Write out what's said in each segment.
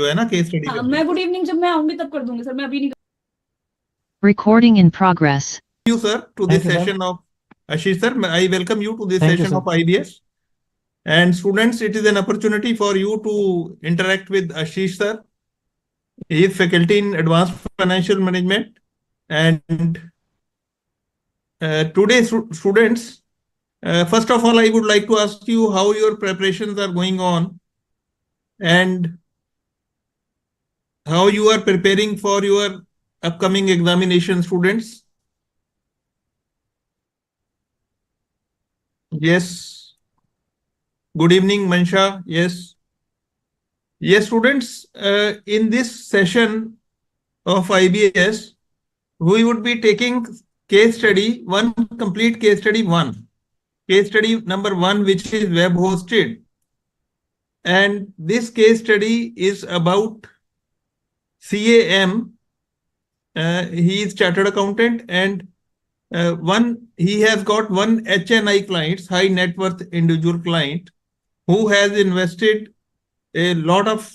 है ना case study हाँ, करनी। मैं गुड इवनिंग जब मैं आऊंगी तब कर दूंगी सर, मैं अभी नहीं। Recording in progress. You sir to this session of Ashish sir, I welcome you to this session of IBS. And students, it is an opportunity for you to interact with Ashish sir. He is faculty in advanced financial management. And today students, first of all, I would like to ask you how your preparations are going on and how you are preparing for your upcoming examination, students. Yes. Good evening, Mansha. Yes. Yes, students, in this session of IBS, we would be taking case study one, complete case study one. Case study number one, which is web hosted. And this case study is about CAM. He is chartered accountant and he has got one HNI client, high net worth individual client, who has invested a lot of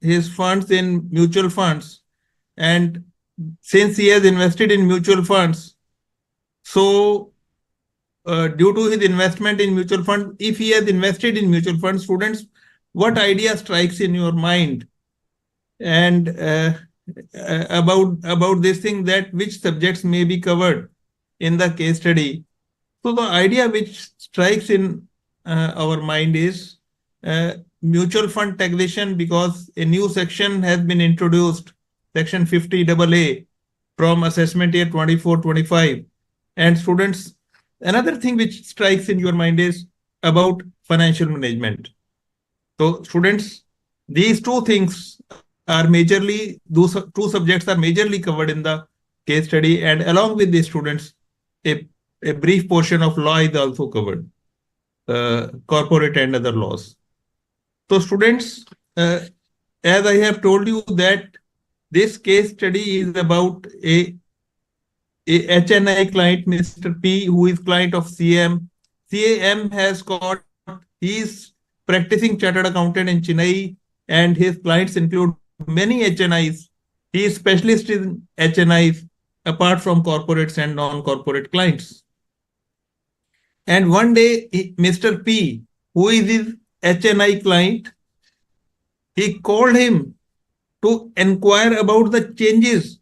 his funds in mutual funds. And since he has invested in mutual funds, so due to his investment in mutual fund, if he has invested in mutual fund, students, what idea strikes in your mind? And about this thing, that which subjects may be covered in the case study. So the idea which strikes in our mind is mutual fund taxation, because a new section has been introduced, section 50AA from assessment year 24-25. And students, another thing which strikes in your mind is about financial management. So students, these two things are majorly, those two subjects are majorly covered in the case study, and along with the students, a brief portion of law is also covered, corporate and other laws. So students, as I have told you that this case study is about a HNI client, Mr. P, who is client of CAM. CAM has got, he is practicing chartered accountant in Chennai, and his clients include many HNIs. He is specialist in HNIs, apart from corporates and non-corporate clients. And one day, Mr. P, who is his HNI client, he called him to inquire about the changes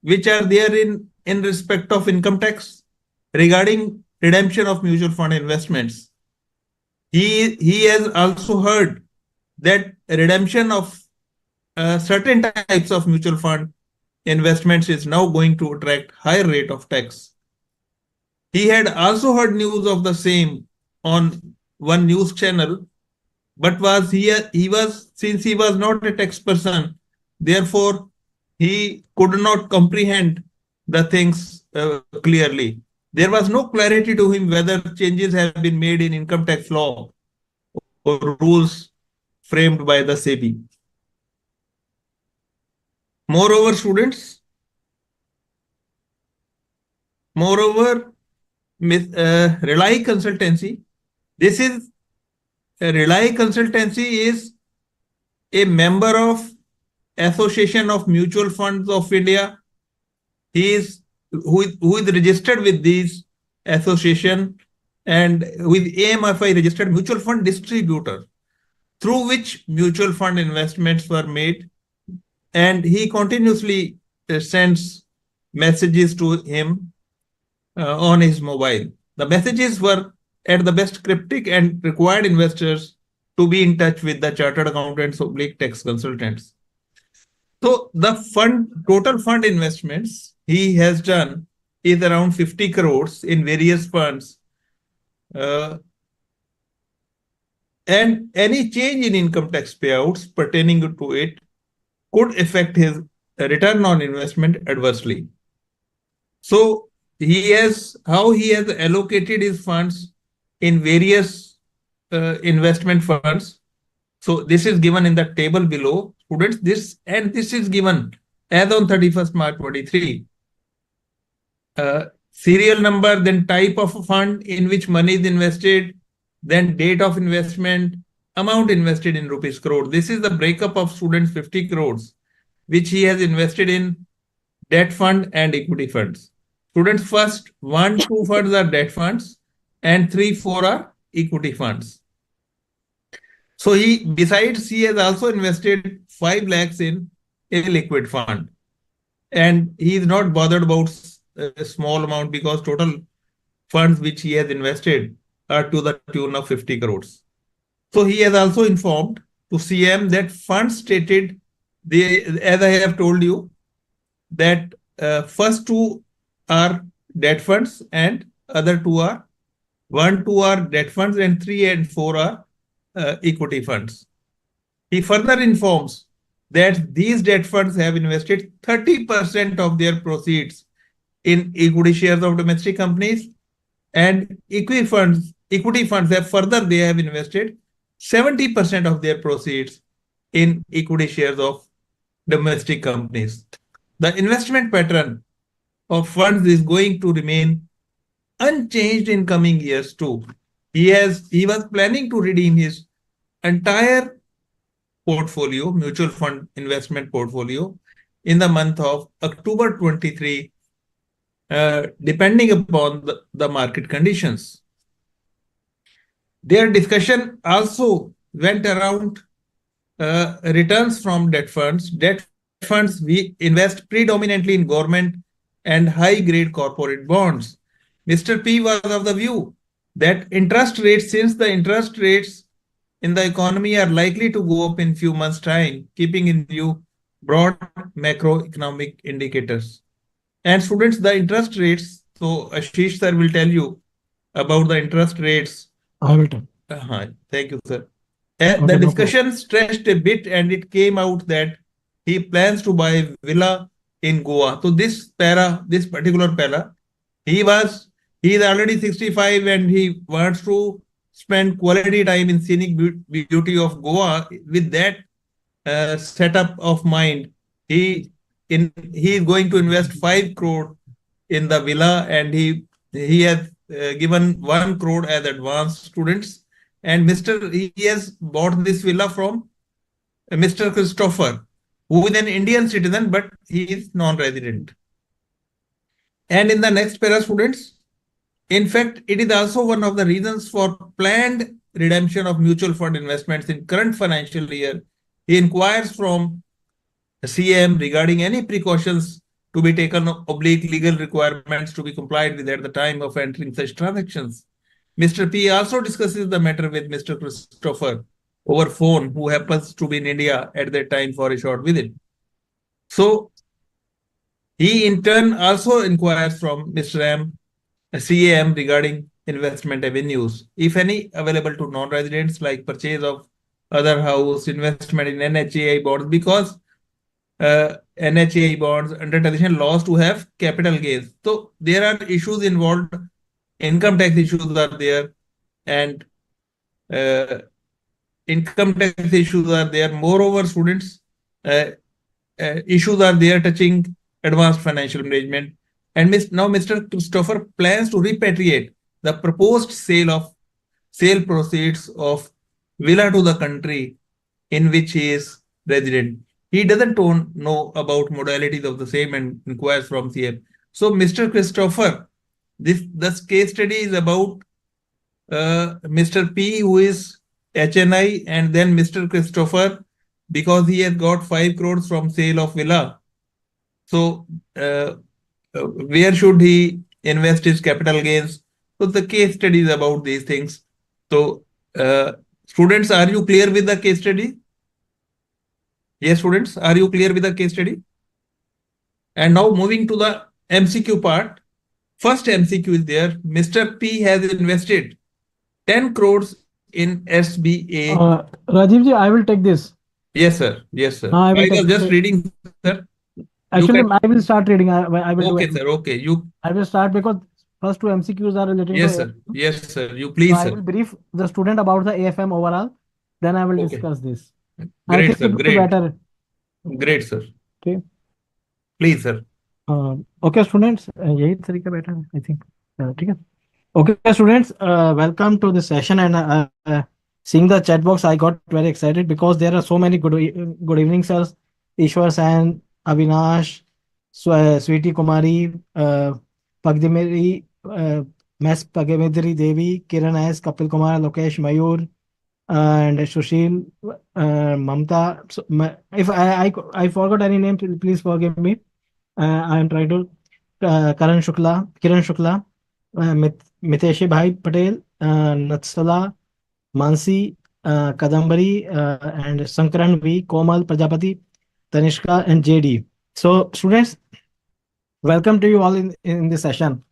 which are there in respect of income tax regarding redemption of mutual fund investments. He has also heard that redemption of certain types of mutual fund investments is now going to attract higher rate of tax. He had also heard news of the same on one news channel, but since he was not a tax person, therefore he could not comprehend the things clearly. There was no clarity to him whether changes have been made in income tax law or rules framed by the SEBI. Moreover, students, Rely Consultancy, Rely Consultancy is a member of Association of Mutual Funds of India. He is who is registered with these association, and with AMFI registered mutual fund distributor, through which mutual fund investments were made, and he continuously sends messages to him on his mobile. The messages were at the best cryptic and required investors to be in touch with the chartered accountants or tax consultants. So the total fund investments he has done is around 50 crores in various funds. And any change in income tax payouts pertaining to it could affect his return on investment adversely. So how he has allocated his funds in various investment funds. So this is given in the table below, students. This is given as on 31st March 23. Serial number, then type of fund in which money is invested, then date of investment, amount invested in rupees crore. This is the breakup of students' 50 crores, which he has invested in debt fund and equity funds. Students, first 1, 2 funds are debt funds and 3, 4 are equity funds. So besides, he has also invested 5 lakhs in a liquid fund. And he is not bothered about a small amount because total funds which he has invested are to the tune of 50 crores. So he has also informed to CM that funds stated, as I have told you, that first 2 are debt funds and other 2 are 1, 2 are debt funds and 3 and 4 are equity funds. He further informs that these debt funds have invested 30% of their proceeds in equity shares of domestic companies, and equity funds they have invested 70% of their proceeds in equity shares of domestic companies. The investment pattern of funds is going to remain unchanged in coming years too. He was planning to redeem his entire portfolio, mutual fund investment portfolio, in the month of October 23, depending upon the market conditions. Their discussion also went around returns from debt funds. Debt funds, we invest predominantly in government and high-grade corporate bonds. Mr. P was of the view that since the interest rates in the economy are likely to go up in few months' time, keeping in view broad macroeconomic indicators. And students, the interest rates, so Ashish sir will tell you about the interest rates. I will tell. Thank you, sir. Okay, The no discussion stretched a bit and it came out that he plans to buy a villa in Goa. So this particular para, he is already 65 and he wants to spend quality time in scenic beauty of Goa. With that setup of mind, he is going to invest 5 crore in the villa, and he has given 1 crore as advance, students. And he has bought this villa from Mr. Christopher, who is an Indian citizen, but he is non-resident. And in the next para, students, in fact, it is also one of the reasons for planned redemption of mutual fund investments in current financial year. He inquires from CM regarding any precautions to be taken, legal requirements to be complied with at the time of entering such transactions. Mr. P also discusses the matter with Mr. Christopher over phone, who happens to be in India at that time for a short visit. So he in turn also inquires from Mr. CAM regarding investment avenues, if any, available to non-residents, like purchase of other house, investment in NHAI bonds, because NHAI bonds under taxation laws to have capital gains. So there are issues involved, income tax issues are there, and income tax issues are there. Moreover, students, issues are there touching advanced financial management. And now Mr. Christopher plans to repatriate the proposed sale proceeds of villa to the country in which he is resident. He doesn't know about modalities of the same and inquires from CM. So Mr. Christopher, this case study is about Mr. P, who is HNI, and then Mr. Christopher, because he has got 5 crores from sale of villa. So where should he invest his capital gains? So the case study is about these things. So students, are you clear with the case study? Yes, students, are you clear with the case study? And now moving to the MCQ part. First MCQ is there. Mr. P has invested 10 crores in SBA. Rajiv ji, I will take this. Yes, sir. Yes, sir. I was just reading, sir. Actually, I will start reading. I will okay, do sir. Okay, I will start because first 2 MCQs are related yes, to sir. Yes, sir. You please, so sir. I will brief the student about the AFM overall. Then I will discuss this. Great, I think sir. it will be better. Great, sir. Okay. Please, sir. Okay, students. यही तरीका better, I think. ठीक है. Okay, students. Welcome to the session, and seeing the chat box, I got very excited because there are so many good evening, sirs. Ishwar San, Avinash, Sweetie Kumari, Pagdimiri, Ms. Pagamidri Devi, Kiran S, Kapil Kumar, Lokesh Mayur, and Sushil, Mamta. So, if I forgot any name, please forgive me. I am trying to Kiran Shukla, Miteshi Bhai Patel, Natsala, Mansi, Kadambari, and Sankaran V, Komal Prajapati, Tanishka, and JD. So, students, welcome to you all in this session.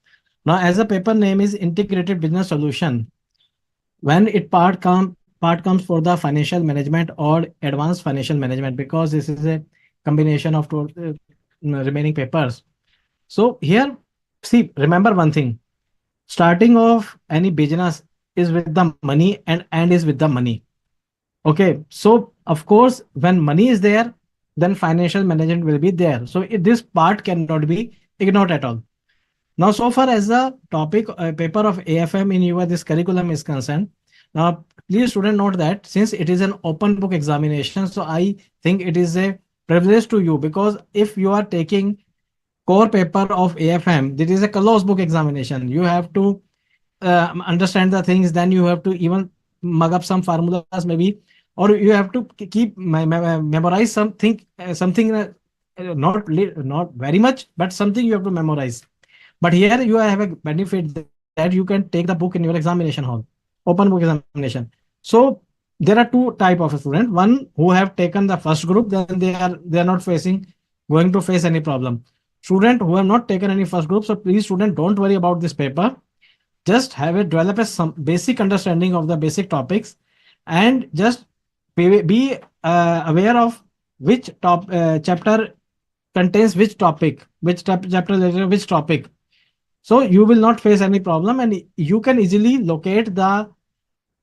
Now, as the paper name is Integrated Business Solution, when part comes for the financial management or advanced financial management, because this is a combination of two remaining papers. So here, see, remember one thing: starting of any business is with the money and end is with the money. Okay, so of course, when money is there, then financial management will be there. So this part cannot be ignored at all. Now, so far as the topic paper of AFM in your this curriculum is concerned, now please student note that since it is an open book examination, so I think it is a privilege to you, because if you are taking core paper of AFM, this is a closed book examination. You have to understand the things, then you have to even mug up some formulas maybe, or you have to keep memorize something not very much, but something you have to memorize. But here you have a benefit that you can take the book in your examination hall, open book examination. So there are two type of student. One who have taken the first group, then they are not going to face any problem. Student who have not taken any first group, so please student don't worry about this paper. Just have a develop some basic understanding of the basic topics, and just be aware of which chapter contains which topic, chapter related which topic. So you will not face any problem, and you can easily locate the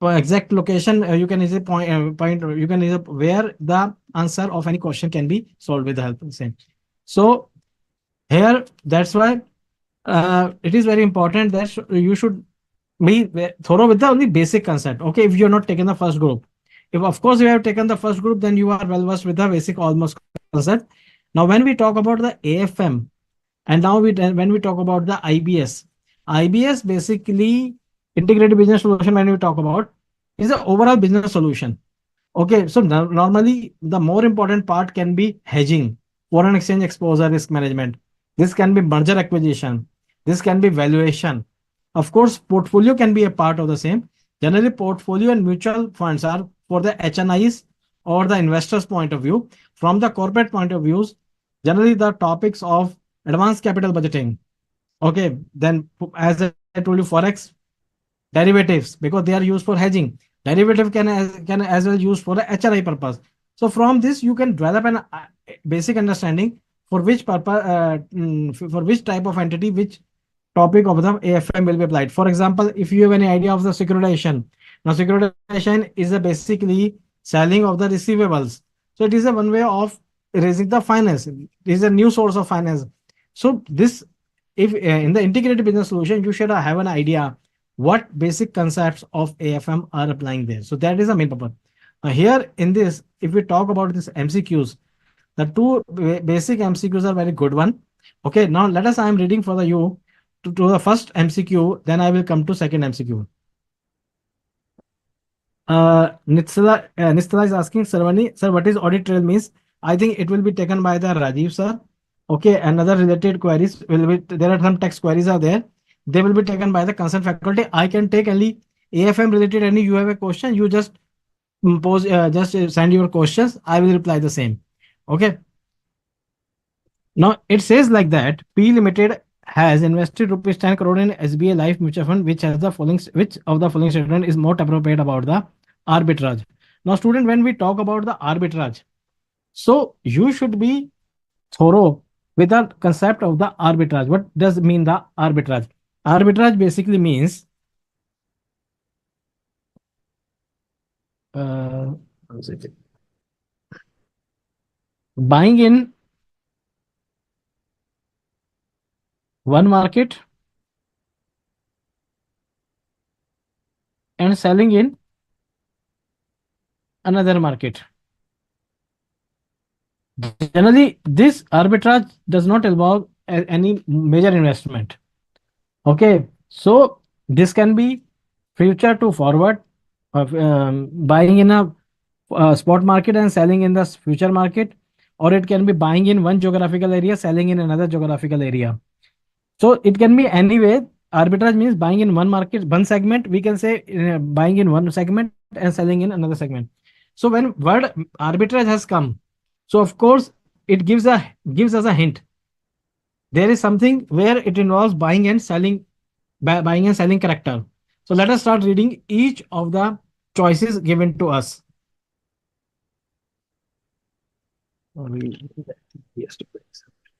exact location. You can easily point, or you can easily where the answer of any question can be solved with the help of the same. So here, that's why it is very important that you should be thorough with the only basic concept. Okay, if you're not taken the first group, if of course you have taken the first group, then you are well versed with the basic almost concept. Now, when we talk about the AFM, and now when we talk about the IBS, IBS basically integrated business solution. When we talk about is the overall business solution. Okay, so normally the more important part can be hedging, foreign exchange exposure risk management. This can be merger acquisition. This can be valuation. Of course, portfolio can be a part of the same. Generally, portfolio and mutual funds are for the HNIs or the investors' point of view. From the corporate point of views, generally the topics of advanced capital budgeting. Okay, then as I told you, forex derivatives, because they are used for hedging. Derivative can as well use for the HRI purpose. So from this you can develop an basic understanding for which purpose, for which type of entity, which topic of the AFM will be applied. For example, if you have any idea of the securitization, now securitization is a basically selling of the receivables. So it is a one way of raising the finance. It is a new source of finance. So this, if in the integrated business solution, you should have an idea what basic concepts of AFM are applying there. So that is the main purpose. Here in this, if we talk about this MCQs, the two basic MCQs are very good one. Okay, now let us, I am reading for the you to the first MCQ, then I will come to second MCQ. Nistala is asking, Sarvani, sir, what is audit trail means? I think it will be taken by the Rajiv sir. Okay, another related queries will be, there are some text queries are there. They will be taken by the concerned faculty. I can take only AFM related. Any you have a question, you just pose, just send your questions. I will reply the same. Okay. Now it says like that P Limited has invested rupees 10 crore in SBI Life Mutual Fund, which has the following, which of the following statement is more appropriate about the arbitrage. Now, student, when we talk about the arbitrage, so you should be thorough with the concept of the arbitrage. What does mean the arbitrage? Arbitrage basically means uh, buying in one market and selling in another market. Generally, this arbitrage does not involve any major investment. Okay, so this can be future to forward of buying in a spot market and selling in the future market, or it can be buying in one geographical area, selling in another geographical area. So it can be any way. Arbitrage means buying in one market, one segment. We can say buying in one segment and selling in another segment. So when word arbitrage has come, so of course it gives us a hint. There is something where it involves buying and selling, buying and selling character. So let us start reading each of the choices given to us.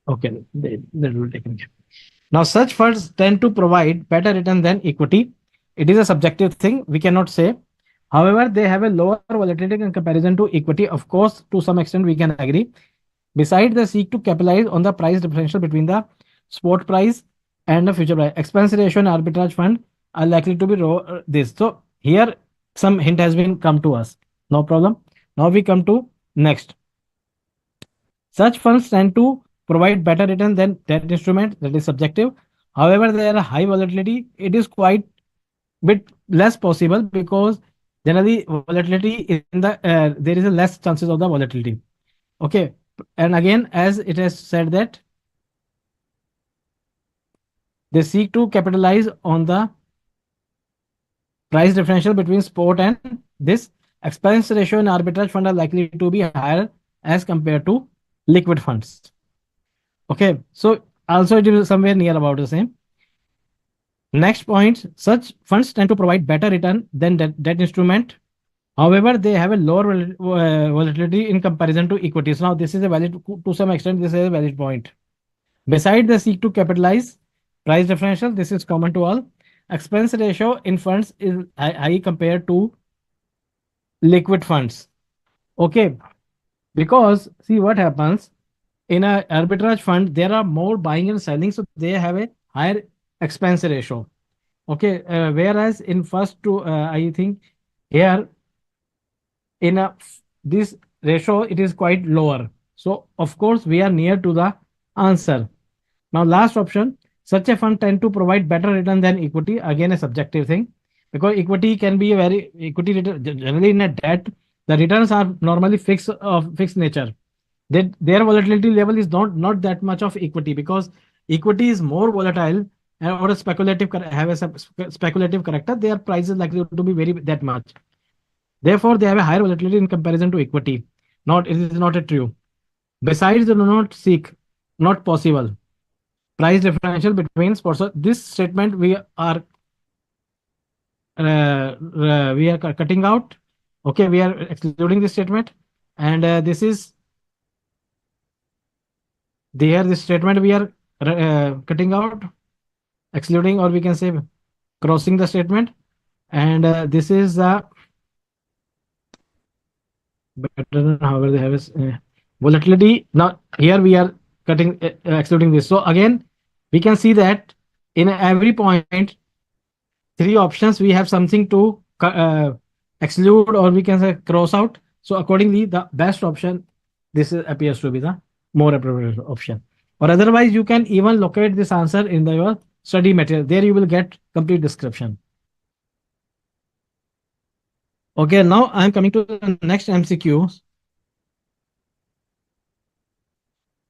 Okay, that will take care. Now, such funds tend to provide better return than equity. It is a subjective thing, we cannot say. However, they have a lower volatility in comparison to equity. Of course, to some extent, we can agree. Besides, they seek to capitalize on the price differential between the spot price and the future price. Expense ratio and arbitrage fund are likely to be this. So here, some hint has been come to us. No problem. Now we come to next. Such funds tend to provide better return than debt instrument, that is subjective. However, there are high volatility. It is quite bit less possible because generally volatility in the there is a less chances of the volatility. Okay, and again, as it has said that they seek to capitalize on the price differential between spot and this. Expense ratio in arbitrage fund are likely to be higher as compared to liquid funds. Okay, so also it is somewhere near about the same. Next point, such funds tend to provide better return than debt instrument. However, they have a lower volatility in comparison to equities. Now, this is a valid, to some extent, this is a valid point. Besides, they seek to capitalize price differential. This is common to all. Expense ratio in funds is high compared to liquid funds. Okay, because see what happens in a arbitrage fund, there are more buying and selling, so they have a higher expense ratio. Okay, whereas in first two, I think here in this ratio, it is quite lower. So of course, we are near to the answer. Now, last option, such a fund tend to provide better return than equity. Again, a subjective thing, because equity can be a very equity return. Generally, in a debt, the returns are normally fixed of fixed nature. Their volatility level is not that much of equity, because equity is more volatile or a speculative have a speculative character. Their price is likely to be very that much. Therefore, they have a higher volatility in comparison to equity. Not it is not a true. Besides, they do not seek, not possible, price differential between sports. So this statement we are cutting out. Okay, we are excluding this statement, and this is there. This statement we are cutting out, excluding, or we can say crossing the statement, and this is the better. However, they have a volatility. Now here we are cutting excluding this. So again, we can see that in every point, three options, we have something to exclude, or we can say cross out. So accordingly, the best option, appears to be the more appropriate option. Or otherwise, you can even locate this answer in your study material. There you will get complete description. Okay, now I'm coming to the next MCQ.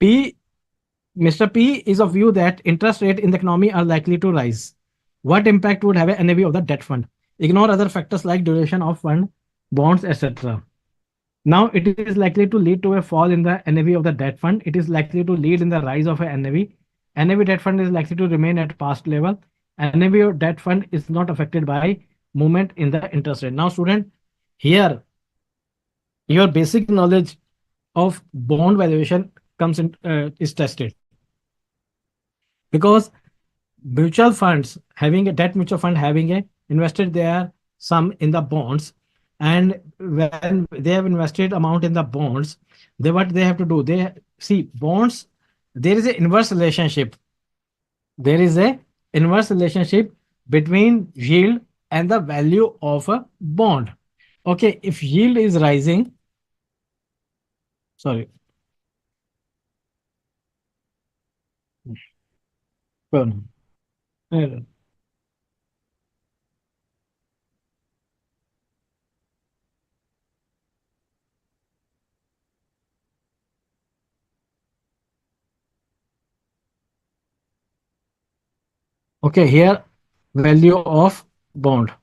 Mr. P is of view that interest rate in the economy are likely to rise. What impact would have a NAV of the debt fund? Ignore other factors like duration of fund, bonds, etc. Now it is likely to lead to a fall in the NAV of the debt fund. It is likely to lead in the rise of a NAV. NAV debt fund is likely to remain at past level. NAV of debt fund is not affected by movement in the interest rate. Now, student, here your basic knowledge of bond valuation comes in is tested, because mutual funds having a debt mutual fund having a invested their sum in the bonds, and when they have invested amount in the bonds, what they have to do, they see bonds, there is an inverse relationship. There is a inverse relationship between yield and the value of a bond. Okay, if yield is rising, sorry. Go on. Okay, here value of bond.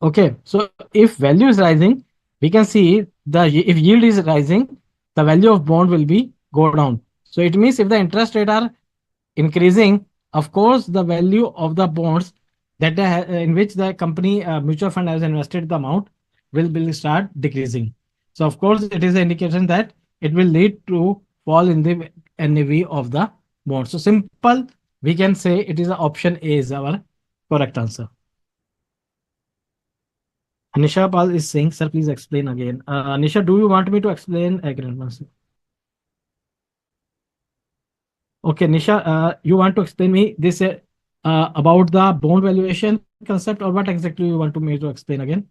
Okay, so if value is rising, we can see if yield is rising, the value of bond will be go down. So it means if the interest rate are increasing, of course, the value of the bonds that in which the company mutual fund has invested the amount will start decreasing. So of course, it is an indication that it will lead to fall in the NAV of the bond. So simple, we can say it is option A is our correct answer. Anisha Pal is saying, sir, please explain again. Anisha, do you want me to explain again? Okay, Nisha, you want to explain me this about the bond valuation concept, or what exactly you want to me to explain again?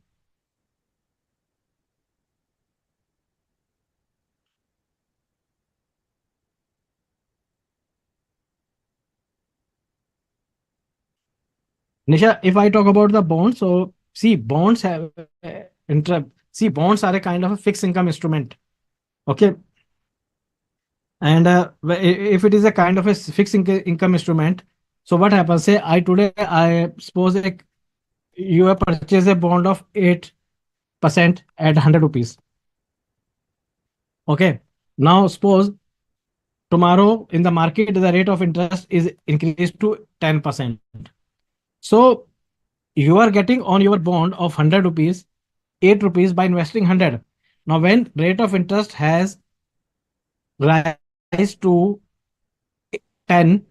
Nisha, if I talk about the bonds, so see, bonds have see, bonds are a kind of a fixed income instrument. Okay, and if it is a kind of a fixed income instrument, so what happens? Say, I suppose you have purchased a bond of 8% at 100 rupees. Okay, now suppose tomorrow in the market the rate of interest is increased to 10%. So you are getting on your bond of 100 rupees 8 rupees by investing 100. Now when rate of interest has rise to 10,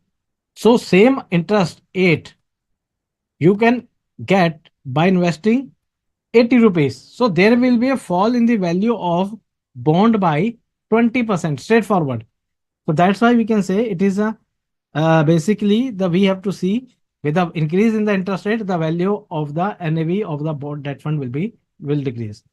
so same interest 8 you can get by investing 80 rupees. So there will be a fall in the value of bond by 20% straightforward. So that's why we can say it is a basically the we have to see with the increase in the interest rate, the value of the NAV of the bond debt fund will decrease.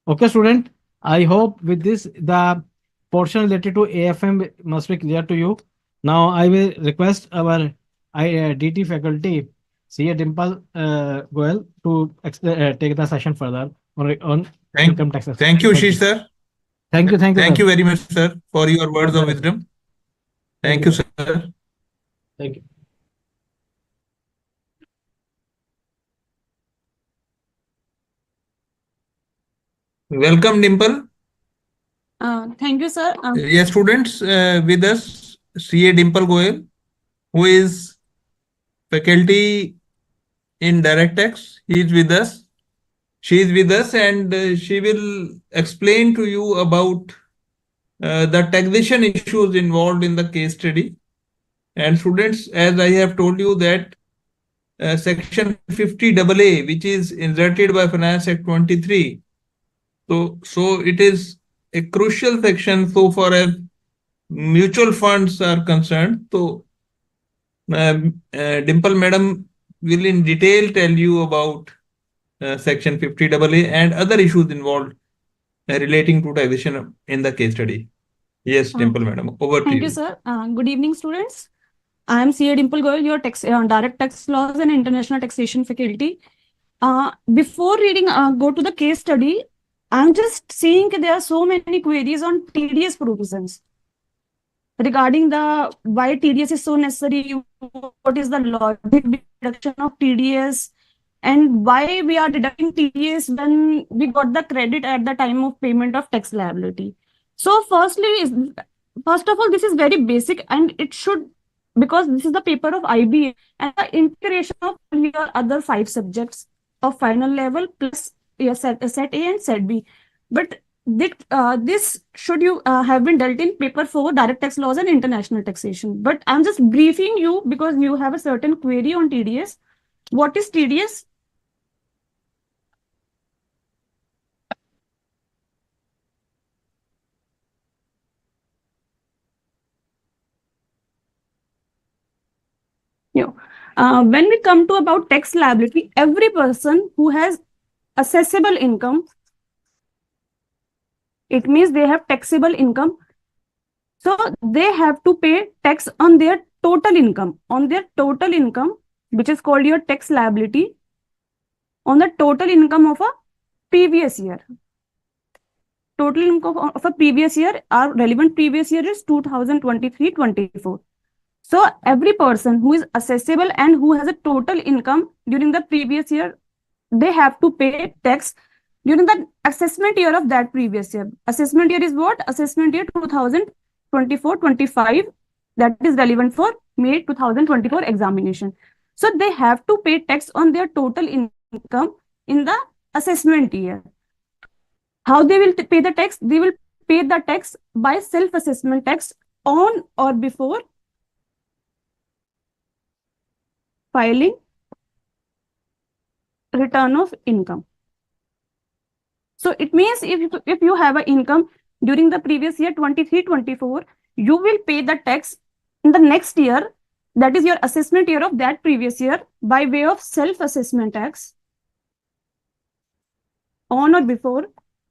Okay, student. I hope with this the portion related to AFM must be clear to you. Now I will request our DT faculty, CA Dimple Goel, to take the session further on Thank, income tax. thank you, Thank Shish you. sir. Thank you. Thank you, Thank sir. you very much, sir, for your words You're of welcome. wisdom. Thank Thank you, you, sir. sir. Thank you. Welcome, Dimple. Thank you, sir. Yes, students, with us, CA Dimple Goel, who is faculty in direct tax. He is with us. She is with us, and she will explain to you about the taxation issues involved in the case study. And students, as I have told you that section 50AA, which is inserted by Finance Act 23, so it is a crucial section so far as mutual funds are concerned. So Dimple Madam will in detail tell you about section 50AA and other issues involved relating to taxation in the case study. Yes, Uh, Dimple Madam, over to Thank you, you. sir. Good evening, students. I am CA Dimple Goyal, your direct tax laws and international taxation faculty. Before reading, go to the case study, I'm just seeing there are so many queries on TDS provisions regarding the why TDS is so necessary, what is the logic deduction of TDS, and why we are deducting TDS when we got the credit at the time of payment of tax liability. So, first of all, this is very basic, and it should, because this is the paper of IBA and the integration of your other 5 subjects of final level plus your set A and set B. But this should you have been dealt in paper 4 direct tax laws and international taxation. But I'm just briefing you because you have a certain query on TDS. What is TDS? You know, when we come to about tax liability, every person who has assessable income. It means they have taxable income. So they have to pay tax on their total income, which is called your tax liability, on the total income of a previous year. Total income of a previous year, our relevant previous year is 2023-24. So every person who is assessable and who has a total income during the previous year, they have to pay tax during the assessment year of that previous year. Assessment year is what? Assessment year 2024-25. That is relevant for May 2024 examination. So they have to pay tax on their total income in the assessment year. How they will pay the tax? They will pay the tax by self-assessment tax on or before filing return of income. So it means if you have an income during the previous year 23-24, you will pay the tax in the next year, that is your assessment year of that previous year, by way of self-assessment tax on or before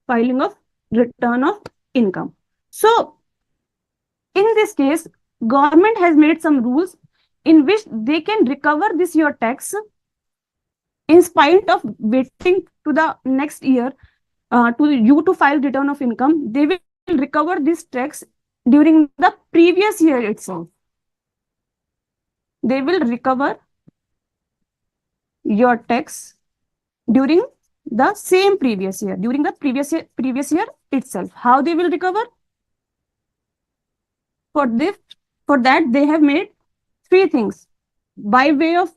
filing of return of income. So in this case, government has made some rules in which they can recover this your tax in spite of waiting to the next year to file return of income. They will recover this tax during the previous year itself. They will recover your tax during the same previous year, during the previous year itself. How they will recover? For that, they have made three things. By way of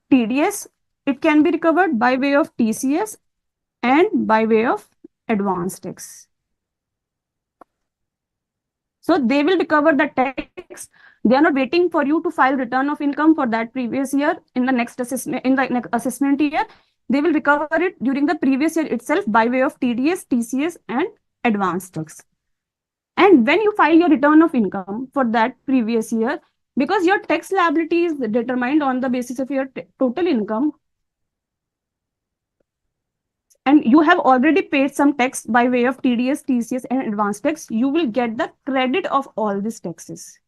TDS, it can be recovered by way of TCS and by way of advance tax. So they will recover the tax. They are not waiting for you to file return of income for that previous year in the next assessment year. They will recover it during the previous year itself by way of TDS, TCS and advance tax. And when you file your return of income for that previous year, because your tax liability is determined on the basis of your total income, and you have already paid some tax by way of TDS, TCS and advance tax, you will get the credit of all these taxes.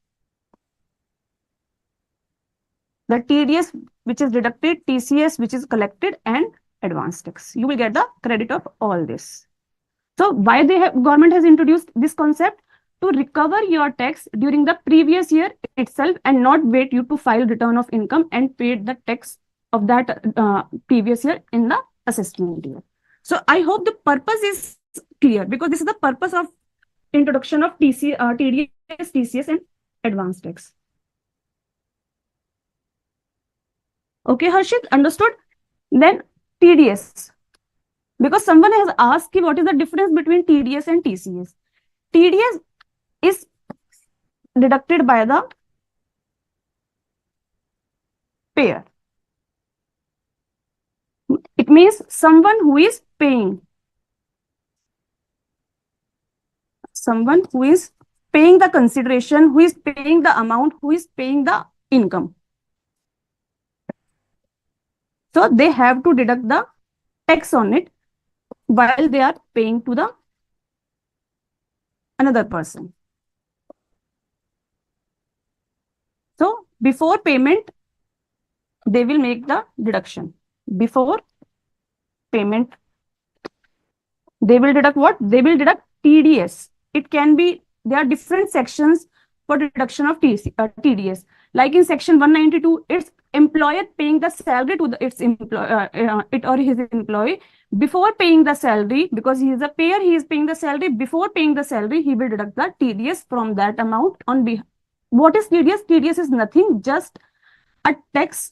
The TDS which is deducted, TCS which is collected and advance tax. You will get the credit of all this. So why government has introduced this concept? To recover your tax during the previous year itself and not wait you to file return of income and pay the tax of that previous year in the assessment year. So I hope the purpose is clear, because this is the purpose of introduction of TDS, TCS and advance tax. Okay, Harshit, understood? Then TDS. Because someone has asked what is the difference between TDS and TCS. TDS is deducted by the payer. It means someone who is paying. Someone who is paying the consideration, who is paying the amount, who is paying the income. So they have to deduct the tax on it while they are paying to the another person. So before payment, they will make the deduction. Before payment, they will deduct what? They will deduct TDS. It can be, there are different sections for deduction of TDS. Like in section 192, it's employer paying the salary to its employee, it or his employee. Before paying the salary, because he is a payer, he is paying the salary. Before paying the salary, he will deduct the TDS from that amount on behalf. What is TDS? TDS is nothing, just a tax,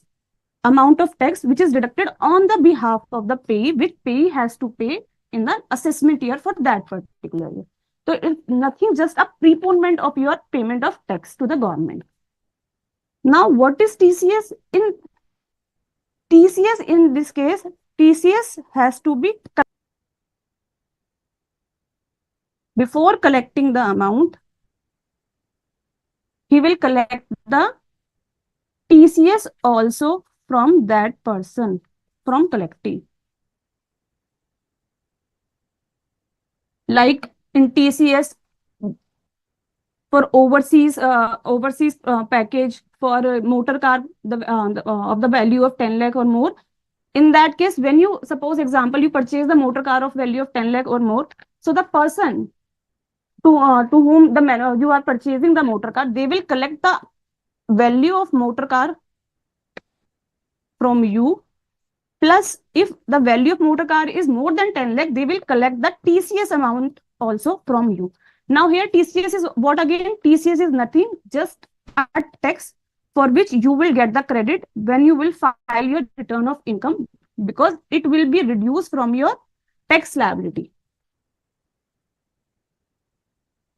amount of tax which is deducted on the behalf of the payee, which payee has to pay in the assessment year for that particular year. So it's nothing, just a preponement of your payment of tax to the government. Now, what is TCS? In TCS, in this case, TCS has to be, before collecting the amount, he will collect the TCS also from that person, from collecting. like in TCS for overseas package for a motor car of the value of 10 lakh or more. In that case, when you suppose example you purchase the motor car of value of 10 lakh or more, so the person to whom you are purchasing the motor car, they will collect the value of motor car from you. Plus, if the value of motor car is more than 10 lakh, they will collect the TCS amount also from you. Now here TCS is what again? TCS is nothing, just a tax for which you will get the credit when you will file your return of income, because it will be reduced from your tax liability.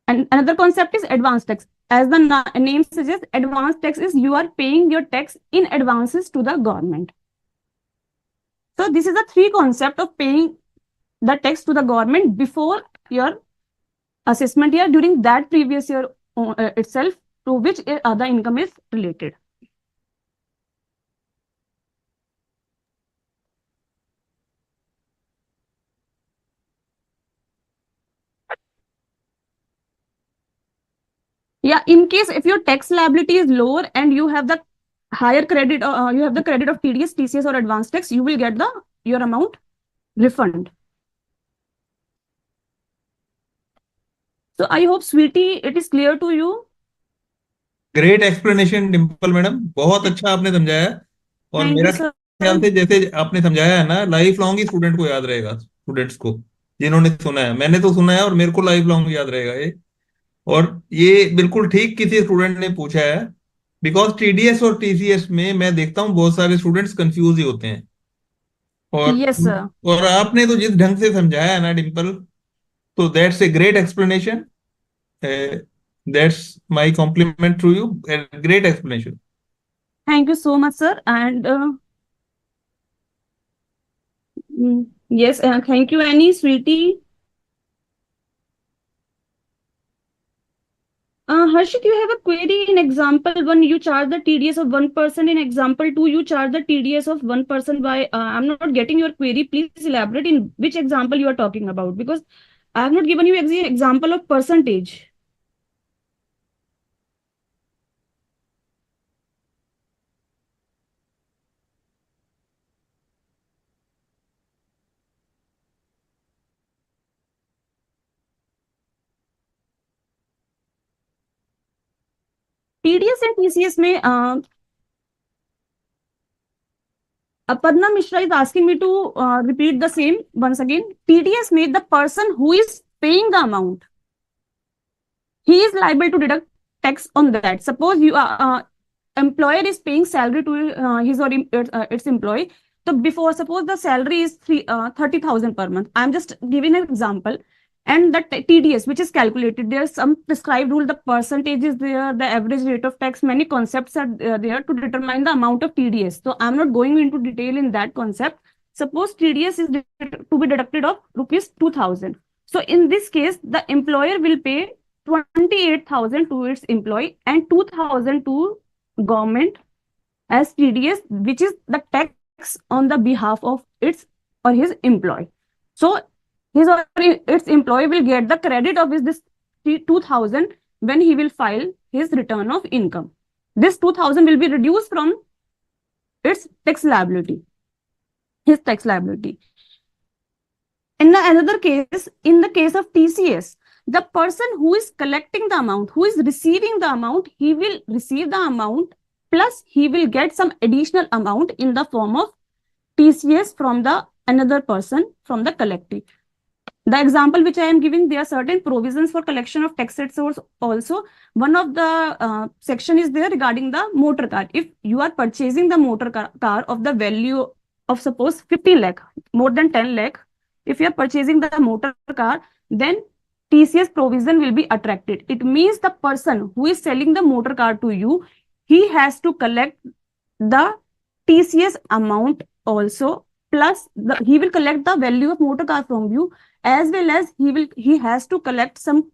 And another concept is advance tax. As the name suggests, advance tax is you are paying your tax in advances to the government. So this is the three concept of paying the tax to the government before your assessment year, during that previous year itself, to which the income is related. Yeah, in case if your tax liability is lower and you have the higher credit, you have the credit of TDS, TCS or advance tax, you will get your amount refund. So I hope, sweetie, it is clear to you. Great explanation Dimple madam, बहुत अच्छा आपने समझाया। और Thank मेरा you, sir. ख्याल से जैसे आपने समझाया है ना, लाइफ लॉन्ग ही स्टूडेंट को याद रहेगा, स्टूडेंट्स को जिन्होंने सुना है। मैंने तो सुना है और मेरे को लाइफ लॉन्ग याद रहेगा ये। और ये बिल्कुल ठीक किसी स्टूडेंट ने पूछा है, बिकॉज टीडीएस और टीसीएस में मैं देखता हूँ बहुत सारे स्टूडेंट्स कंफ्यूज ही होते हैं। और Yes, sir. और आपने तो जिस ढंग से समझाया है ना डिम्पल, तो that's a great explanation. That's my compliment to you, great explanation. Thank you so much, sir. And yes, thank you, Annie, sweetie. Harshit, you have a query. In example 1, you charge the TDS of 1%. In example 2, you charge the TDS of 1%. By I'm not getting your query. Please elaborate in which example you are talking about, because I have not given you example of percentage. TDS and TCS में Aparna Mishra is asking me to repeat the same once again. TDS made the person who is paying the amount, he is liable to deduct tax on that. Suppose you are employer is paying salary to his or its employee. So before, suppose the salary is 30,000 per month. I'm just giving an example. And the TDS, which is calculated, there's some prescribed rule, the percentage is there, the average rate of tax, many concepts are there to determine the amount of TDS. So I'm not going into detail in that concept. Suppose TDS is to be deducted of rupees 2,000. So in this case, the employer will pay 28,000 to its employee and 2,000 to government as TDS, which is the tax on the behalf of its or his employee. So his or its employee will get the credit of this 2,000 when he will file his return of income. This 2,000 will be reduced from its tax liability, his tax liability. In another case, in the case of TCS, the person who is collecting the amount, who is receiving the amount, he will receive the amount plus he will get some additional amount in the form of TCS from the another person from the collectee. The example which I am giving, there are certain provisions for collection of tax source also. One of the section is there regarding the motor car. If you are purchasing the motor car of the value of suppose 15 lakh, more than 10 lakh, if you are purchasing the motor car, then TCS provision will be attracted. It means the person who is selling the motor car to you, he has to collect the TCS amount also, plus he will collect the value of motor car from you, as well as he has to collect some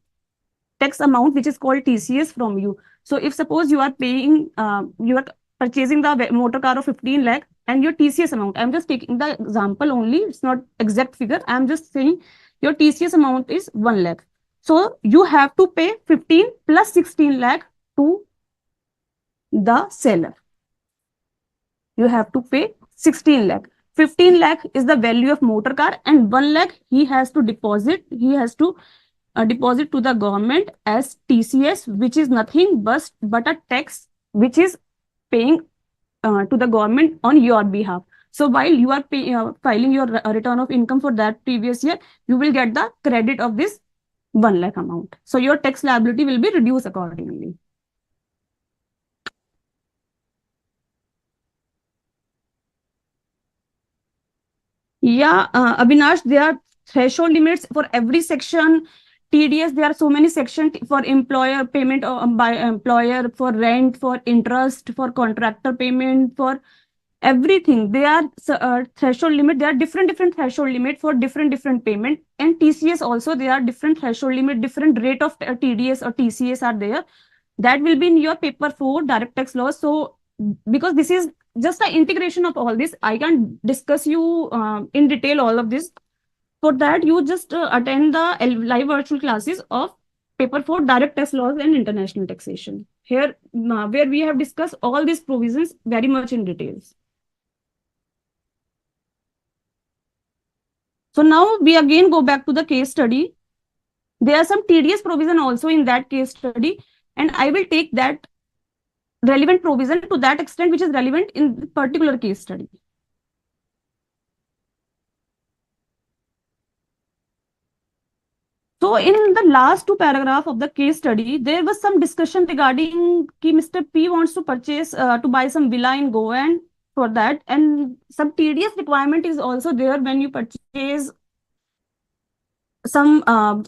tax amount which is called TCS from you. So if suppose you are paying, you are purchasing the motor car of 15 lakh and your TCS amount, I'm just taking the example only, it's not exact figure, I'm just saying your TCS amount is 1 lakh. So you have to pay 15 plus 16 lakh to the seller. You have to pay 16 lakh. 15 lakh is the value of motor car, and 1 lakh he has to deposit. He has to deposit to the government as TCS, which is nothing but a tax which is paying to the government on your behalf. So while you are filing your return of income for that previous year, you will get the credit of this 1 lakh amount. So your tax liability will be reduced accordingly. Yeah, Avinash, there are threshold limits for every section. TDS, there are so many sections for employer payment by employer, for rent, for interest, for contractor payment, for everything. There are threshold limit. There are different threshold limit for different payment. And TCS also, there are different threshold limit, different rate of TDS or TCS are there. That will be in your paper 4 direct tax laws. So because this is just an integration of all this, I can discuss you in detail all of this. For that, you just attend the live virtual classes of paper 4 direct tax laws and international taxation. Here, where we have discussed all these provisions very much in details. So now we again go back to the case study. There are some TDS provision also in that case study, and I will take that relevant provision to that extent which is relevant in the particular case study. So in the last 2 paragraphs of the case study, there was some discussion regarding कि Mr. P wants to purchase, to buy some villa in Goa, and for that, and some TDS requirement is also there when you purchase some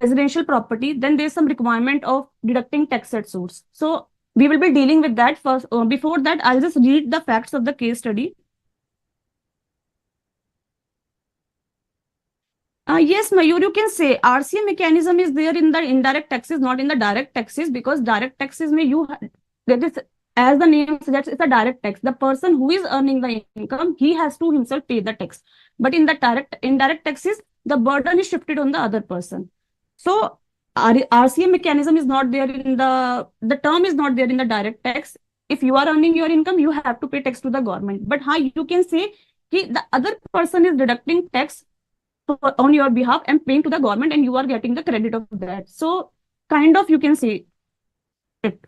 residential property, then there's some requirement of deducting tax at source. So we will be dealing with that first. Before that, I'll just read the facts of the case study. Yes, Mayur, you can say RCA mechanism is there in the indirect taxes, not in the direct taxes, because direct taxes that is, as the name suggests, it's a direct tax. The person who is earning the income, he has to himself pay the tax. But in the indirect taxes, the burden is shifted on the other person. So RCA mechanism is not there in the term is not there in the direct tax. If you are earning your income, you have to pay tax to the government. But how you can say the other person is deducting tax on your behalf and paying to the government, and you are getting the credit of that. So kind of you can say it.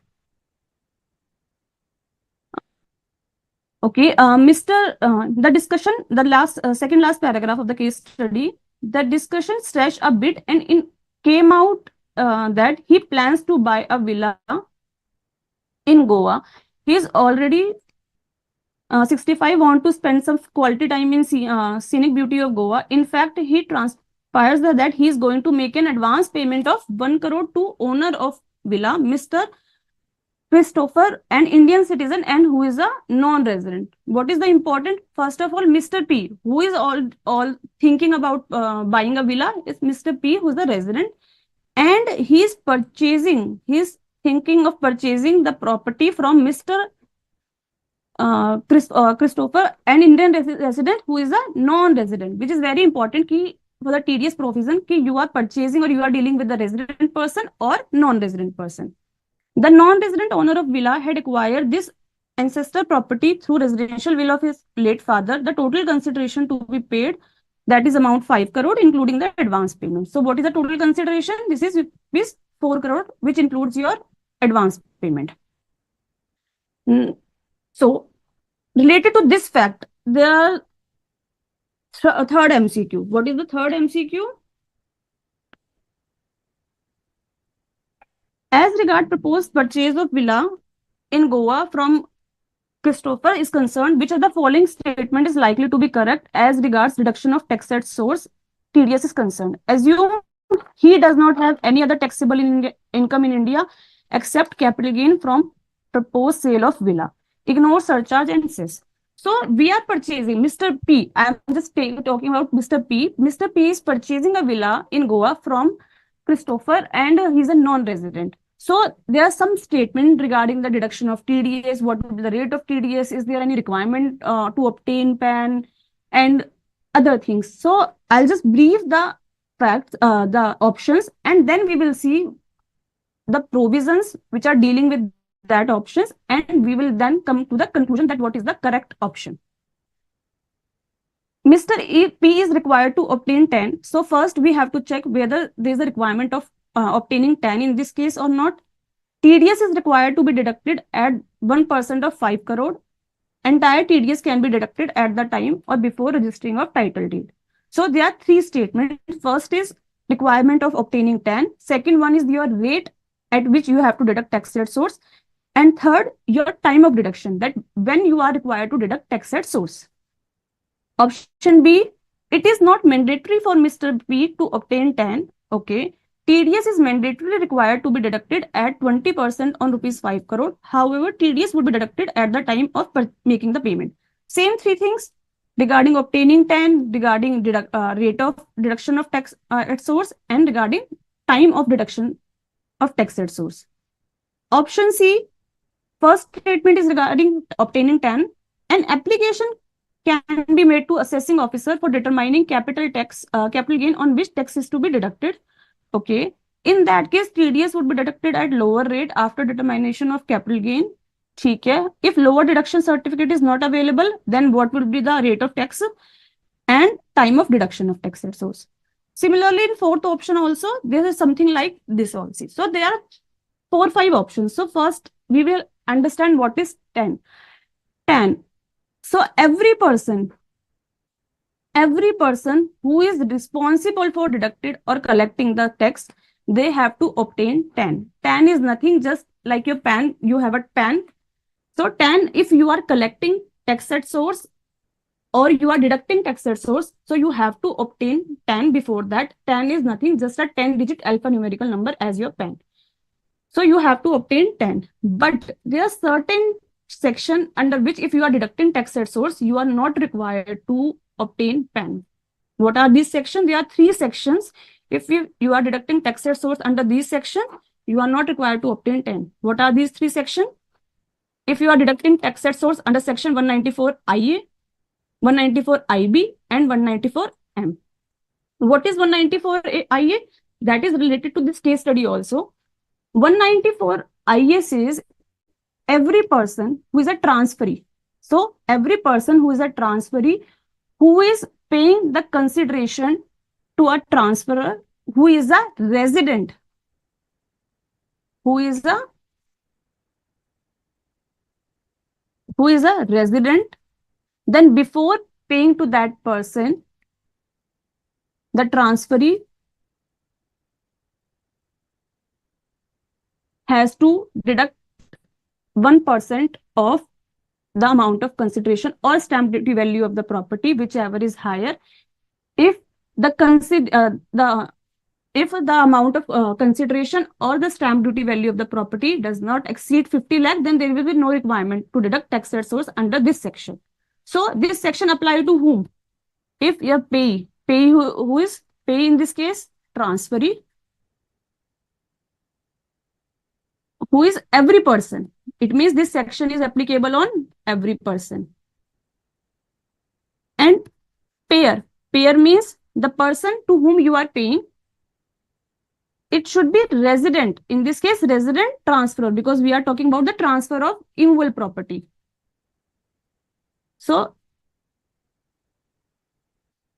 Okay, the discussion, the second last paragraph of the case study, the discussion stretched a bit, and came out that he plans to buy a villa in Goa. He is already 65, want to spend some quality time in scenic beauty of Goa. In fact, he transpires that he is going to make an advance payment of 1 crore to owner of villa, Mr. Christopher, an Indian citizen and who is a non-resident. What is the important? First of all, Mr. P, who is all thinking about buying a villa, is Mr. P, who is a resident, and he is thinking of purchasing the property from Mr. Christopher, an Indian resident who is a non-resident, which is very important for the TDS provision you are purchasing or you are dealing with the resident person or non-resident person. The non-resident owner of villa had acquired this ancestor property through residential will of his late father. The total consideration to be paid, that is amount 5 crore, including the advance payment. So what is the total consideration? This is 4 crore, which includes your advance payment. So related to this fact, the third MCQ. What is the third MCQ? As regard proposed purchase of villa in Goa from Christopher is concerned, which of the following statement is likely to be correct as regards deduction of tax at source TDS is concerned? Assume he does not have any other taxable income in India except capital gain from proposed sale of villa. Ignore surcharge and cess. So we are purchasing Mr. P. I am just talking about Mr. P. Mr. P is purchasing a villa in Goa from Christopher, and he's a non-resident. So there are some statement regarding the deduction of TDS. What would be the rate of TDS? Is there any requirement to obtain PAN and other things? So I'll just brief the facts, the options, and then we will see the provisions which are dealing with that options, and we will then come to the conclusion that what is the correct option. Mr. P is required to obtain 10. So first we have to check whether there is a requirement of obtaining 10 in this case or not. TDS is required to be deducted at 1% of 5 crore. Entire TDS can be deducted at the time or before registering of title deed. So there are three statements. First is requirement of obtaining 10. Second one is your rate at which you have to deduct tax at source. And third, your time of deduction, that when you are required to deduct tax at source. Option B, it is not mandatory for Mr. P to obtain 10. Okay. TDS is mandatorily required to be deducted at 20% on rupees 5 crore. However, TDS would be deducted at the time of making the payment. Same three things regarding obtaining 10, regarding rate of deduction of tax at source, and regarding time of deduction of tax at source. Option C, first statement is regarding obtaining 10. An application can be made to assessing officer for determining capital gain on which tax is to be deducted. Okay. In that case, TDS would be deducted at lower rate after determination of capital gain. ठीक है. If lower deduction certificate is not available, then what will be the rate of tax and time of deduction of tax at source? Similarly, in fourth option also, there is something like this also. So there are 4-5 options. So first, we will understand what is 10. 10. So every person who is responsible for deducted or collecting the tax, they have to obtain 10. 10 is nothing, just like your PAN, you have a PAN. So 10, if you are collecting tax at source or you are deducting tax at source, so you have to obtain 10 before that. 10 is nothing, just a 10-digit alphanumerical number as your PAN. So you have to obtain 10. But there are certain section under which if you are deducting tax at source, you are not required to obtain PAN. What are these sections? There are 3 sections. If you are deducting tax at source under these sections, you are not required to obtain 10. What are these 3 sections? If you are deducting tax at source under section 194 IA, 194 IB, and 194 M. What is 194 IA? That is related to this case study also. 194 IA says every person who is a transferee. So every person who is a transferee who is paying the consideration to a transferor who is a resident, then before paying to that person, the transferee has to deduct 1% of the amount of consideration or stamp duty value of the property, whichever is higher. If the amount of consideration or the stamp duty value of the property does not exceed 50 lakh, then there will be no requirement to deduct tax at source under this section. So this section applies to whom? If you pay who is pay in this case? Transferee, who is every person. It means this section is applicable on every person. And payer. Payer means the person to whom you are paying. It should be resident. In this case, resident transferor, because we are talking about the transfer of immovable property. So,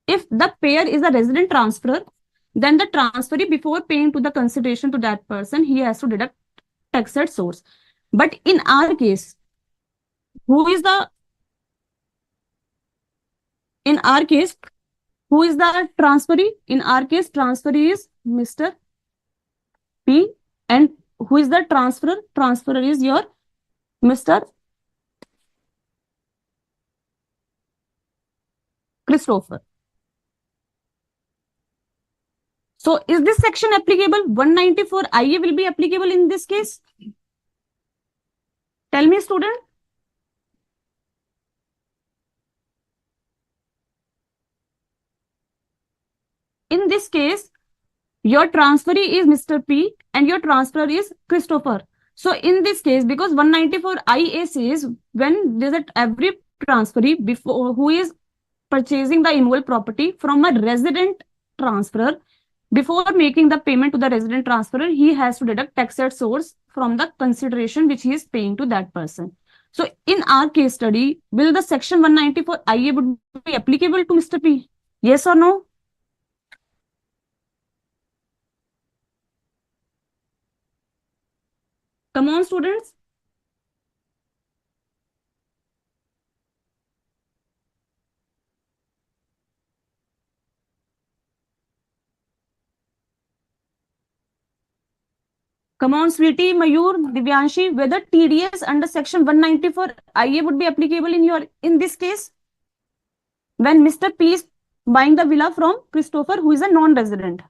if the payer is a resident transferor, then the transferee, before paying to the consideration to that person, he has to deduct tax at source. But in our case, who is the transferee? In our case, transferee is Mr. P. And who is the transferor? Transferor is your Mr. Christopher. So is this section applicable? 194 IA will be applicable in this case? Tell me, student. In this case, your transferee is Mr. P and your transferor is Christopher. So in this case, because 194 IA says when there's every transferee before who is purchasing the immovable property from a resident transferor, Before making the payment to the resident transferor, he has to deduct tax at source from the consideration which he is paying to that person. So in our case study, will the section 194 IA would be applicable to Mr. P? Yes or no? Come on, students. Come on, sweetie, Mayur, Divyanshi, whether TDS under section 194 IA would be applicable in this case? When Mr. P is buying the villa from Christopher, who is a non-resident.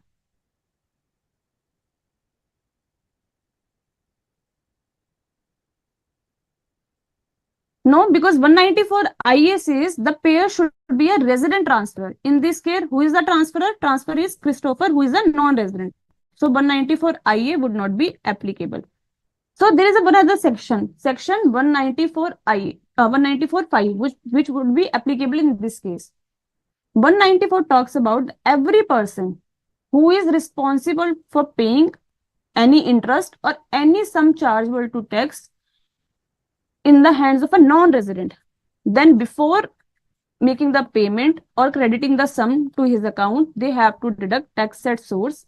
No, because 194 IA says the payer should be a resident transferor. In this case, who is the transferor? Transfer is Christopher, who is a non-resident. So 194 IA would not be applicable. So there is one other section, section 194 IA, 194(5), which would be applicable in this case. 194 talks about every person who is responsible for paying any interest or any sum chargeable to tax in the hands of a non-resident. Then before making the payment or crediting the sum to his account, they have to deduct tax at source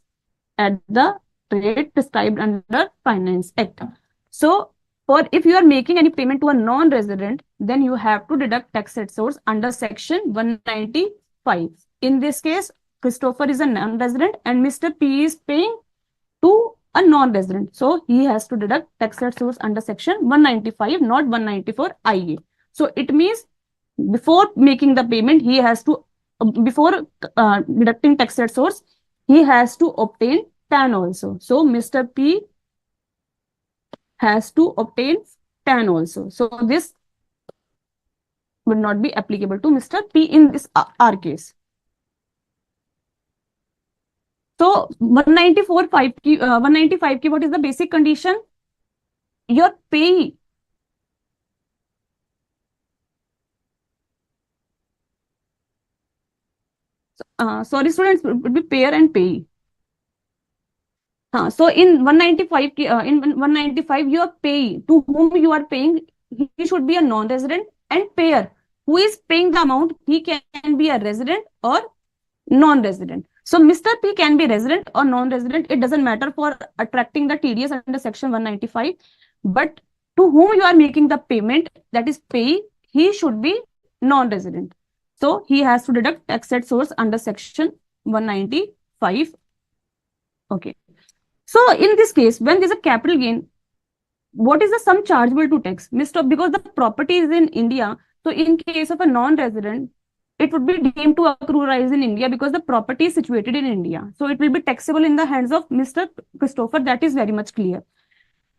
at the rate prescribed under Finance Act. So if you are making any payment to a non-resident, then you have to deduct tax at source under section 195. In this case, Christopher is a non-resident and Mr. P is paying to a non-resident. So he has to deduct tax at source under section 195, not 194 IA. So it means before making the payment, he has to, before deducting tax at source, he has to obtain TAN also. So Mr. P has to obtain TAN also. So this would not be applicable to Mr. P in this our case. So 195 ki what is the basic condition? Your payee sorry students, it would be payer and payee. So in 195 your payee to whom you are paying, he should be a non-resident, and payer who is paying the amount, he can be a resident or non-resident. So Mr. P can be resident or non-resident. It doesn't matter for attracting the TDS under section 195. But to whom you are making the payment, that is payee, he should be non-resident. So he has to deduct tax at source under section 195. Okay. So in this case, when there's a capital gain, what is the sum chargeable to tax? Because the property is in India. So in case of a non-resident, it would be deemed to accrue rise in India because the property is situated in India. So it will be taxable in the hands of Mr. Christopher. That is very much clear.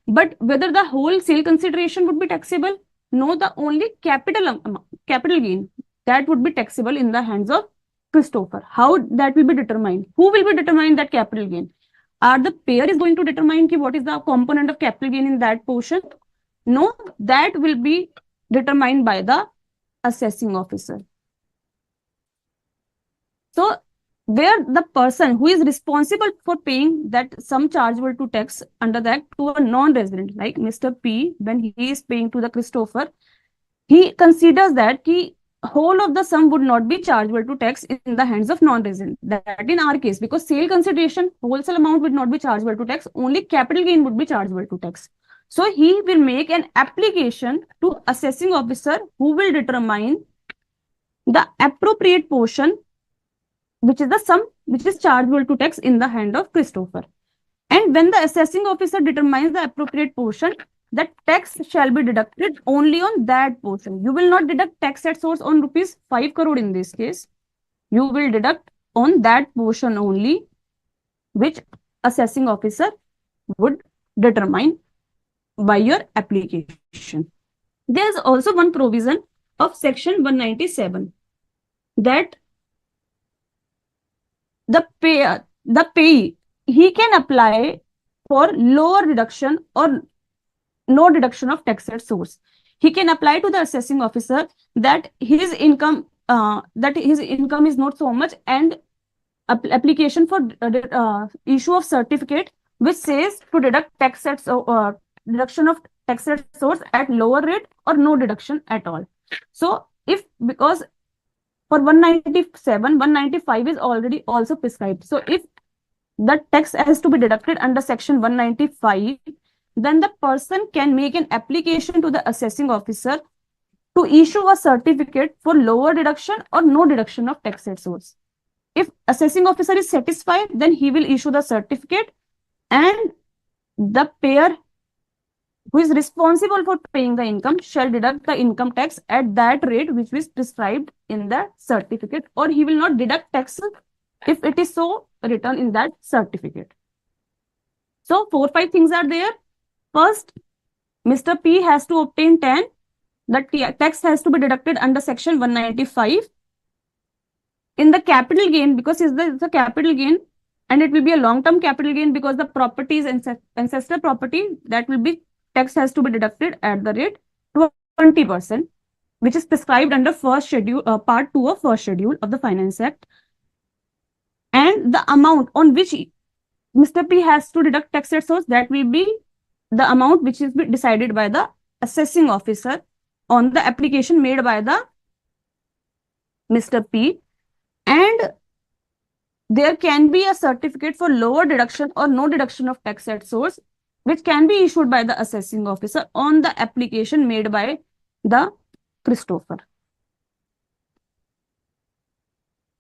But whether the whole sale consideration would be taxable? No, the only capital gain that would be taxable in the hands of Christopher. How that will be determined? Who will be determined that capital gain? Are the payer is going to determine what is the component of capital gain in that portion? No, that will be determined by the assessing officer. So where the person who is responsible for paying that sum chargeable to tax under that to a non-resident, like Mr. P, when he is paying to the Christopher, he considers that the whole of the sum would not be chargeable to tax in the hands of non-resident. That in our case, because sale consideration, wholesale amount would not be chargeable to tax, only capital gain would be chargeable to tax. So he will make an application to assessing officer who will determine the appropriate portion, which is the sum which is chargeable to tax in the hand of Christopher. And when the assessing officer determines the appropriate portion, the tax shall be deducted only on that portion. You will not deduct tax at source on rupees 5 crore in this case. You will deduct on that portion only, which assessing officer would determine by your application. There is also one provision of section 197 that the payee, he can apply for lower deduction or no deduction of tax at source. He can apply to the assessing officer that his income is not so much, and application for issue of certificate which says to deduct tax at deduction of tax at source at lower rate or no deduction at all. So if because for 197, 195 is already also prescribed. So if the tax has to be deducted under section 195, then the person can make an application to the assessing officer to issue a certificate for lower deduction or no deduction of tax at source. If assessing officer is satisfied, then he will issue the certificate, and the payer who is responsible for paying the income shall deduct the income tax at that rate which is prescribed in the certificate, or he will not deduct tax if it is so written in that certificate. So 4-5 things are there. First, Mr. P has to obtain 10. The tax has to be deducted under section 195. In the capital gain, because it's the capital gain, and it will be a long-term capital gain because the property is ancestor property, that will be tax has to be deducted at the rate 20%, which is prescribed under first schedule, part 2 of first schedule of the Finance Act. And the amount on which Mr. P has to deduct tax at source, that will be the amount which is decided by the assessing officer on the application made by the Mr. P. And there can be a certificate for lower deduction or no deduction of tax at source, which can be issued by the assessing officer on the application made by the Christopher.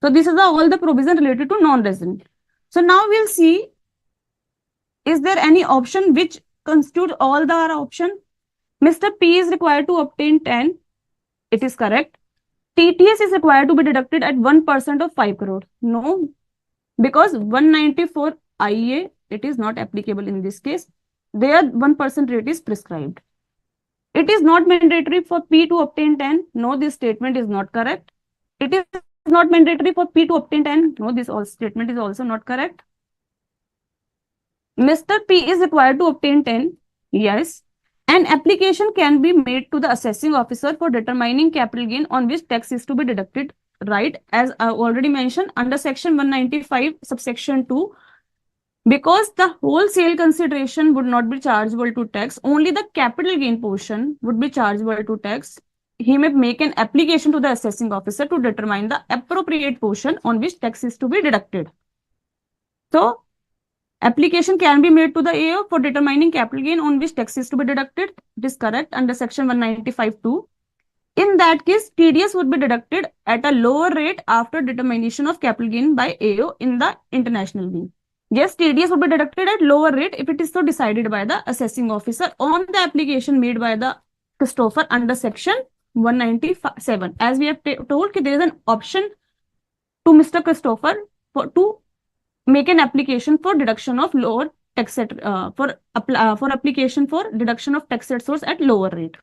So this is all the provision related to non-resident. So now we'll see, is there any option which constitute all the option? Mr. P is required to obtain 10. It is correct. TTS is required to be deducted at 1% of 5 crore. No, because 194 IA, it is not applicable in this case. There 1% rate is prescribed. It is not mandatory for P to obtain 10. No, this statement is not correct. It is not mandatory for P to obtain 10. No, this statement is also not correct. Mr. P is required to obtain 10. Yes. An application can be made to the assessing officer for determining capital gain on which tax is to be deducted. Right, as I already mentioned, under section 195 subsection 2, because the wholesale consideration would not be chargeable to tax, only the capital gain portion would be chargeable to tax. He may make an application to the assessing officer to determine the appropriate portion on which tax is to be deducted. So, application can be made to the AO for determining capital gain on which tax is to be deducted. It is correct under section 195(2). In that case, TDS would be deducted at a lower rate after determination of capital gain by AO in the international wing. Yes, TDS would be deducted at lower rate if it is so decided by the assessing officer on the application made by the Christopher under section 197. As we have told, there is an option to Mr. Christopher to make an application for deduction of lower tax at, for application for deduction of tax at source at lower rate.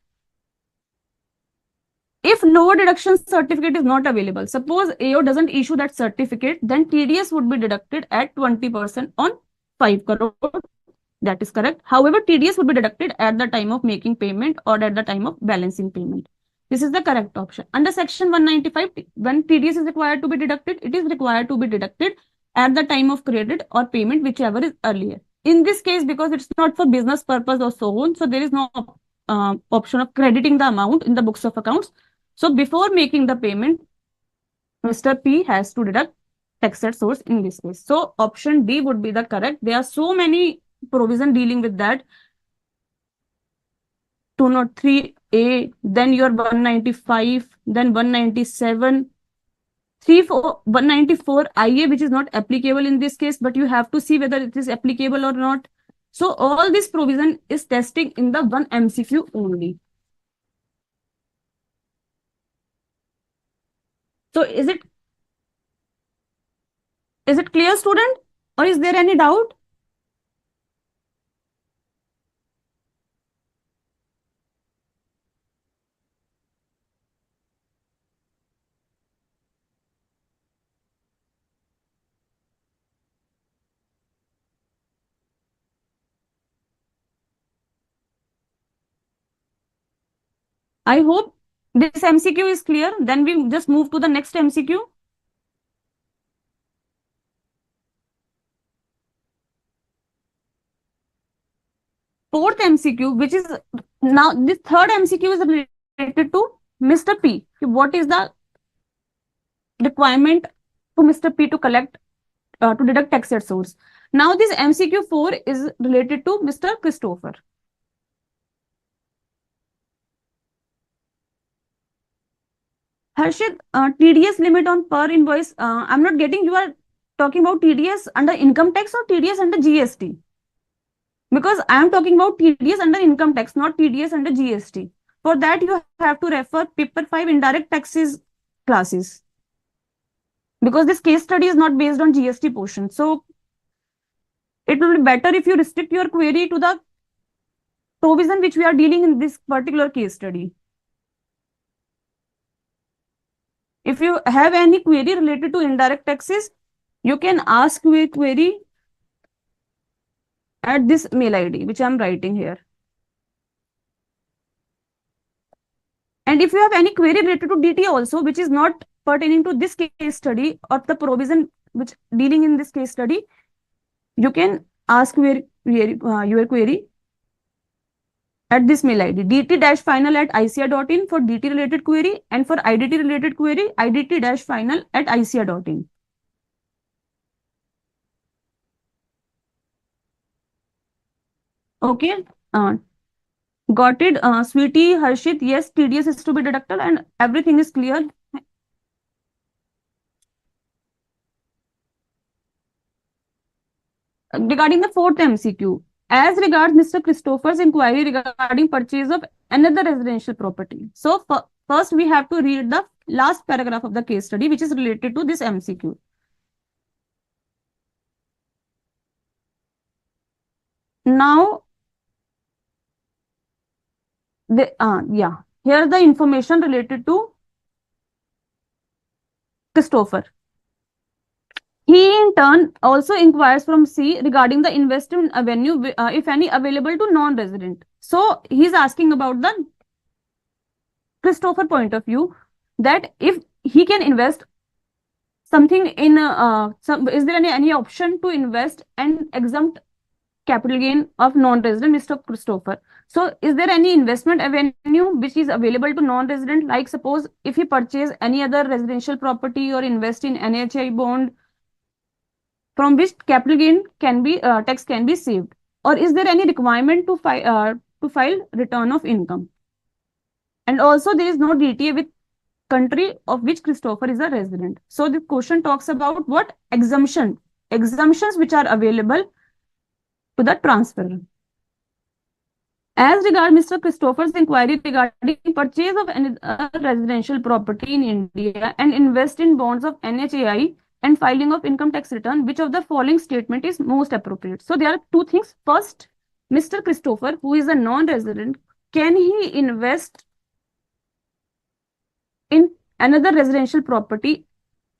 If lower deduction certificate is not available, suppose AO doesn't issue that certificate, then TDS would be deducted at 20% on 5 crore. That is correct. However, TDS would be deducted at the time of making payment or at the time of balancing payment. This is the correct option. Under section 195, when TDS is required to be deducted, it is required to be deducted at the time of credit or payment, whichever is earlier. In this case, because it's not for business purpose or so on, so there is no option of crediting the amount in the books of accounts. So before making the payment, Mr. P has to deduct tax at source in this case. So option D would be the correct. There are so many provision dealing with that. 203A, then your 195, then 197, 194 IA, which is not applicable in this case, but you have to see whether it is applicable or not. So all this provision is testing in the one MCQ only. So is it clear, student, or is there any doubt? I hope this MCQ is clear. Then we just move to the next MCQ. fourth MCQ, which is now this third MCQ is related to Mr. P. What is the requirement to Mr. P to collect to deduct tax at source? Now this MCQ 4 is related to Mr. Christopher. Harshit, TDS limit on per invoice. I'm not getting, you are talking about TDS under income tax or TDS under GST? Because I am talking about TDS under income tax, not TDS under GST. For that, you have to refer paper 5 indirect taxes classes. Because this case study is not based on GST portion. So it will be better if you restrict your query to the provision which we are dealing in this particular case study. If you have any query related to indirect taxes, you can ask your query at this mail ID, which I'm writing here. And if you have any query related to DT also, which is not pertaining to this case study or the provision which dealing in this case study, you can ask your query at this mail ID, dt-final@icai.in for DT related query, and for IDT related query, idt-final@icai.in. Okay, got it, Sweetie, Harshit. Yes, TDS is to be deducted and everything is clear. Regarding the fourth MCQ, as regards Mr. Christopher's inquiry regarding purchase of another residential property. So first we have to read the last paragraph of the case study, which is related to this MCQ. Now, here the information related to Christopher. He in turn also inquires from C regarding the investment avenue, if any, available to non-resident. So he's asking about the Christopher point of view, that if he can invest something in is there any option to invest and exempt capital gain of non-resident Mr. Christopher? So is there any investment avenue which is available to non-resident? Like suppose if he purchase any other residential property or invest in NHI bond, from which capital gain can be tax can be saved, or is there any requirement to file return of income? And also there is no DTA with country of which Christopher is a resident. So the question talks about what exemptions which are available to the transfer. As regard Mr. Christopher's inquiry regarding purchase of a residential property in India and invest in bonds of NHAI and filing of income tax return, which of the following statement is most appropriate? So there are two things. First, Mr. Christopher, who is a non-resident, can he invest in another residential property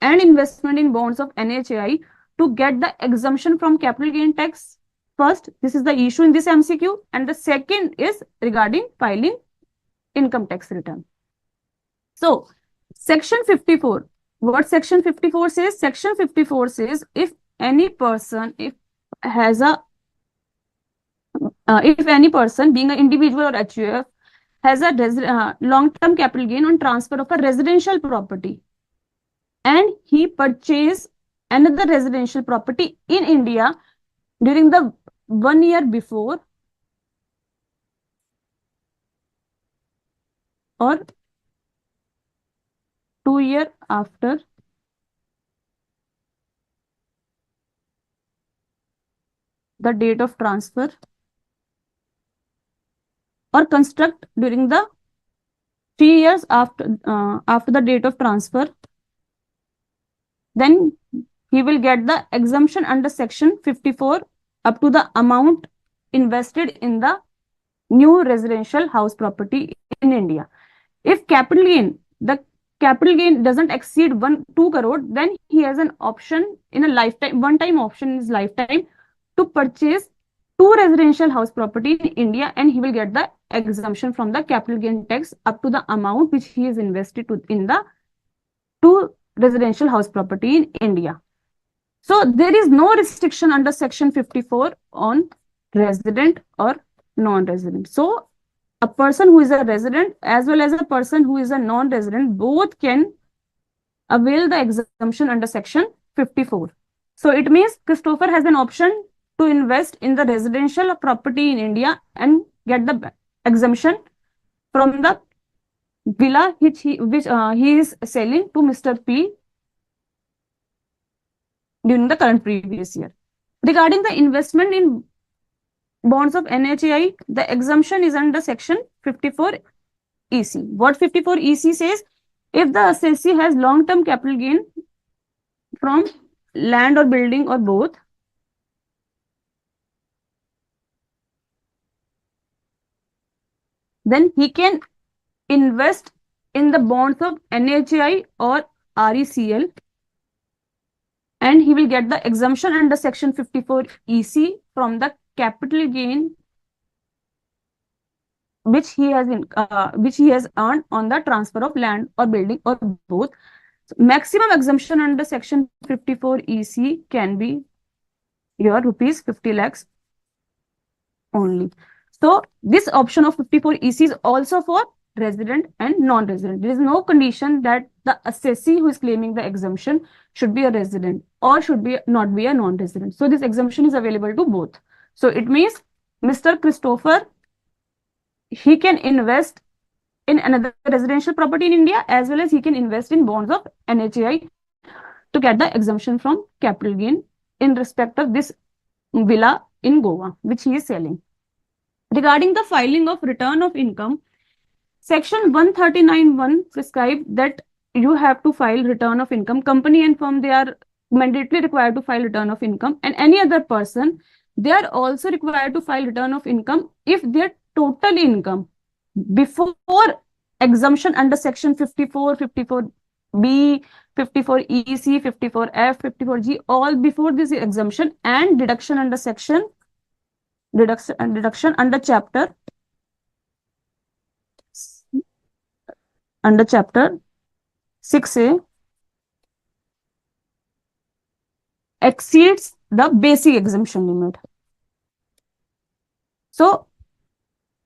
and investment in bonds of NHAI to get the exemption from capital gain tax? First, this is the issue in this MCQ, and the second is regarding filing income tax return. So, section 54. What section 54 says? Section 54 says if any person being an individual or HUF has a long-term capital gain on transfer of a residential property and he purchased another residential property in India during the 1 year before or 2 years after the date of transfer, or construct during the 3 years after the date of transfer, then he will get the exemption under section 54 up to the amount invested in the new residential house property in India. If the capital gain doesn't exceed 2 crore, then he has an option in a lifetime, one-time option in his lifetime, to purchase 2 residential house property in India, and he will get the exemption from the capital gain tax up to the amount which he has invested in the 2 residential house property in India. So there is no restriction under section 54 on resident or non-resident. So a person who is a resident as well as a person who is a non-resident both can avail the exemption under section 54. So it means Christopher has an option to invest in the residential property in India and get the exemption from the villa which he is selling to Mr. P during the current previous year. Regarding the investment in bonds of NHAI, the exemption is under section 54 EC. What 54 EC says? If the assessee has long-term capital gain from land or building or both, then he can invest in the bonds of NHAI or RECL and he will get the exemption under section 54 EC from the capital gain which he has earned on the transfer of land or building or both. So maximum exemption under section 54 EC can be your rupees 50 lakhs only. So this option of 54 EC is also for resident and non-resident. There is no condition that the assessee who is claiming the exemption should be a resident or should be not be a non-resident. So this exemption is available to both. So it means Mr. Christopher, he can invest in another residential property in India as well as he can invest in bonds of NHAI to get the exemption from capital gain in respect of this villa in Goa, which he is selling. Regarding the filing of return of income, section 139(1) prescribes that you have to file return of income. Company and firm, they are mandatorily required to file return of income, and any other person, they are also required to file return of income if their total income before exemption under section 54, 54B, 54 EC, 54F, 54G, all before this exemption and deduction under section deduction under chapter 6A exceeds the basic exemption limit. So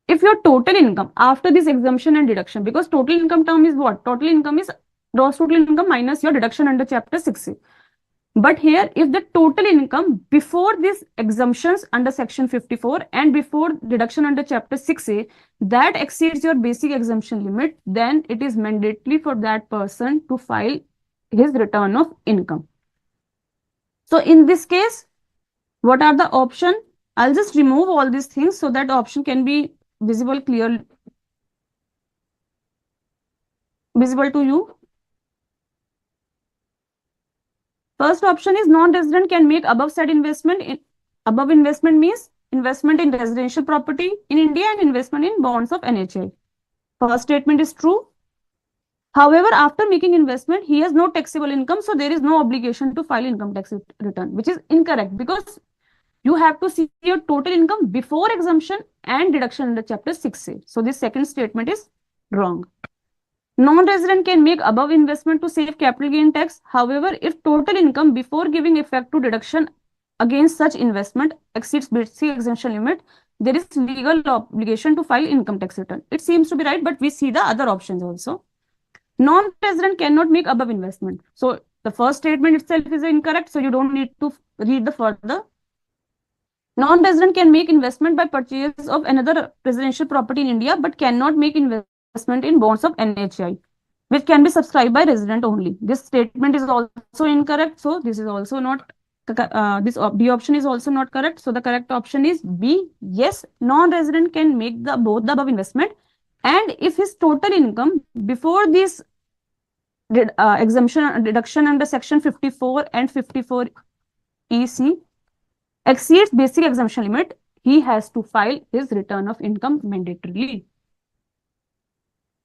if your total income after this exemption and deduction, because total income term is what? Total income is gross total income minus your deduction under chapter 6A. But here, if the total income before these exemptions under section 54 and before deduction under chapter 6A, that exceeds your basic exemption limit, then it is mandatory for that person to file his return of income. So in this case, what are the options? I'll just remove all these things so that option can be visible to you. First option is non-resident can make above said investment. Above investment means investment in residential property in India and investment in bonds of NHA. First statement is true. However, after making investment, he has no taxable income, so there is no obligation to file income tax return, which is incorrect because you have to see your total income before exemption and deduction under chapter 6A. So this second statement is wrong. Non-resident can make above investment to save capital gain tax. However, if total income before giving effect to deduction against such investment exceeds basic exemption limit, there is legal obligation to file income tax return. It seems to be right, but we see the other options also. Non-resident cannot make above investment. So the first statement itself is incorrect, so you don't need to read the further. Non-resident can make investment by purchase of another residential property in India, but cannot make investment in bonds of NHI, which can be subscribed by resident only. This statement is also incorrect, so this is also not, this B option is also not correct. So the correct option is B. Yes, non-resident can make both the above investment, and if his total income before this exemption deduction under section 54 and 54 EC exceeds basic exemption limit, he has to file his return of income mandatorily.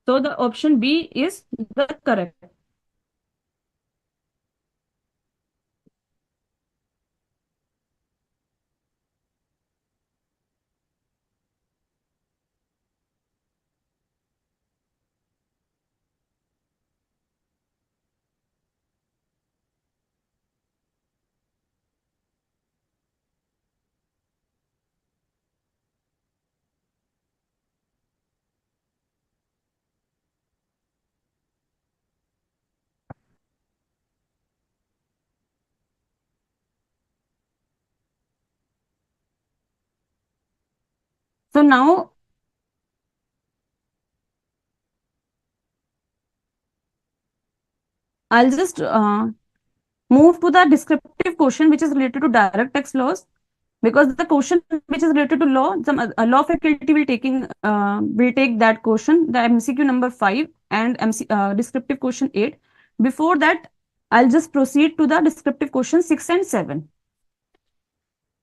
So the option B is the correct. So now I'll just move to the descriptive question, which is related to direct tax laws. Because the question which is related to law, some law faculty will take that question, the MCQ number 5 and descriptive question 8. Before that, I'll just proceed to the descriptive question 6 and 7.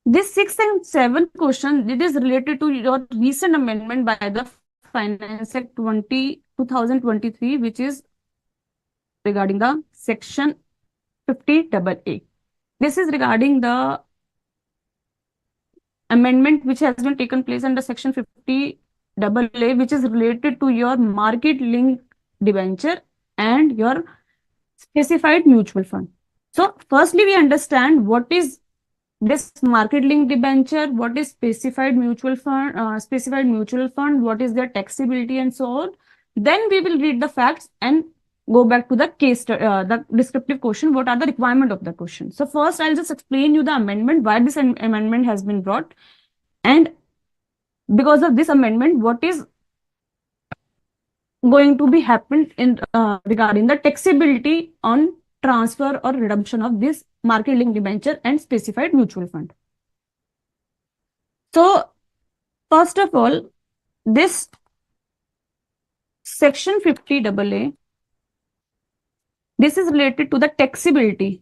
This 6 and 7 question, it is related to your recent amendment by the Finance Act 2023, which is regarding the section 50AA. This is regarding the amendment which has been taken place under section 50AA, which is related to your market linked debenture and your specified mutual fund. So firstly, we understand what is this market linked debenture, what is specified mutual fund, what is their taxability and so on. Then we will read the facts and go back to the the descriptive question. What are the requirement of the question? So first, I'll just explain you the amendment, why this amendment has been brought, and because of this amendment, what is going to be happened in regarding the taxability on transfer or redemption of this market linked debenture and specified mutual fund. So first of all, this section 50AA, this is related to the taxability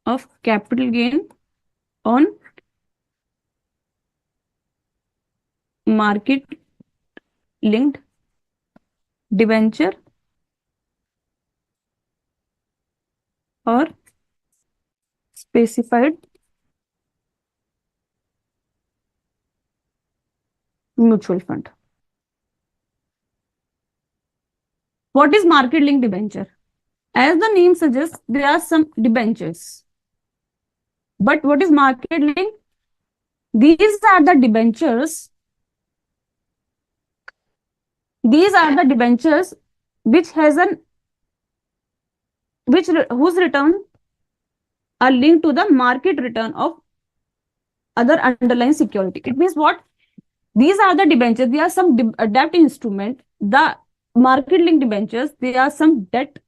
of capital gain on market linked debenture or specified mutual fund. What is market linked debenture? As the name suggests, there are some debentures. But what is market linked? These are the debentures. These are the debentures which has whose return are linked to the market return of other underlying security. It means what? These are the debentures. They are some debt instrument. The market linked debentures, they are some debt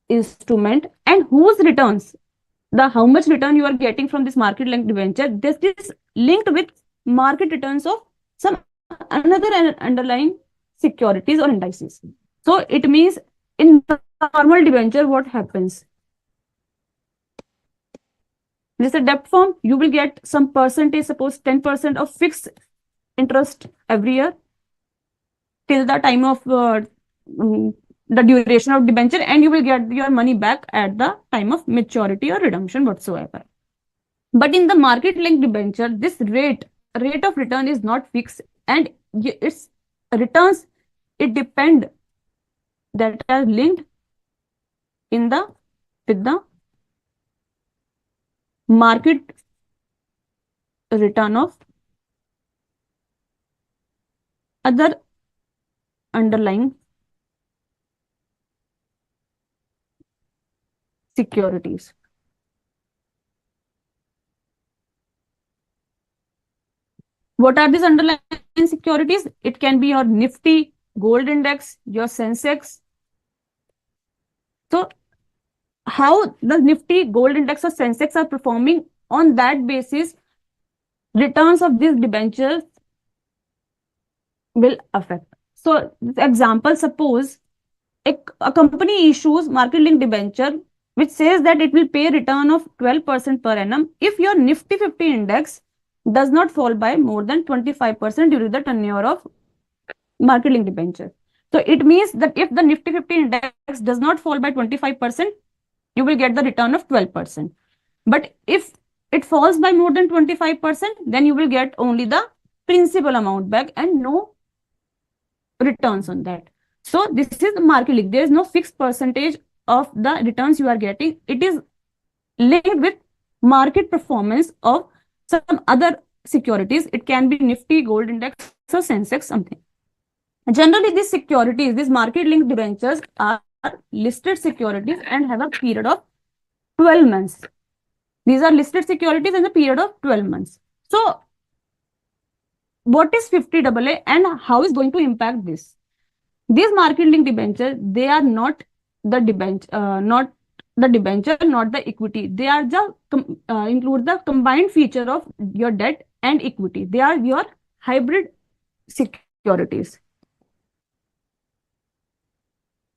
instrument, and whose returns, how much return you are getting from this market linked debenture, this is linked with market returns of some another underlying securities or indices. So it means in normal debenture, what happens? This is a debt form. You will get some percentage, suppose 10% of fixed interest every year till the time of the duration of debenture, and you will get your money back at the time of maturity or redemption whatsoever. But in the market linked debenture, this rate of return is not fixed, and its returns, it depend that are linked with the market return of other underlying securities. What are these underlying securities? It can be your Nifty, gold index, your Sensex. So how the Nifty, gold index or Sensex are performing, on that basis, returns of these debentures will affect. So example, suppose a company issues market linked debenture which says that it will pay a return of 12% per annum if your Nifty 50 index does not fall by more than 25% during the tenure of market linked debenture. So it means that if the Nifty 50 index does not fall by 25%, you will get the return of 12%. But if it falls by more than 25%, then you will get only the principal amount back and no returns on that. So this is the market link. There is no fixed percentage of the returns you are getting. It is linked with market performance of some other securities. It can be Nifty, gold index, or Sensex, something. Generally, these securities, these market linked debentures are listed securities and have a period of 12 months. These are listed securities in the period of 12 months. So what is 50AA and how is going to impact this? These market linked debentures, they are not the debenture, not the equity. They are just include the combined feature of your debt and equity. They are your hybrid securities,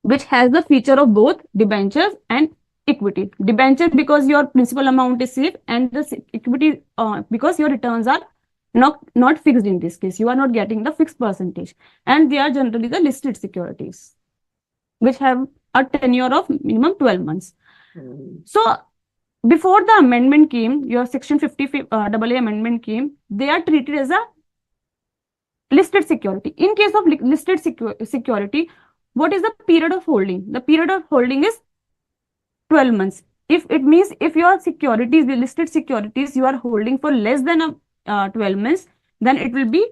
which has the feature of both debentures and equity. Debenture because your principal amount is safe, and the equity because your returns are not fixed in this case. You are not getting the fixed percentage, and they are generally the listed securities, which have a tenure of minimum 12 months. So before the amendment came, your section 50 AA amendment came, they are treated as a listed security. In case of listed security, what is the period of holding? The period of holding is 12 months. If it means if your securities, the listed securities, you are holding for less than 12 months, then it will be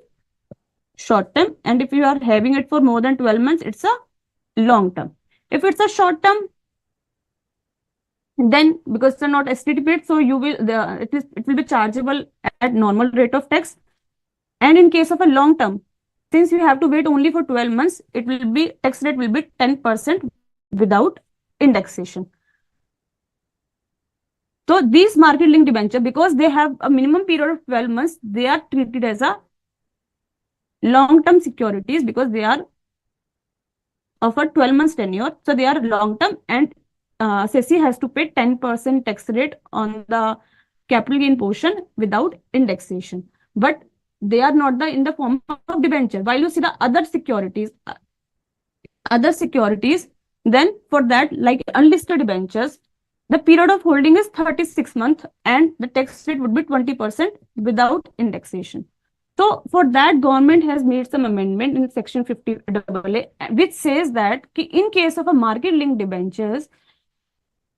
short term. And if you are having it for more than 12 months, it's a long term. If it's a short term, then because it's not STT paid, so you will it will be chargeable at normal rate of tax. And in case of a long term, since you have to wait only for 12 months, it will be tax rate will be 10% without indexation. So these market linked debenture, because they have a minimum period of 12 months, they are treated as a long term securities because they are of a 12 months tenure. So they are long term, and SECI has to pay 10% tax rate on the capital gain portion without indexation. But they are not in the form of debenture. While you see the other securities, then for that, like unlisted debentures, the period of holding is 36 months and the tax rate would be 20% without indexation. So for that, government has made some amendment in section 50 AA, which says that in case of a market linked debentures,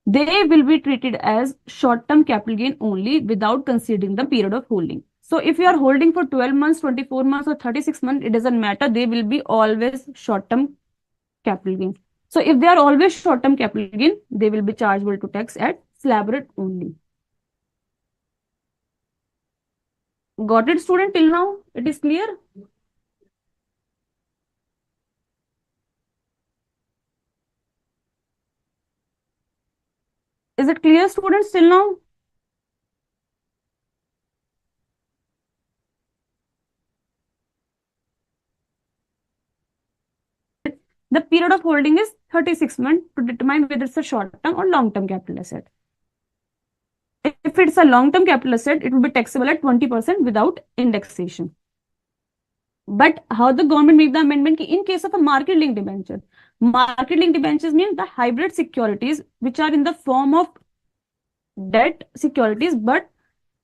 they will be treated as short-term capital gain only without considering the period of holding. So if you are holding for 12 months, 24 months or 36 months, it doesn't matter. They will be always short-term capital gain. So if they are always short-term capital gain, they will be chargeable to tax at slab rate only. Got it, student? Till now, it is clear? Is it clear, students, till now? The period of holding is 36 months to determine whether it's a short-term or long-term capital asset. If it's a long-term capital asset, it will be taxable at 20% without indexation. But how the government made the amendment, in case of a market-linked debenture, market-linked debentures mean the hybrid securities which are in the form of debt securities, but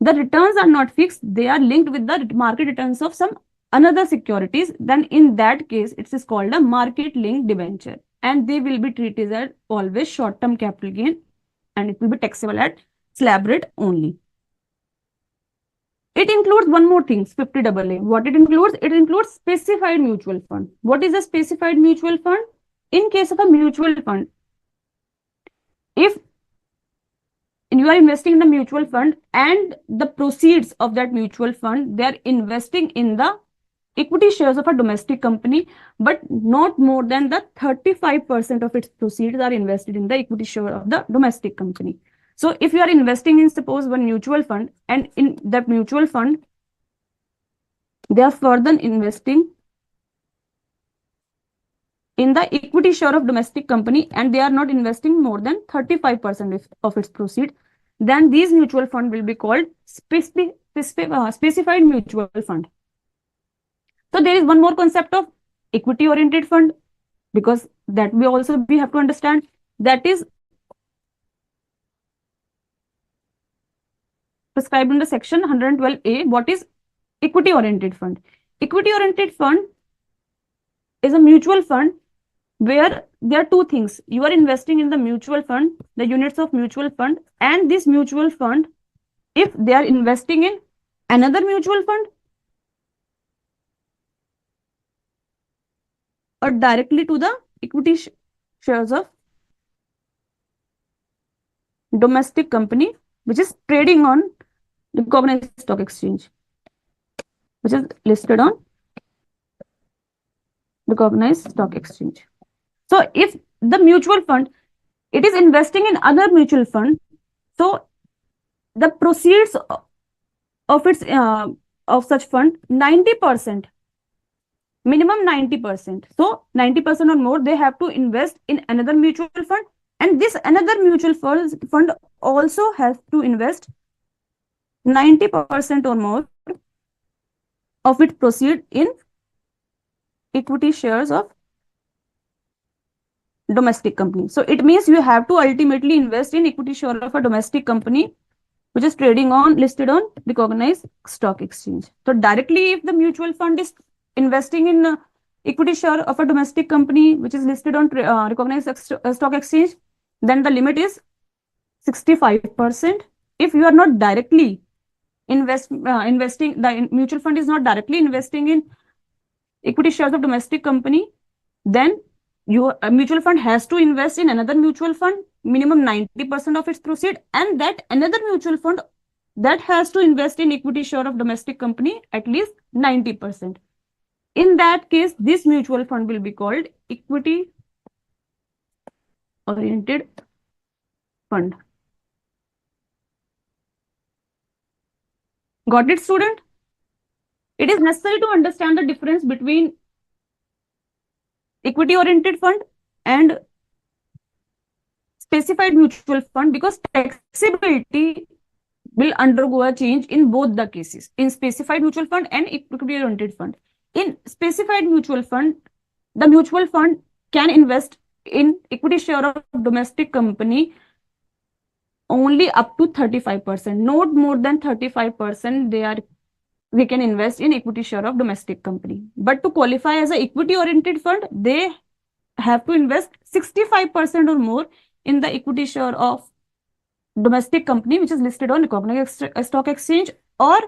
the returns are not fixed. They are linked with the market returns of some another securities. Then in that case, it is called a market-linked debenture, and they will be treated as always short-term capital gain, and it will be taxable at slab rate only. It includes one more thing, 50 AA. What it includes? It includes specified mutual fund. What is a specified mutual fund? In case of a mutual fund, if you are investing in the mutual fund and the proceeds of that mutual fund, they are investing in the equity shares of a domestic company, but not more than the 35% of its proceeds are invested in the equity share of the domestic company. So if you are investing in, suppose, one mutual fund, and in that mutual fund, they are further investing in the equity share of domestic company, and they are not investing more than 35% of its proceeds, then these mutual fund will be called specified mutual fund. So there is one more concept of equity oriented fund, because that we have to understand, that is prescribed in the section 112A. What is equity oriented fund? Equity oriented fund is a mutual fund where there are two things. You are investing in the mutual fund, the units of mutual fund, and this mutual fund, if they are investing in another mutual fund or directly to the equity shares of domestic company, which is trading on recognized stock exchange, which is listed on recognized stock exchange. So if the mutual fund, it is investing in other mutual fund, so the proceeds of its of such fund, 90%, minimum 90%. So 90% or more, they have to invest in another mutual fund, and this another mutual fund also has to invest 90% or more of its proceed in equity shares of domestic company. So it means you have to ultimately invest in equity share of a domestic company which is trading on, listed on recognized stock exchange. So directly, if the mutual fund is investing in equity share of a domestic company which is listed on recognized stock exchange, then the limit is 65%. If you are not directly investing, the mutual fund is not directly investing in equity shares of domestic company, then your mutual fund has to invest in another mutual fund, minimum 90% of its proceed, and that another mutual fund that has to invest in equity share of domestic company at least 90%. In that case, this mutual fund will be called equity oriented fund. Got it, student? It is necessary to understand the difference between equity oriented fund and specified mutual fund, because taxability will undergo a change in both the cases, in specified mutual fund and equity oriented fund. In specified mutual fund, the mutual fund can invest in equity share of domestic company only up to 35%, not more than 35%. They can invest in equity share of domestic company. But to qualify as an equity oriented fund, they have to invest 65% or more in the equity share of domestic company which is listed on recognized stock exchange, or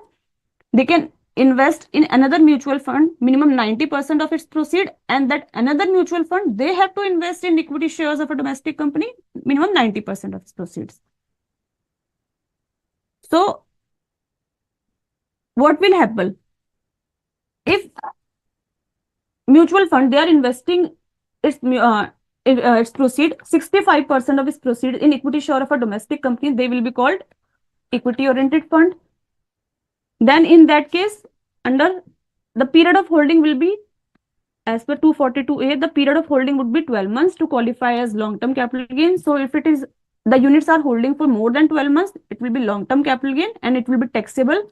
they can invest in another mutual fund, minimum 90% of its proceed, and that another mutual fund, they have to invest in equity shares of a domestic company, minimum 90% of its proceeds. So what will happen if mutual fund, they are investing its proceed, 65% of its proceed in equity share of a domestic company, they will be called equity oriented fund. Then in that case, under the period of holding will be, as per 242A, the period of holding would be 12 months to qualify as long-term capital gain. So if it is, the units are holding for more than 12 months, it will be long-term capital gain, and it will be taxable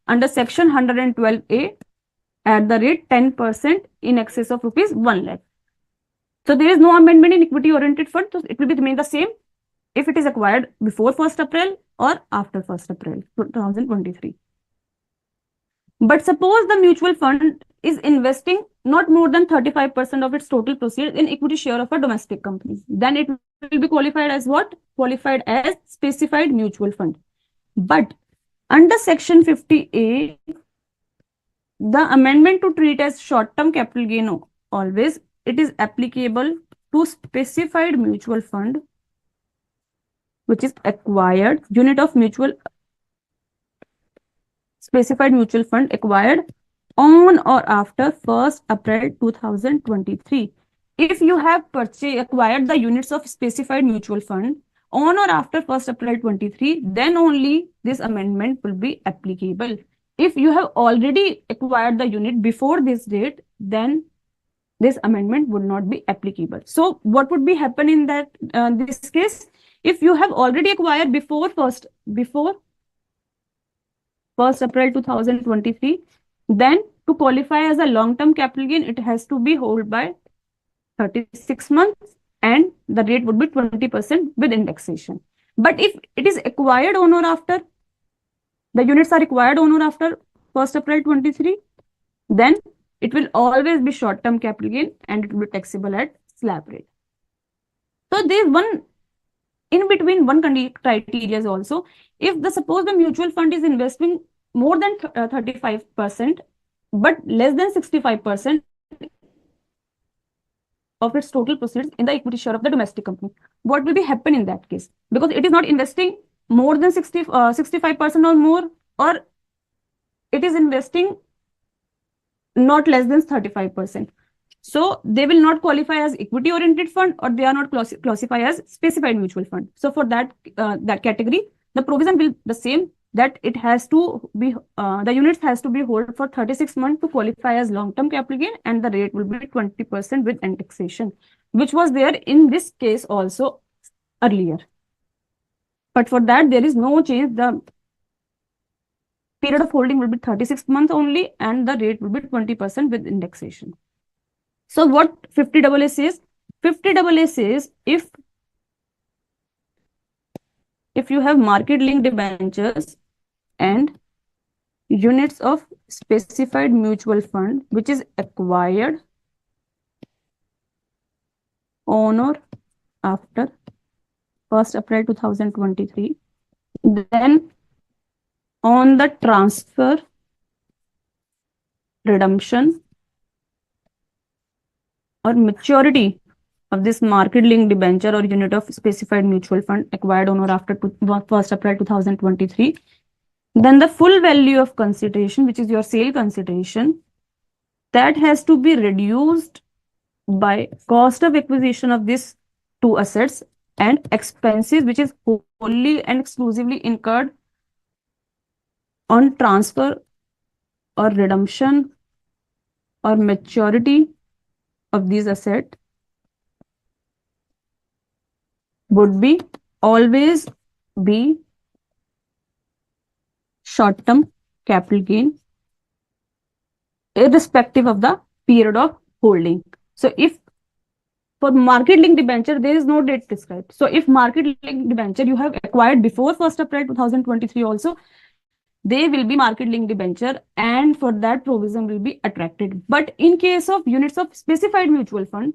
under section 112A at the rate 10% in excess of rupees 1 lakh. So there is no amendment in equity oriented fund, so it will be remain the same if it is acquired before 1st April or after 1st April 2023. But suppose the mutual fund is investing not more than 35% of its total proceeds in equity share of a domestic company, then it will be qualified as what? Qualified as specified mutual fund. But under section 50A, the amendment to treat as short-term capital gain always, it is applicable to specified mutual fund which is acquired, unit of mutual specified mutual fund acquired on or after 1st April 2023. If you have acquired the units of specified mutual fund on or after 1st April 23, then only this amendment will be applicable. If you have already acquired the unit before this date, then this amendment would not be applicable. So what would be happen in that this case? If you have already acquired before 1st April 2023, then to qualify as a long-term capital gain, it has to be held by 36 months, and the rate would be 20% with indexation. But if it is acquired on or after, the units are acquired on or after 1st April 23, then it will always be short-term capital gain, and it will be taxable at slab rate. So there is one in between one criteria is also, if suppose the mutual fund is investing more than 35%, but less than 65% of its total proceeds in the equity share of the domestic company, what will be happen in that case? Because it is not investing more than 65% or more, or it is investing not less than 35%. So they will not qualify as equity oriented fund, or they are not classify as specified mutual fund. So for that category, the provision will the same, that it has to be the units has to be held for 36 months to qualify as long term capital gain, and the rate will be 20% with taxation, which was there in this case also earlier. But for that there is no change. The period of holding will be 36 months only, and the rate will be 20% with indexation. So what 50AA says? 50AA says if you have market linked debentures and units of specified mutual fund which is acquired on or after 1st April 2023, then on the transfer, redemption, or maturity of this market linked debenture or unit of specified mutual fund acquired on or after 1st April 2023, then the full value of consideration, which is your sale consideration, that has to be reduced by cost of acquisition of these two assets and expenses which is wholly and exclusively incurred on transfer or redemption or maturity of these assets, would be always be short-term capital gain, irrespective of the period of holding. So if for market linked debenture, there is no date prescribed. So if market linked debenture you have acquired before 1st April 2023 also, they will be market linked debenture, and for that provision will be attracted. But in case of units of specified mutual fund,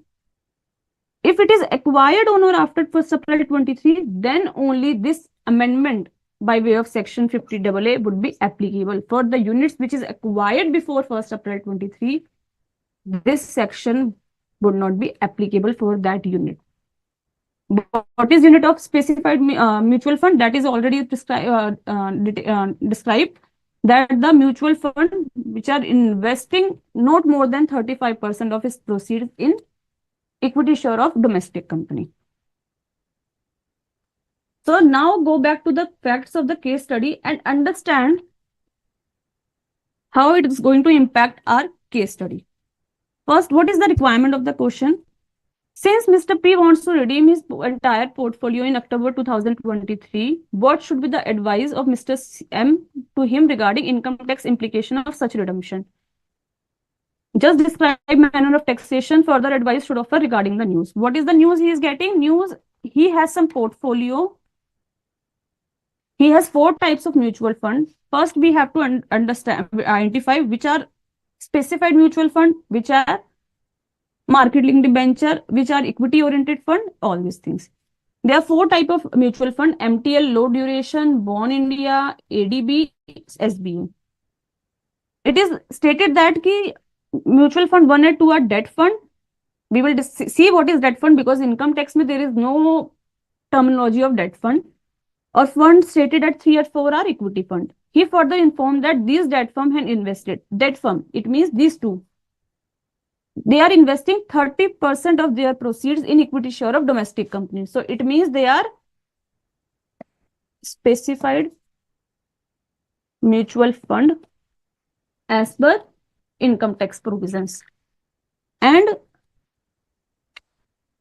if it is acquired on or after 1st April 23, then only this amendment by way of section 50AA would be applicable. For the units which is acquired before 1st April 23, this section would not be applicable for that unit. What is unit of specified mutual fund? That is already described, that the mutual fund which are investing not more than 35% of its proceeds in equity share of domestic company. So now go back to the facts of the case study and understand how it is going to impact our case study. First, what is the requirement of the question? Since Mr. P wants to redeem his entire portfolio in October 2023, what should be the advice of Mr. M to him regarding income tax implication of such redemption? Just describe manner of taxation. Further advice should offer regarding the news. What is the news he is getting? News, he has some portfolio. He has 4 types of mutual fund. First, we have to identify which are specified mutual fund, which are market linked debenture, which are equity oriented fund, all these things. There are 4 types of mutual fund: MTL, low duration, Born India, ADB, SBA. It is stated that ki mutual fund 1 and 2 are debt fund. We will see what is debt fund, because income tax mein there is no terminology of debt fund. Or funds stated at 3 and 4 are equity fund. He further informed that these debt firm have invested. Debt firm, it means these two. They are investing 30% of their proceeds in equity share of domestic companies. So it means they are specified mutual fund as per income tax provisions. And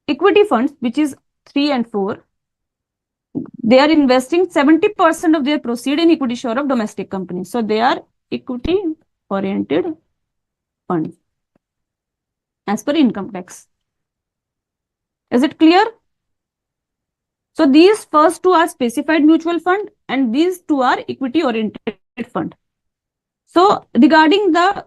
equity funds, which is 3 and 4, they are investing 70% of their proceed in equity share of domestic companies. So they are equity oriented funds as per income tax. Is it clear? So these first 2 are specified mutual fund and these 2 are equity oriented fund. So regarding the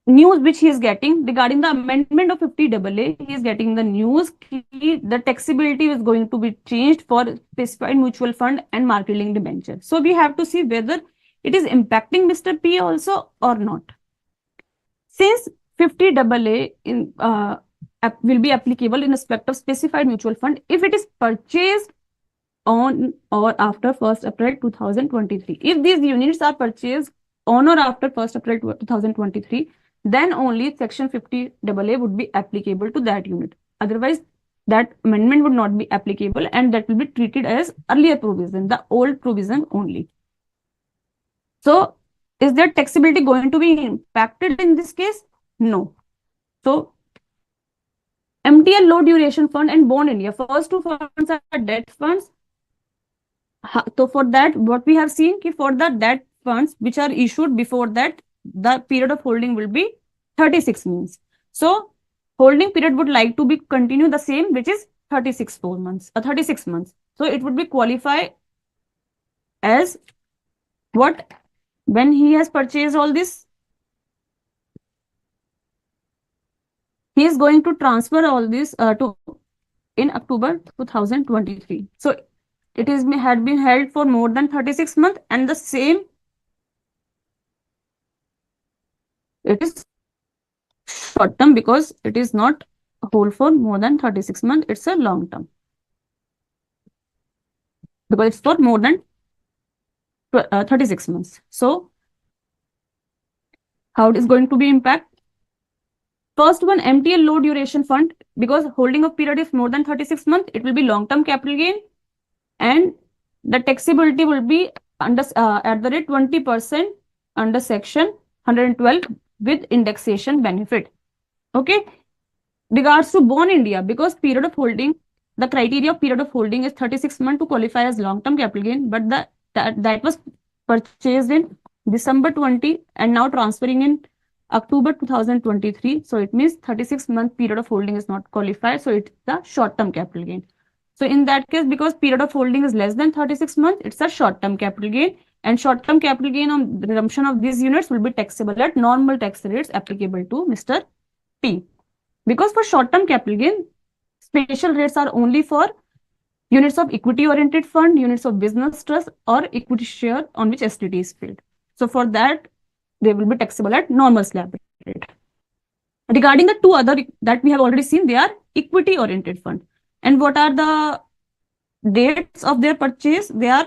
news which he is getting, regarding the amendment of 50AA, he is getting the news the taxability is going to be changed for specified mutual fund and market linked debenture. So we have to see whether it is impacting Mr. P also or not. Since 50AA will be applicable in respect of specified mutual fund if it is purchased on or after 1st April 2023. If these units are purchased on or after 1st April 2023, then only section 50AA would be applicable to that unit. Otherwise, that amendment would not be applicable and that will be treated as earlier provision, the old provision only. So, is their taxability going to be impacted in this case? No. So, MTL low duration fund and bond India, first two funds are debt funds. So for that, what we have seen for the debt funds which are issued before that, the period of holding will be 36 months. So holding period would like to be continue the same, which is 36 months. So it would be qualify as what when he has purchased all this, he is going to transfer all this to in October 2023. So it is had been held for more than 36 months and the same it is short term because it is not hold for more than 36 months. It's a long term because it's for more than 36 months. So how it is going to be impact? First one, MTL low duration fund, because holding of period is more than 36 months, it will be long term capital gain and the taxability will be under at the rate 20% under section 112 with indexation benefit. Okay. Regards to bond India, because period of holding, the criteria of period of holding is 36 months to qualify as long term capital gain, but that was purchased in December 20 and now transferring in October 2023. So it means 36-month period of holding is not qualified. So it's the short term capital gain. So in that case, because period of holding is less than 36 months, it's a short term capital gain, and short term capital gain on redemption of these units will be taxable at normal tax rates applicable to Mr. P. Because for short term capital gain, special rates are only for units of equity oriented fund, units of business trust, or equity share on which STT is paid. So for that, they will be taxable at normal slab rate. Regarding the two other that we have already seen, they are equity oriented fund. And what are the dates of their purchase? They are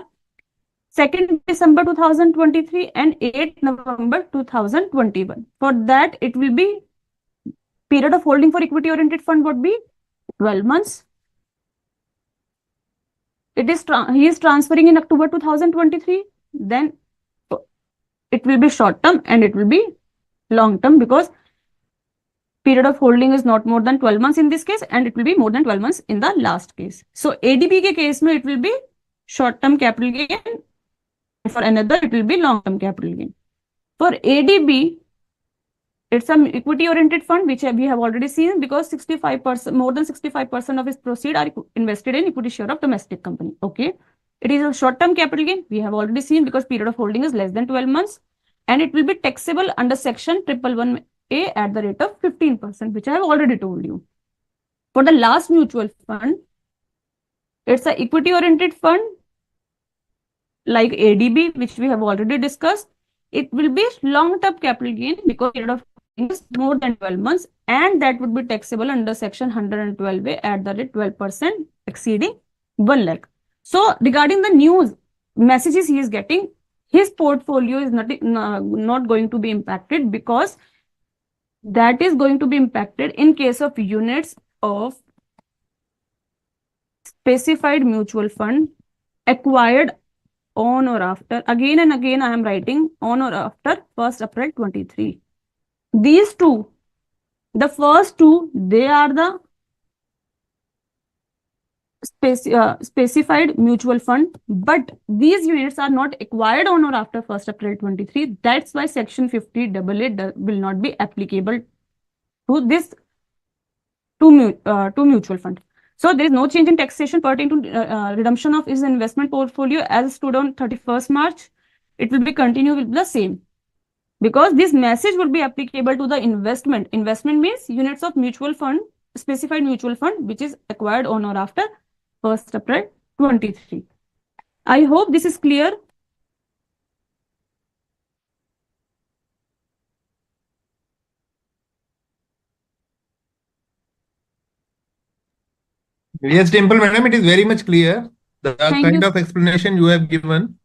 2nd December 2023 and 8th November 2021. For that, it will be period of holding for equity oriented fund would be 12 months. He is transferring in October 2023. Then it will be short term and it will be long term because period of holding is not more than 12 months in this case and it will be more than 12 months in the last case. So ADB के case में it will be short term capital gain. For another, it will be long term capital gain. For ADB, it's an equity oriented fund which we have already seen because 65%, more than 65% of its proceeds are invested in equity share of domestic company. Okay. It is a short term capital gain. We have already seen because period of holding is less than 12 months and it will be taxable under section 111A at the rate of 15%, which I have already told you. For the last mutual fund, it's an equity oriented fund like ADB, which we have already discussed. It will be long term capital gain because period of is more than 12 months and that would be taxable under section 112A at the rate 12% exceeding 1 lakh. So regarding the news messages he is getting, his portfolio is not going to be impacted because that is going to be impacted in case of units of specified mutual fund acquired on or after, again and again I am writing on or after 1st April 23. These two, the first two, they are the specified mutual fund, but these units are not acquired on or after 1st April 23. That's why section 50AA will not be applicable to this to mutual fund. So there is no change in taxation pertaining to redemption of his investment portfolio as stood on 31st March. It will be continued with the same. Because this message will be applicable to the investment. Investment means units of mutual fund, specified mutual fund, which is acquired on or after 1st April 23. I hope this is clear. Yes, Dimple, madam, it is very much clear. The Thank kind you. of explanation you have given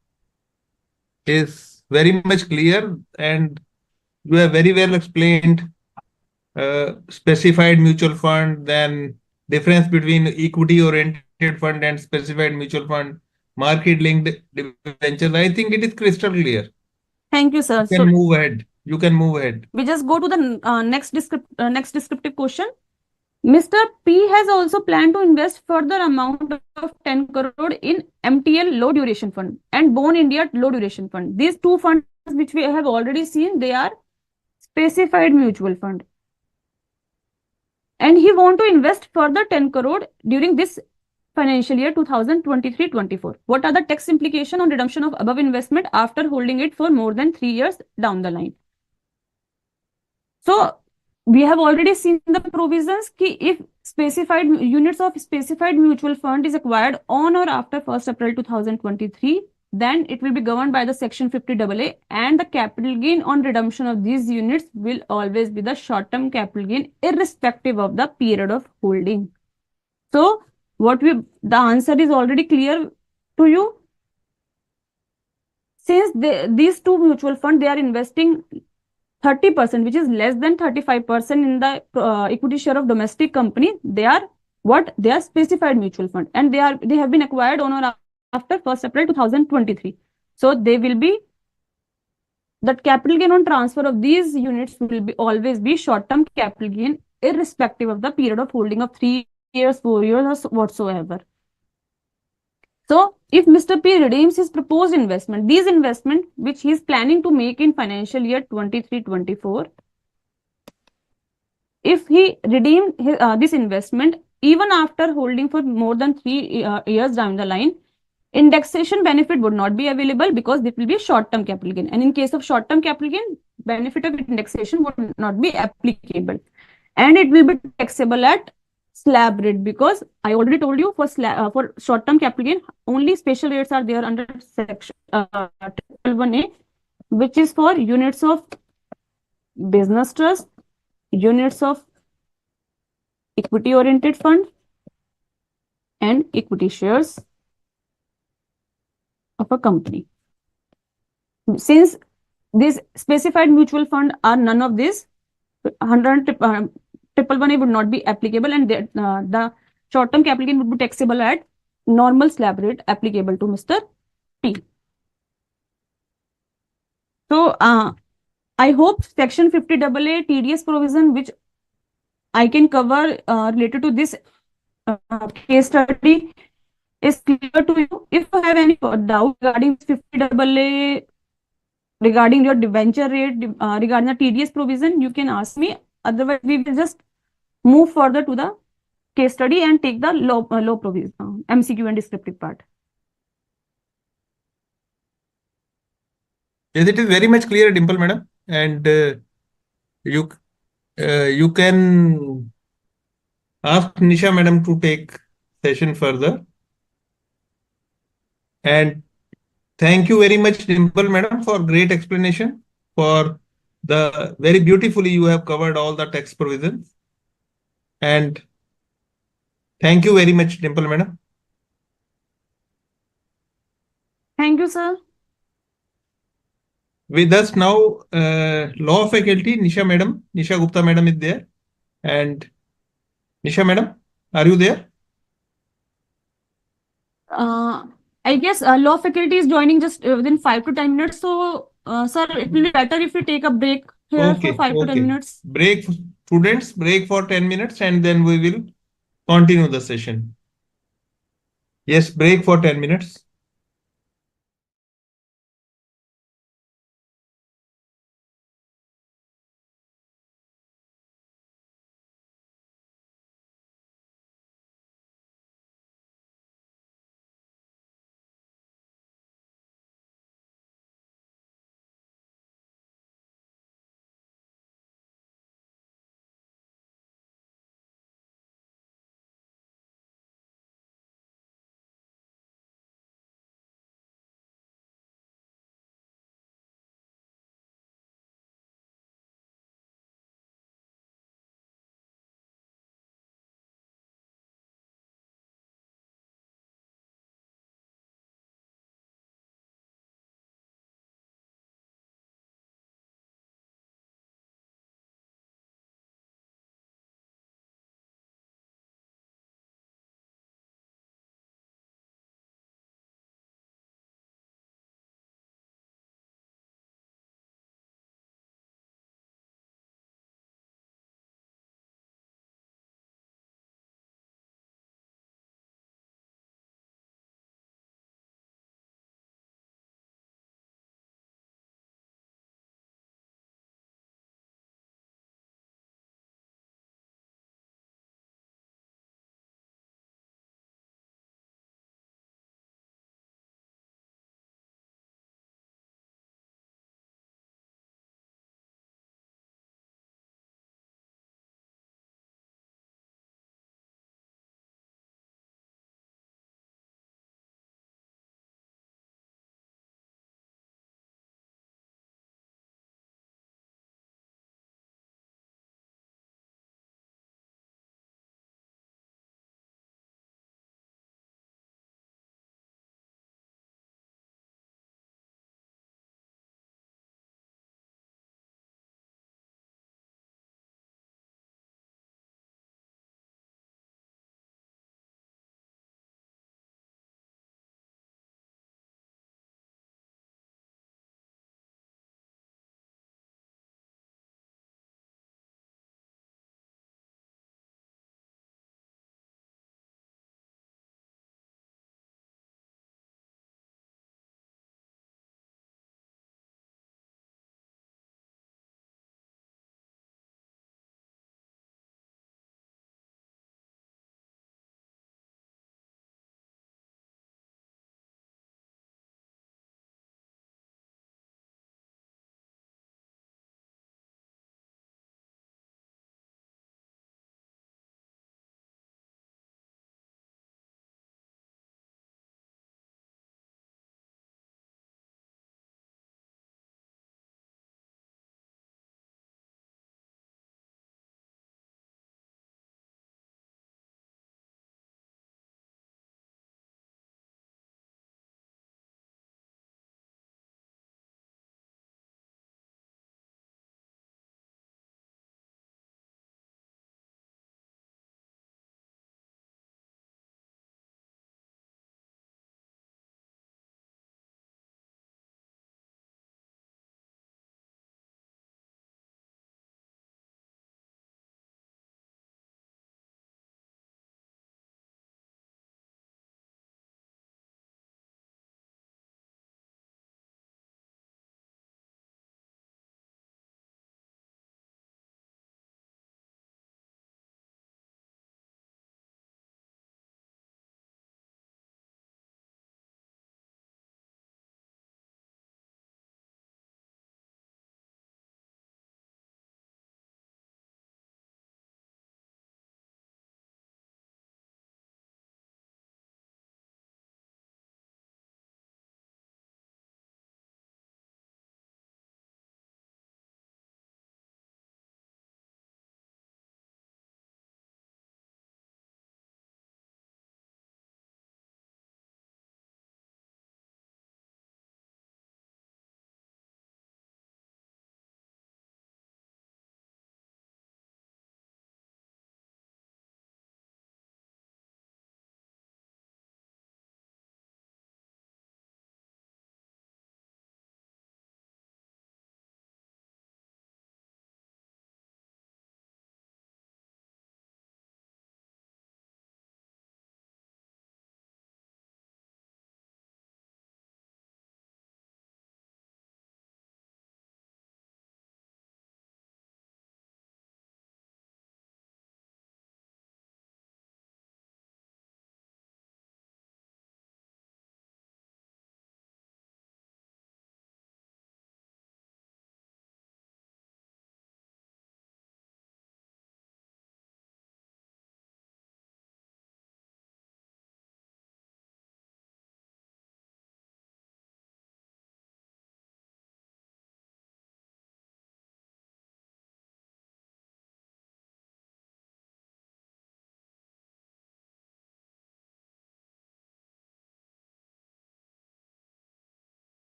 is very much clear, and you have very well explained specified mutual fund, then difference between equity oriented fund and specified mutual fund, market linked debentures. I think it is crystal clear. Thank you, sir. You can move ahead. You can move ahead. We just go to the next descriptive question. Mr. P has also planned to invest further amount of 10 crore in MTL low duration fund and Bone India low duration fund. These two funds which we have already seen, they are specified mutual fund. And he want to invest further 10 crore during this financial year 2023-24. What are the tax implication on redemption of above investment after holding it for more than 3 years down the line? So we have already seen the provisions ki if specified units of specified mutual fund is acquired on or after 1st April 2023, then it will be governed by the section 50AA, and the capital gain on redemption of these units will always be the short-term capital gain irrespective of the period of holding. So the answer is already clear to you. Since these two mutual funds, they are investing 30%, which is less than 35% in the equity share of domestic company. They are what? They are specified mutual fund, and they have been acquired on or after 1st April 2023. So they will be, that capital gain on transfer of these units will be always be short-term capital gain irrespective of the period of holding of 3 years, 4 years, or whatsoever. So if Mr. P redeems his proposed investment, these investment which he is planning to make in financial year 23-24, if he redeemed this investment even after holding for more than 3 years down the line, indexation benefit would not be available because it will be short-term capital gain. And in case of short-term capital gain, benefit of indexation would not be applicable. And it will be taxable at slab rate, because I already told you for short-term capital gain, only special rates are there under section 1A, which is for units of business trust, units of equity oriented fund, and equity shares of a company. Since these specified mutual fund are none of this, 100 1A would not be applicable, and the short-term capital gain would be taxable at normal slab rate applicable to Mr. P. So I hope section 50AA TDS provision which I can cover related to this case study is clear to you. If you have any doubt regarding 50AA, regarding your debenture rate, regarding the TDS provision, you can ask me. Otherwise, we will just move further to the case study and take the law provision, MCQ and descriptive part. Yes, it is very much clear, Dimple madam, and you can ask Nisha madam to take session further. And thank you very much, Dimple madam, for great explanation. For the very beautifully you have covered all the tax provisions. And thank you very much, Dimple madam. Thank you, sir. With us now, law faculty, Nisha Gupta madam is there. And Nisha madam, are you there? I guess law faculty is joining just within 5 to 10 minutes. So, sir, it will be better if we take a break here for 5 to 10 minutes. Break, students, break for 10 minutes, and then we will continue the session. Yes, break for 10 minutes.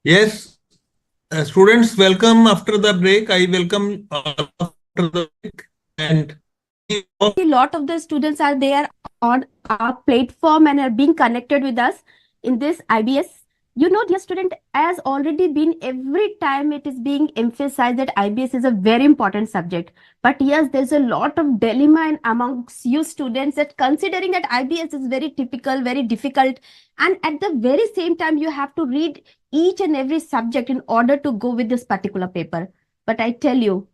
Yes, students, welcome after the break. I welcome all after the break. And A lot of the students are there on our platform and are being connected with us in this IBS. You know, dear student, as already been every time it is being emphasized that IBS is a very important subject. But yes, there's a lot of dilemma in amongst you students that considering that IBS is very typical, very difficult, and at the very same time you have to read each and every subject in order to go with this particular paper. But I tell you,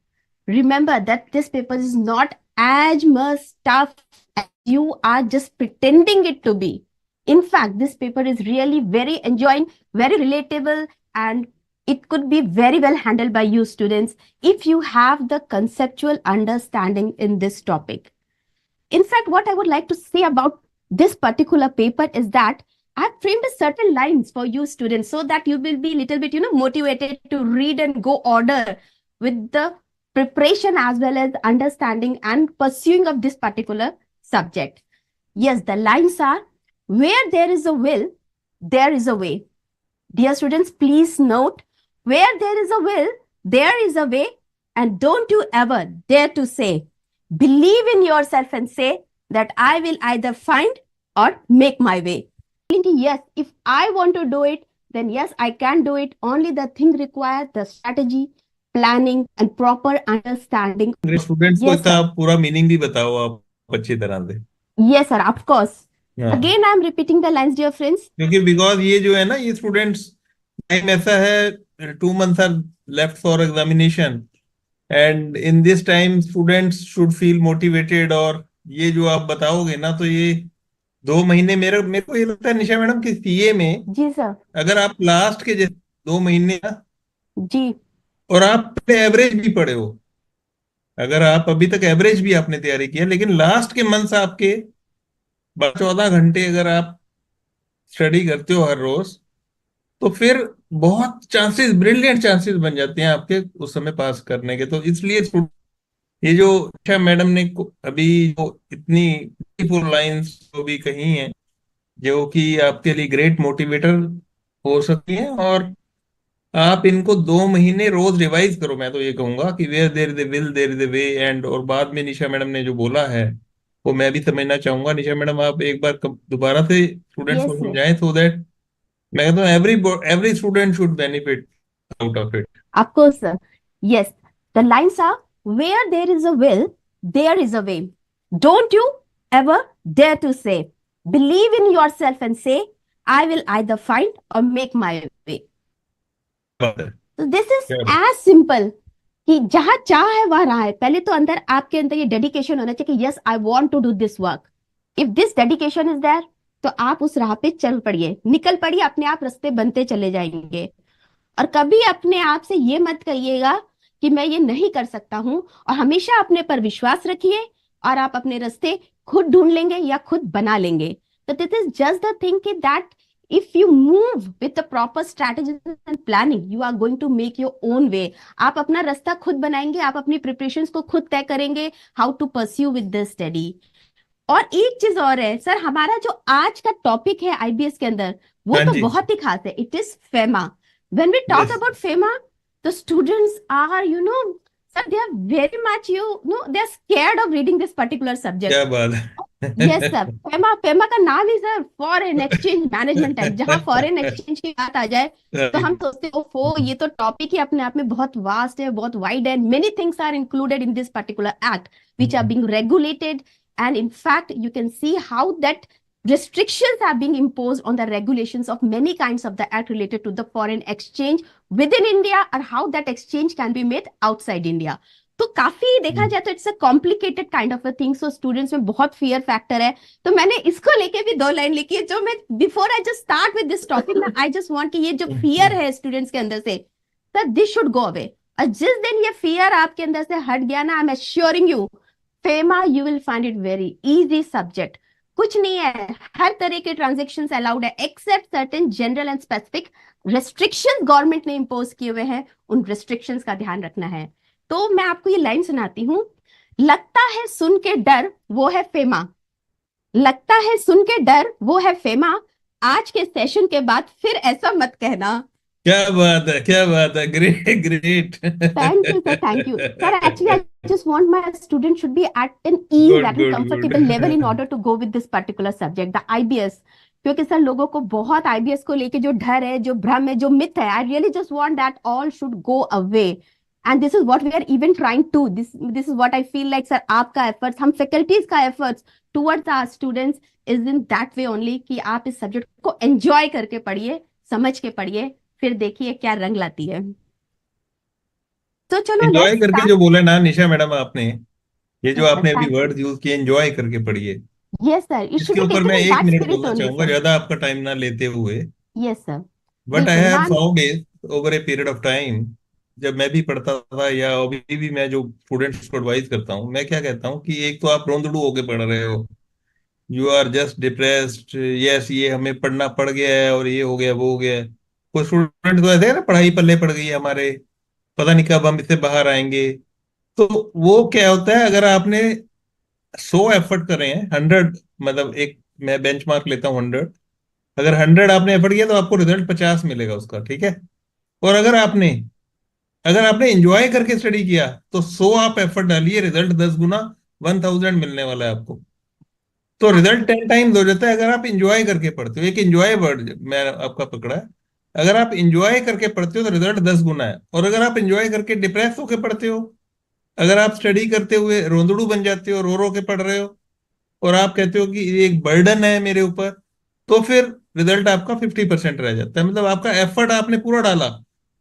remember that this paper is not as much tough as you are just pretending it to be. In fact, this paper is really very enjoying, very relatable, and it could be very well handled by you students if you have the conceptual understanding in this topic. In fact, what I would like to say about this particular paper is that I've framed a certain lines for you students so that you will be a little bit, motivated to read and go order with the preparation as well as understanding and pursuing of this particular subject. Yes, the lines are, where there is a will, there is a way. Dear students, please note, where there is a will, there is a way, and don't you ever dare to say, believe in yourself and say that I will either find or make my way. Yes, if I want to do it, then yes, I can do it. Only the thing requires the strategy, planning, and proper understanding. Students को Yes, इसका sir. पूरा meaning भी बताओ आप अच्छी तरह से। Yes, sir, of course. हाँ, Again, I'm repeating the lines, dear friends. क्योंकि बिकॉज ये जो है ना, ये स्टूडेंट्स टाइम ऐसा है, 2 months are left for examination, and in this time students should feel motivated. और ये जो आप बताओगे ना, तो ये 2 महीने, मेरे मेरे को ये लगता है निशा मैडम कि सीए में जी सर। अगर आप लास्ट के 2 महीने ना, जी। और आप एवरेज भी पढ़े हो, अगर आप अभी तक एवरेज भी आपने तैयारी किया, लेकिन लास्ट के मंथ्स आपके 14 घंटे अगर आप स्टडी करते हो हर रोज, तो फिर बहुत चांसेस, ब्रिलियंट चांसेस बन जाते हैं आपके उस समय पास करने के। तो इसलिए ये जो निशा मैडम ने अभी जो इतनी ब्यूटीफुल लाइंस जो भी कही हैं, जो कि आपके लिए ग्रेट मोटिवेटर हो सकती हैं, और आप इनको 2 महीने रोज रिवाइज करो। मैं तो ये कहूंगा कि where there is a will there is a way. And और बाद में निशा मैडम ने जो बोला है वो मैं भी समझना चाहूंगा। निशा मैडम, आप एक बार दोबारा से स्टूडेंट्स Yes, को sir. समझाएं, सो दैट मैं कहता हूँ every student should benefit out of it. Of course, sir. Yes, the lines are, where there is a will, there is a way. Don't you ever dare to say, believe in yourself and say, I will either find or make my way. So this is as simple कि जहां चाह है वहां राह है। पहले तो अंदर आपके अंदर ये डेडिकेशन होना चाहिए कि yes I want to do this work. If this dedication is there, तो आप उस राह पे चल पड़िए, निकल पड़िए, अपने आप रास्ते बनते चले जाएंगे। और कभी अपने आप से ये मत कहिएगा कि मैं ये नहीं कर सकता हूं, और हमेशा अपने पर विश्वास रखिए और आप अपने रास्ते खुद ढूंढ लेंगे या खुद बना लेंगे। तो this is just the thing कि that if you move with the proper strategies and planning, you are going to make your own way. आप अपना रास्ता खुद बनाएंगे, आप अपनी प्रिपरेशंस को खुद तय करेंगे, how to pursue with this study. और एक चीज और है सर, हमारा जो आज का टॉपिक है आईबीएस के अंदर, वो तो बहुत ही खास है। It is FEMA. When we talk about FEMA, the students are, sir, they are very much, they are scared of reading this particular subject. क्या बात है। यस सर, फेमा का नाम ही सर फॉरेन एक्सचेंज मैनेजमेंट है। जहां foreign exchange की बात आ जाए तो हम सोचते हैं ओफो, ये तो टॉपिक ही अपने आप में बहुत वास्ट है, बहुत वाइड है। Many things are included in this particular act which are being regulated, and in fact you can see how that restrictions are being imposed on the regulations of many kinds of the act related to the foreign exchange within India, or how that exchange can be made outside India. तो काफी देखा जाए तो it's a complicated kind of a thing. So students में बहुत fear factor है। तो मैंने इसको लेके भी 2 लाइन लिखी है, जो मैं before I just start with this topic, I just want कि ये जो फियर है स्टूडेंट्स के अंदर से, sir this should go away. और जिस दिन ये फियर आपके अंदर से हट गया ना, I am assuring you, FEMA you will find it very easy subject. कुछ नहीं है, हर तरह के ट्रांजेक्शंस अलाउड है except certain general and specific restrictions government ने इम्पोज किए हुए हैं, उन रेस्ट्रिक्शंस का ध्यान रखना है। तो मैं आपको ये लाइन सुनाती हूँ। लगता है सुन के डर वो है फेमा, लगता है सुन के डर वो है फेमा, आज के सेशन के बाद फिर ऐसा मत कहना। क्या बात है, great great. Thank you, sir. Thank you. Sir, actually, I just want my student should be at an ease, good at a good comfortable level in good. order to go with this particular subject, the IBS. क्योंकि sir लोगों को बहुत IBS को लेके जो डर है, जो भ्रम है, जो मिथ है, I really just want that all should go away. And this is what we are even trying to. This is what I feel like, sir. आपका efforts, हम faculties का efforts towards our students is in that way only कि आप इस subject को enjoy करके पढ़िए, समझ के पढ़िए, फिर देखिए क्या रंग लाती है। तो चलो एंजॉय लेट्स करके स्टार्ट। जो बोला ना निशा मैडम आपने, ये जो Yes, sir. आपने अभी Thank you. वर्ड यूज किए, एंजॉय करके पढ़िए, Yes, sir. It should इसके be ऊपर taken मैं in एक that मिनट spirit बोलना only, चाहूंगा, sir. ज्यादा आपका टाइम ना लेते हुए। Yes, sir. बट आई बिल्कुल have ma'am. Found it over a period of time, जब मैं भी पढ़ता था या अभी भी मैं जो स्टूडेंट्स को एडवाइस करता हूँ, मैं क्या कहता हूँ कि एक तो आप रोंदड़ू होके पढ़ रहे हो, you are just depressed, yes ये हमें पढ़ना पड़ गया है और ये हो गया वो हो गया है। कुछ स्टूडेंट तो ऐसे है ना, पढ़ाई पल्ले पड़ गई है हमारे, पता नहीं कब हम इससे बाहर आएंगे। तो वो क्या होता है, अगर आपने 100 एफर्ट कर रहे हैं, 100, मतलब एक मैं बेंचमार्क लेता हूँ 100, अगर 100 आपने एफर्ट किया तो आपको रिजल्ट 50 मिलेगा उसका, ठीक है। और अगर आपने एंजॉय करके स्टडी किया तो 100 आप एफर्ट डालिए, रिजल्ट 10 गुना, 1000 मिलने वाला है आपको। तो रिजल्ट 10 टाइम्स हो जाता है अगर आप इंजॉय करके पढ़ते हो। एक इंजॉय वर्ड मैं आपका पकड़ा है, अगर आप इंजॉय करके पढ़ते हो तो रिजल्ट 10 गुना है। और अगर आप इंजॉय करके डिप्रेस होके पढ़ते हो, अगर आप स्टडी करते हुए रोंदड़ू बन जाते हो, रो रो के पढ़ रहे हो, और आप कहते हो कि ये एक बर्डन है मेरे ऊपर, तो फिर रिजल्ट आपका 50% रह जाता है। मतलब आपका एफर्ट आपने पूरा डाला,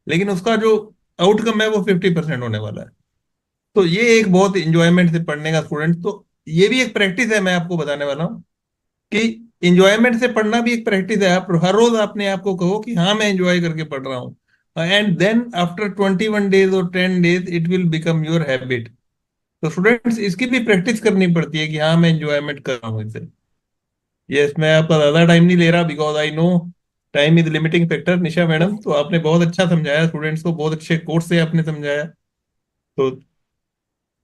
लेकिन उसका जो आउटकम है वो 50% होने वाला है। तो ये एक बहुत इंजॉयमेंट से पढ़ने का स्टूडेंट, तो ये भी एक प्रैक्टिस है, मैं आपको बताने वाला हूँ कि इंजॉयमेंट से पढ़ना भी एक प्रैक्टिस है। आप हर रोज अपने आप को कहो कि हाँ मैं एंजॉय करके पढ़ रहा हूँ, एंड देन आफ्टर 21 डेज और 10 days it will become your habit. तो स्टूडेंट्स इसकी भी प्रैक्टिस करनी पड़ती है कि हाँ मैं एंजॉयमेंट कर रहा हूँ इसे। यस, मैं आपका ज्यादा टाइम नहीं ले रहा, because I know time is limiting factor. Nisha madam, तो आपने बहुत अच्छा समझाया स्टूडेंट्स को, बहुत अच्छे कोर्स से आपने समझाया। तो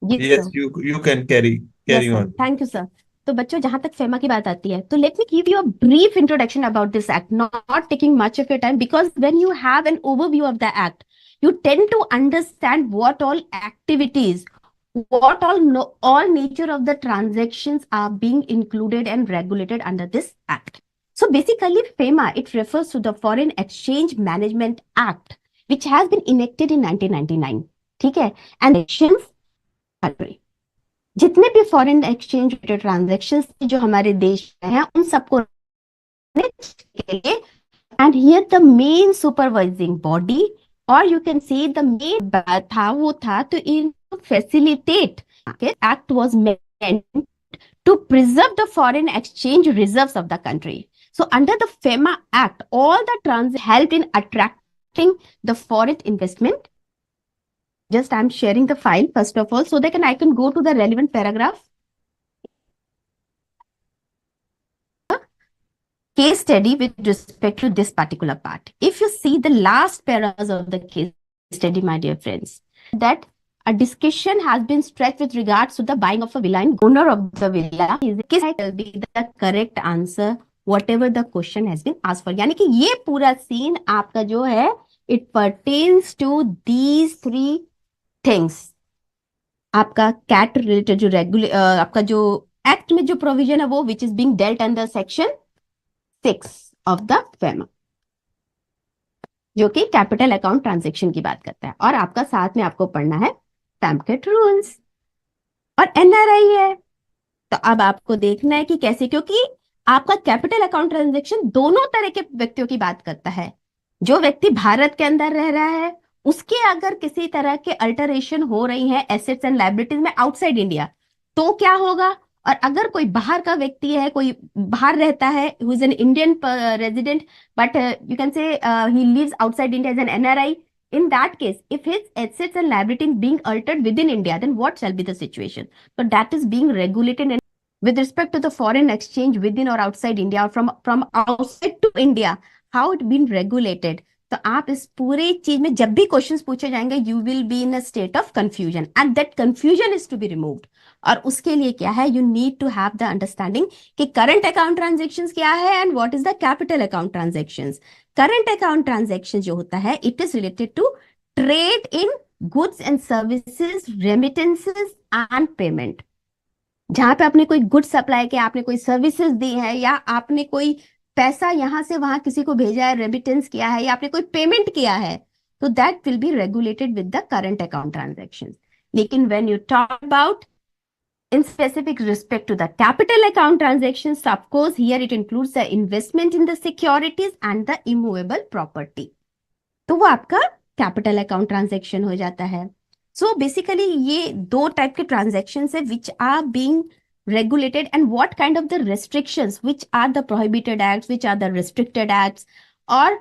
Yes, yes, sir. You can carry Yes, carry sir. On. Thank you, sir. तो बच्चों जहां तक फेमा की बात आती है, तो let me give you a brief introduction about this act, not taking much of your time, because when you have an overview of the act, you tend to understand what all activities, what all nature of the transactions are being included and regulated under this act. So basically, FEMA, it refers to the Foreign Exchange Management Act, which has been enacted in 1999. ठीक है? And actions country. जितने भी foreign exchange transaction जो हमारे देश में हैं उन सबको के लिए, and here the main supervising body, और you can say the main था वो था तो in facilitate act was meant to preserve the foreign exchange reserves of the country. So under the FEMA Act, all the trans helped in attracting the foreign investment. Just I'm sharing the file first of all, so that I can go to the relevant paragraph. Case study with respect to this particular part. If you see the last paras of the case study, my dear friends, that a discussion has been stretched with regards to the buying of a villa, and owner of the villa will be the correct answer whatever the question has been asked for. यानी कि ये पूरा scene आपका जो है, it pertains to these three things. आपका cat related जो आपका जो एक्ट में जो प्रोविजन है वो which is being dealt under section 6 of the FEMA, जो कि कैपिटल अकाउंट ट्रांजैक्शन की बात करता है। और आपका साथ में आपको पढ़ना है पैम्पकेट रूल्स और एनआरआई है। तो अब आपको देखना है कि कैसे, क्योंकि आपका कैपिटल अकाउंट ट्रांजैक्शन दोनों तरह के व्यक्तियों की बात करता है। जो व्यक्ति भारत के अंदर रह रहा है, उसके अगर किसी तरह के अल्टरेशन हो रही है एसेट्स एंड लायबिलिटीज में आउटसाइड इंडिया, तो क्या होगा। और अगर कोई बाहर का व्यक्ति है, कोई बाहर रहता है, who is an Indian resident, but you can say he lives outside India as an NRI, in that case, if his assets and liabilities being altered within India, then what shall be the situation? So that is being regulated. And with respect to the foreign exchange within or outside India, or from outside to India, how it been regulated, तो आप इस पूरे चीज में जब भी questions पूछे जाएंगे you will be in a state of confusion and that confusion is to be removed. और उसके लिए क्या है, you need to have the understanding कि करंट अकाउंट ट्रांजेक्शंस क्या है and what is the capital account transactions. Current account transaction जो होता है it is related to trade in goods and services, remittances and payment. जहां पे आपने कोई गुड सप्लाई किया, आपने कोई सर्विसेज दी है, या आपने कोई पैसा यहां से वहां किसी को भेजा है, रेमिटेंस किया है, या आपने कोई पेमेंट किया है, तो that will be regulated with the current account transaction. लेकिन when you talk about in specific respect to the capital account transactions, of course here it includes the investment in the securities and the immovable property, तो वो आपका capital account transaction हो जाता है। So basically ये दो type के transaction है which are being regulated and what kind of the restrictions, which are the prohibited acts, which are the restricted acts, और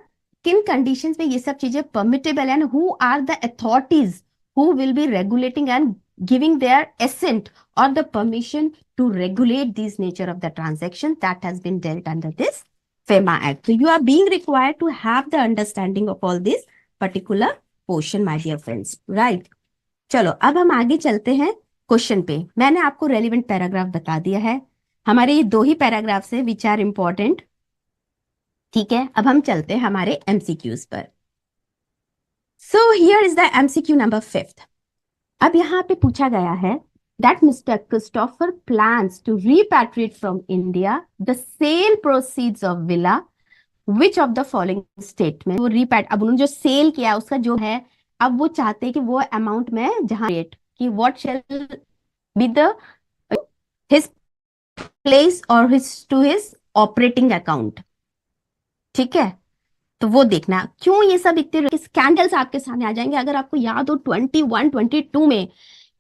किन conditions में ये सब चीजें permittable and who are the authorities who will be regulating and giving their assent or the permission to regulate these nature of the transaction that has been dealt under this FEMA Act. So you are being required to have the understanding of all this particular portion, my dear friends. Right? चलो अब हम आगे चलते हैं question पे। मैंने आपको relevant paragraph बता दिया है, हमारे ये दो ही पैराग्राफ्स है विच आर इंपॉर्टेंट। ठीक है, अब हम चलते हैं हमारे एमसीक्यूज पर। So here is the MCQ number 5। अब यहाँ पे पूछा गया है that Mr. Christopher plans to repatriate from India the sale proceeds of villa, which of the following statement, वो अब उन्होंने जो सेल किया उसका जो है, अब वो चाहते हैं कि वो अमाउंट में जहां रेट कि what shall be the his place or his to his operating account। ठीक है, तो वो देखना क्यों ये सब इतने स्कैंडल्स आपके सामने आ जाएंगे। अगर आपको याद हो 21, 22 में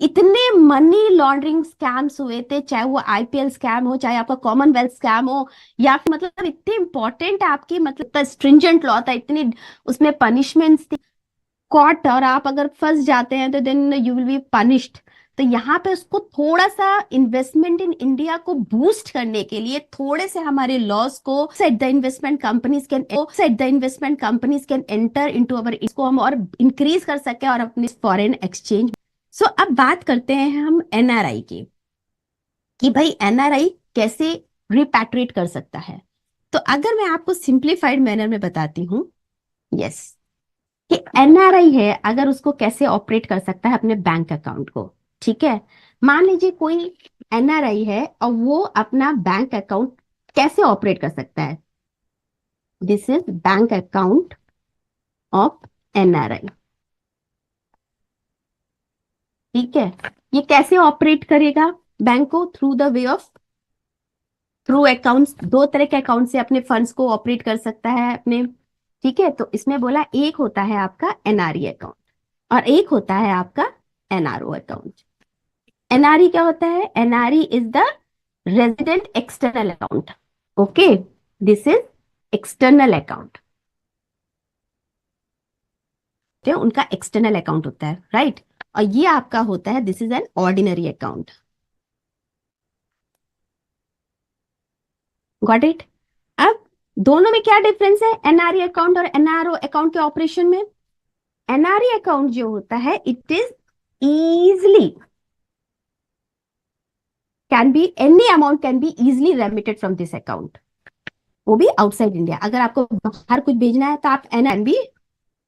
इतने मनी लॉन्ड्रिंग स्कैम्स हुए थे, चाहे वो आईपीएल स्कैम हो, चाहे आपका कॉमनवेल्थ स्कैम हो, या फिर मतलब इतने इंपॉर्टेंट आपकी मतलब स्ट्रिंजेंट लॉ था, इतनी उसमें पनिशमेंट्स थी कॉट, और आप अगर फंस जाते हैं तो then you will be punished. तो यहाँ पे उसको थोड़ा सा इन्वेस्टमेंट इन इंडिया को बूस्ट करने के लिए थोड़े से हमारे लॉस को set the investment companies can enter into our, इसको हम और इंक्रीज कर सके और अपने फॉरेन एक्सचेंज। सो अब बात करते हैं हम एनआरआई की, कि भाई एनआरआई कैसे रिपैट्रिएट कर सकता है। तो अगर मैं आपको सिंप्लीफाइड मैनर में बताती हूँ, यस, कि एनआरआई है अगर उसको कैसे ऑपरेट कर सकता है अपने बैंक अकाउंट को। ठीक है, मान लीजिए कोई एनआरआई है और वो अपना बैंक अकाउंट कैसे ऑपरेट कर सकता है। This is bank account of NRI. ठीक है, ये कैसे ऑपरेट करेगा बैंक को? Through the way of through accounts. दो तरह के अकाउंट से अपने फंड्स को ऑपरेट कर सकता है अपने। ठीक है, तो इसमें बोला एक होता है आपका एनआरई अकाउंट और एक होता है आपका एनआरओ अकाउंट। एनआरई क्या होता है? NRE is the resident external account. Okay, this is external account, उनका एक्सटर्नल अकाउंट होता है, राइट। और ये आपका होता है, this is an ordinary account. Got it? अब दोनों में क्या डिफरेंस है एनआरई अकाउंट और एनआरओ अकाउंट के ऑपरेशन में? एनआरई अकाउंट जो होता है it is easily can be any amount can be easily remitted from this account, वो भी आउटसाइड इंडिया। अगर आपको बाहर कुछ भेजना है तो आप can be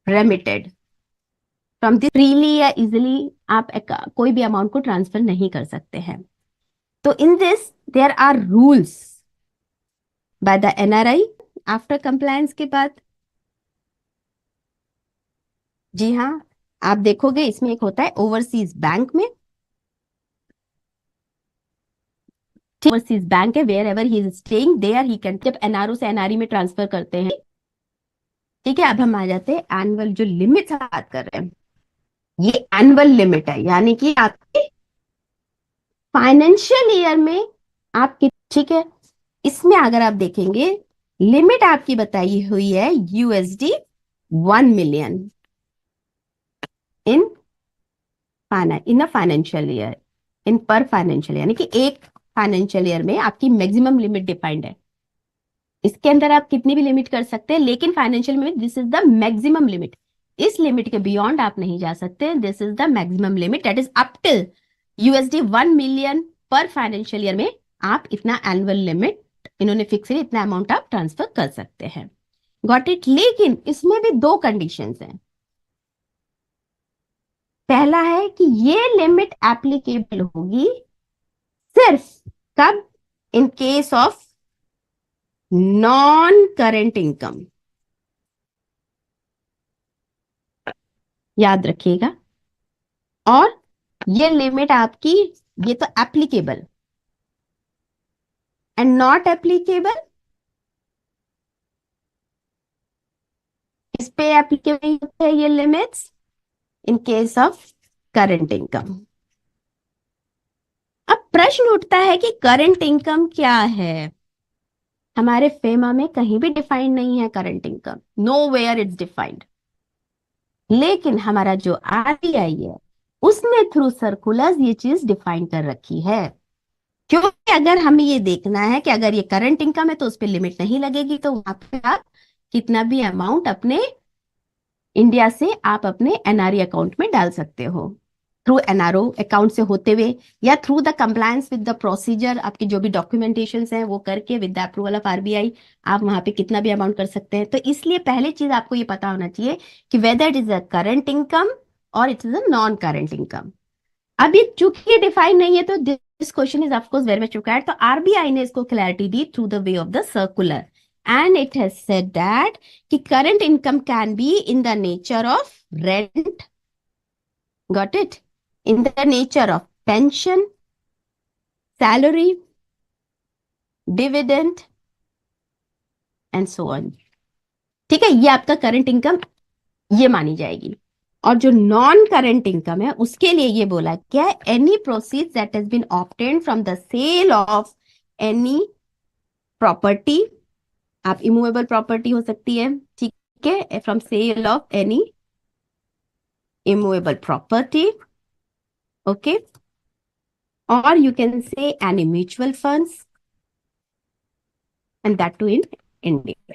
remitted from this freely या इजिली आप कोई भी अमाउंट को ट्रांसफर नहीं कर सकते हैं। तो in this there are rules by the NRI after compliance के बाद। जी हाँ, आप देखोगे इसमें एक होता है ओवरसीज बैंक में, ओवरसीज बैंक है, wherever he is staying there he can, जब एनआरओ से एनआरई में ट्रांसफर करते हैं। ठीक है, अब हम आ जाते हैं एनुअल जो लिमिट बात कर रहे हैं, ये एनुअल लिमिट है, यानी कि आपके फाइनेंशियल ईयर में आपकी, ठीक है, इसमें अगर आप देखेंगे लिमिट आपकी बताई हुई है USD 1 million in a financial year, in पर फाइनेंशियल, यानी कि एक फाइनेंशियल ईयर में आपकी मैक्सिमम लिमिट डिफाइंड है। इसके अंदर आप कितनी भी लिमिट कर सकते हैं, लेकिन financial limit this is the maximum limit, इस लिमिट के बियॉन्ड आप नहीं जा सकते, this is the maximum limit that is up till $1 million पर फाइनेंशियल ईयर में आप इतना एनुअल लिमिट इन्होंने फिक्स है, इतना अमाउंट आप ट्रांसफर कर सकते हैं। Got it. लेकिन इसमें भी दो कंडीशंस हैं। पहला है कि ये लिमिट एप्लीकेबल होगी सिर्फ कब, in case of non current income, याद रखिएगा। और ये लिमिट आपकी, ये तो एप्लीकेबल एंड नॉट एप्लीकेबल, इस पे एप्लीकेबल होते हैं ये limits in case of current income. अब प्रश्न उठता है कि करंट इनकम क्या है। हमारे फेमा में कहीं भी डिफाइंड नहीं है current income, nowhere it's defined. लेकिन हमारा जो आरबीआई है उसने थ्रू सर्कुलर्स ये चीज डिफाइन कर रखी है, क्योंकि अगर हमें ये देखना है कि अगर ये करंट इनकम है तो उस पर लिमिट नहीं लगेगी, तो वहां पे आप कितना भी अमाउंट अपने इंडिया से आप अपने एनआरई अकाउंट में डाल सकते हो, थ्रू एनआरओ अकाउंट से होते हुए या through the compliance with the procedure, आपकी जो भी डॉक्यूमेंटेशन है वो करके with the approval of RBI आप वहां पे कितना भी अमाउंट कर सकते हैं। तो इसलिए पहले चीज आपको ये पता होना चाहिए कि whether it is a current income और it is a non current income. अभी चूंकि ये डिफाइन नहीं है तो this question is of course very much required. तो आरबीआई ने इसको क्लैरिटी दी through the way of the circular and it has said that कि current income can be in the nature of rent, got it, in the nature of pension, salary, dividend and so on। ठीक है, ये आपका current income ये मानी जाएगी। और जो नॉन करंट इनकम है उसके लिए ये बोला क्या है, any proceed that has been obtained from the sale of any property, आप इमूवेबल प्रॉपर्टी हो सकती है, ठीक है, from sale of any immovable property, okay, or you can say any mutual funds and that too in India।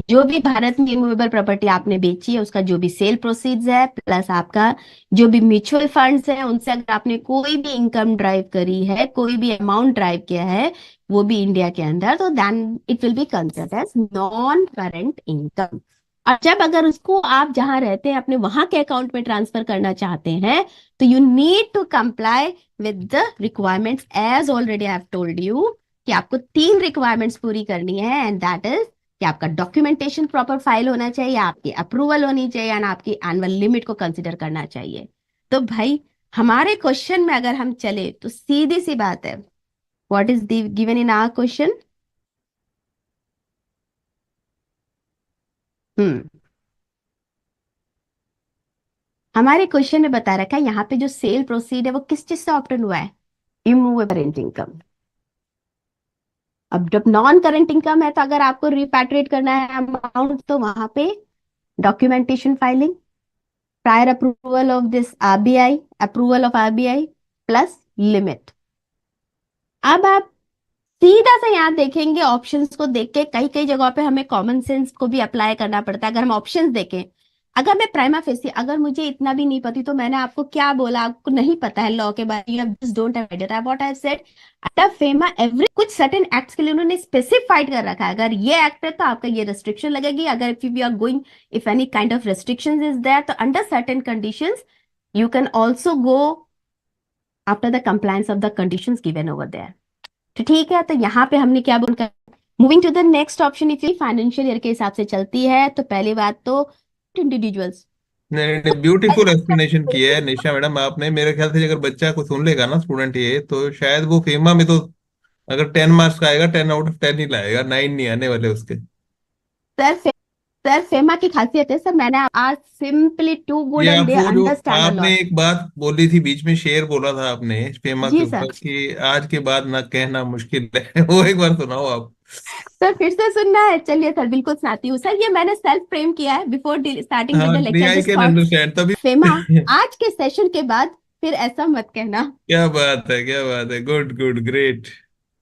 जो भी भारत में immovable property आपने बेची है उसका जो भी सेल प्रोसीड्स है प्लस आपका जो भी म्यूचुअल फंड्स है उनसे अगर आपने कोई भी इनकम ड्राइव करी है, कोई भी अमाउंट ड्राइव किया है वो भी इंडिया के अंदर, तो then it will be considered as non current income. और जब अगर उसको आप जहां रहते हैं अपने वहां के अकाउंट में ट्रांसफर करना चाहते हैं तो you need to comply with the requirements as already I have told you कि आपको 3 रिक्वायरमेंट्स पूरी करनी है एंड दैट इज कि आपका डॉक्यूमेंटेशन प्रॉपर फाइल होना चाहिए, आपकी अप्रूवल होनी चाहिए एंड आपकी एनुअल लिमिट को कंसिडर करना चाहिए। तो भाई हमारे क्वेश्चन में अगर हम चले तो सीधी सी बात है, what is given in our question, हमारे क्वेश्चन में बता रखा है यहाँ पे जो सेल प्रोसीड है वो किस चीज से ऑब्टेन हुआ है, इमूवेबल करंट इनकम। अब जब नॉन करंट इनकम है तो अगर आपको रिपैट्रिएट करना है अमाउंट तो वहां पे documentation filing, prior approval of this RBI, approval of RBI plus limit. अब आप सीधा सा यहाँ देखेंगे ऑप्शंस को देख के कई कई जगहों पे हमें कॉमन सेंस को भी अप्लाई करना पड़ता है। अगर हम ऑप्शंस देखें, अगर मैं प्राइमा फेसी, अगर मुझे इतना भी नहीं पता तो मैंने आपको क्या बोला, आपको नहीं पता है लॉ के बारे में, you just don't have idea, what I have said the FEMA every कुछ सर्टेन एक्ट्स के लिए उन्होंने स्पेसिफाइड कर रखा है, अगर ये एक्ट है तो आपका ये रेस्ट्रिक्शन लगेगी, अगर if you are going if any kind of restrictions is there तो under certain conditions you can also go after the compliance of the conditions given over there. तो ठीक है, तो यहाँ पे हमने क्या बोला, moving to the next option, if financial year के हिसाब से चलती है तो पहली बात तो इंडिविजुअल्स। नहीं, ब्यूटीफुल एक्सप्लेनेशन किया है निशा मैडम आपने। मेरे ख्याल से अगर बच्चा को सुन लेगा ना स्टूडेंट ये, तो शायद वो फेमा में तो अगर 10 मार्क्स का आएगा 10 आउट ऑफ 10 ही लाएगा, 9 नहीं आने वाले उसके। सर फेमा की खासियत है सर, मैंने आज सिंपली टू गुड ये एंड आप दे वो जो अंडरस्टैंड अ आपने लॉट। एक बात बोली थी बीच में, शेर बोला था आपने फेमा के जी सर। ऊपर कि आज के बाद ना कहना मुश्किल है वो एक बार सुनाओ आप। सर फिर से सुनना है, चलिए सर बिल्कुल सुनाती हूँ सर, ये मैंने सेल्फ फ्रेम किया है बिफोर स्टार्टिंग विद हाँ द नहीं, lecture, I just can thought understand तभी। फेमा आज के सेशन के बाद फिर ऐसा मत कहना। क्या बात है, क्या बात है, गुड गुड ग्रेट।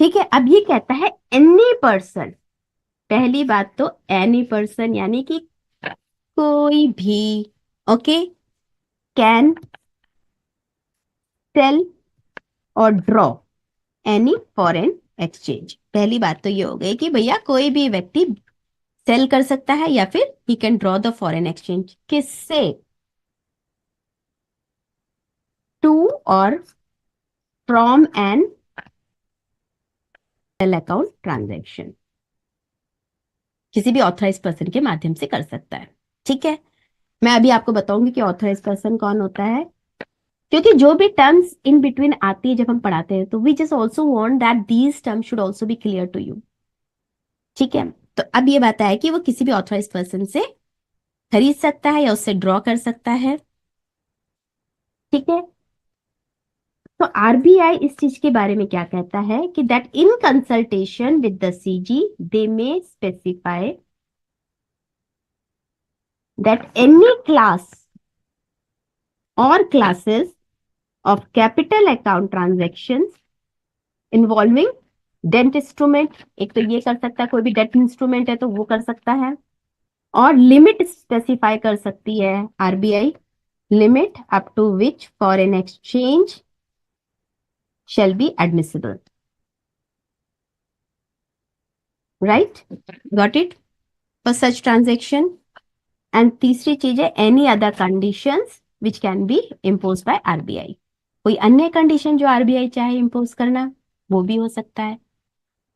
ठीक है, अब ये कहता है एनी पर्सन, पहली बात तो एनी पर्सन यानी कि कोई भी, ओके, कैन सेल और ड्रॉ एनी फॉरेन एक्सचेंज। पहली बात तो ये हो गई कि भैया कोई भी व्यक्ति सेल कर सकता है या फिर he can draw the foreign exchange, किससे, टू और फ्रॉम एन अकाउंट ट्रांजैक्शन, किसी भी ऑथराइज पर्सन के माध्यम से कर सकता है। ठीक है, मैं अभी आपको बताऊंगी कि ऑथराइज पर्सन कौन होता है, क्योंकि जो भी टर्म्स इन बिटवीन आती है जब हम पढ़ाते हैं तो we just also want that these terms should also be clear to you. ठीक है, तो अब ये बात है कि वो किसी भी ऑथराइज पर्सन से खरीद सकता है या उससे ड्रॉ कर सकता है। ठीक है, तो आरबीआई इस चीज के बारे में क्या कहता है कि that in consultation with the CG they may specify that any class और classes of capital account transactions involving debt instrument, एक तो ये कर सकता है, कोई भी डेट इंस्ट्रूमेंट है तो वो कर सकता है, और लिमिट स्पेसिफाई कर सकती है RBI, limit up to which foreign exchange shall be admissible, right? Got it? For such transaction. And तीसरी चीज है any other conditions which can be impose by RBI, कोई अन्य कंडीशन जो आरबीआई चाहे इम्पोज करना वो भी हो सकता है।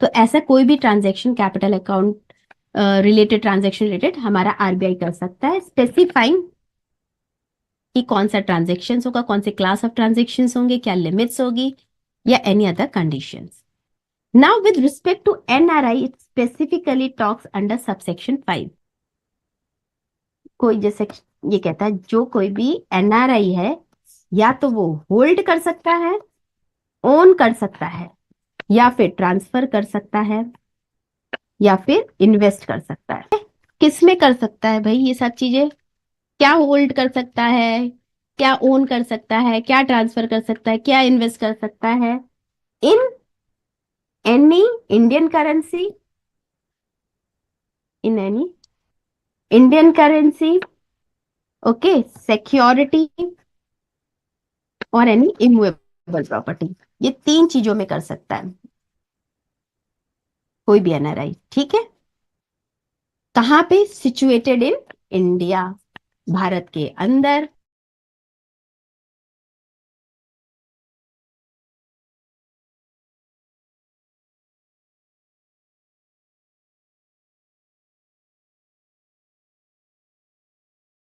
तो ऐसा कोई भी transaction capital account related, transaction related हमारा आरबीआई कर सकता है, स्पेसिफाइंग कि कौन सा ट्रांजैक्शन होगा, कौन से क्लास ऑफ ट्रांजैक्शन होंगे, क्या लिमिट्स होगी या any other conditions. Now with respect to NRI it specifically talks under subsection 5। कोई जैसे ये कहता है जो कोई भी एनआरआई है या तो वो होल्ड कर सकता है, ओन कर सकता है, या फिर ट्रांसफर कर सकता है, या फिर इन्वेस्ट कर सकता है। किस में कर सकता है भाई ये सब चीजें, क्या होल्ड कर सकता है, क्या ओन कर सकता है, क्या ट्रांसफर कर सकता है, क्या इन्वेस्ट कर सकता है, in any Indian currency, in any Indian currency, okay, security और एनी इमूवेबल प्रॉपर्टी, ये तीन चीजों में कर सकता है कोई भी एनआरआई। ठीक है, कहां पे, सिचुएटेड इन इंडिया, भारत के अंदर,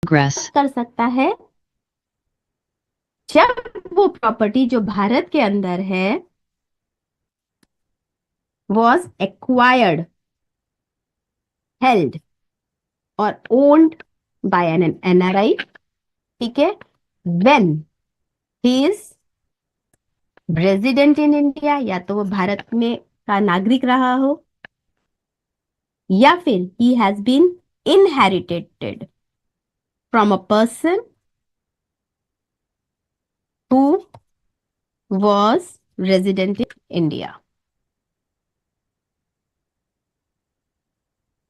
Progress. कर सकता है जब वो प्रॉपर्टी जो भारत के अंदर है was acquired, held or owned by an NRI, ठीक है, when he is resident in India, या तो वो भारत में का नागरिक रहा हो, या फिर he has been inherited from a person who was resident in India।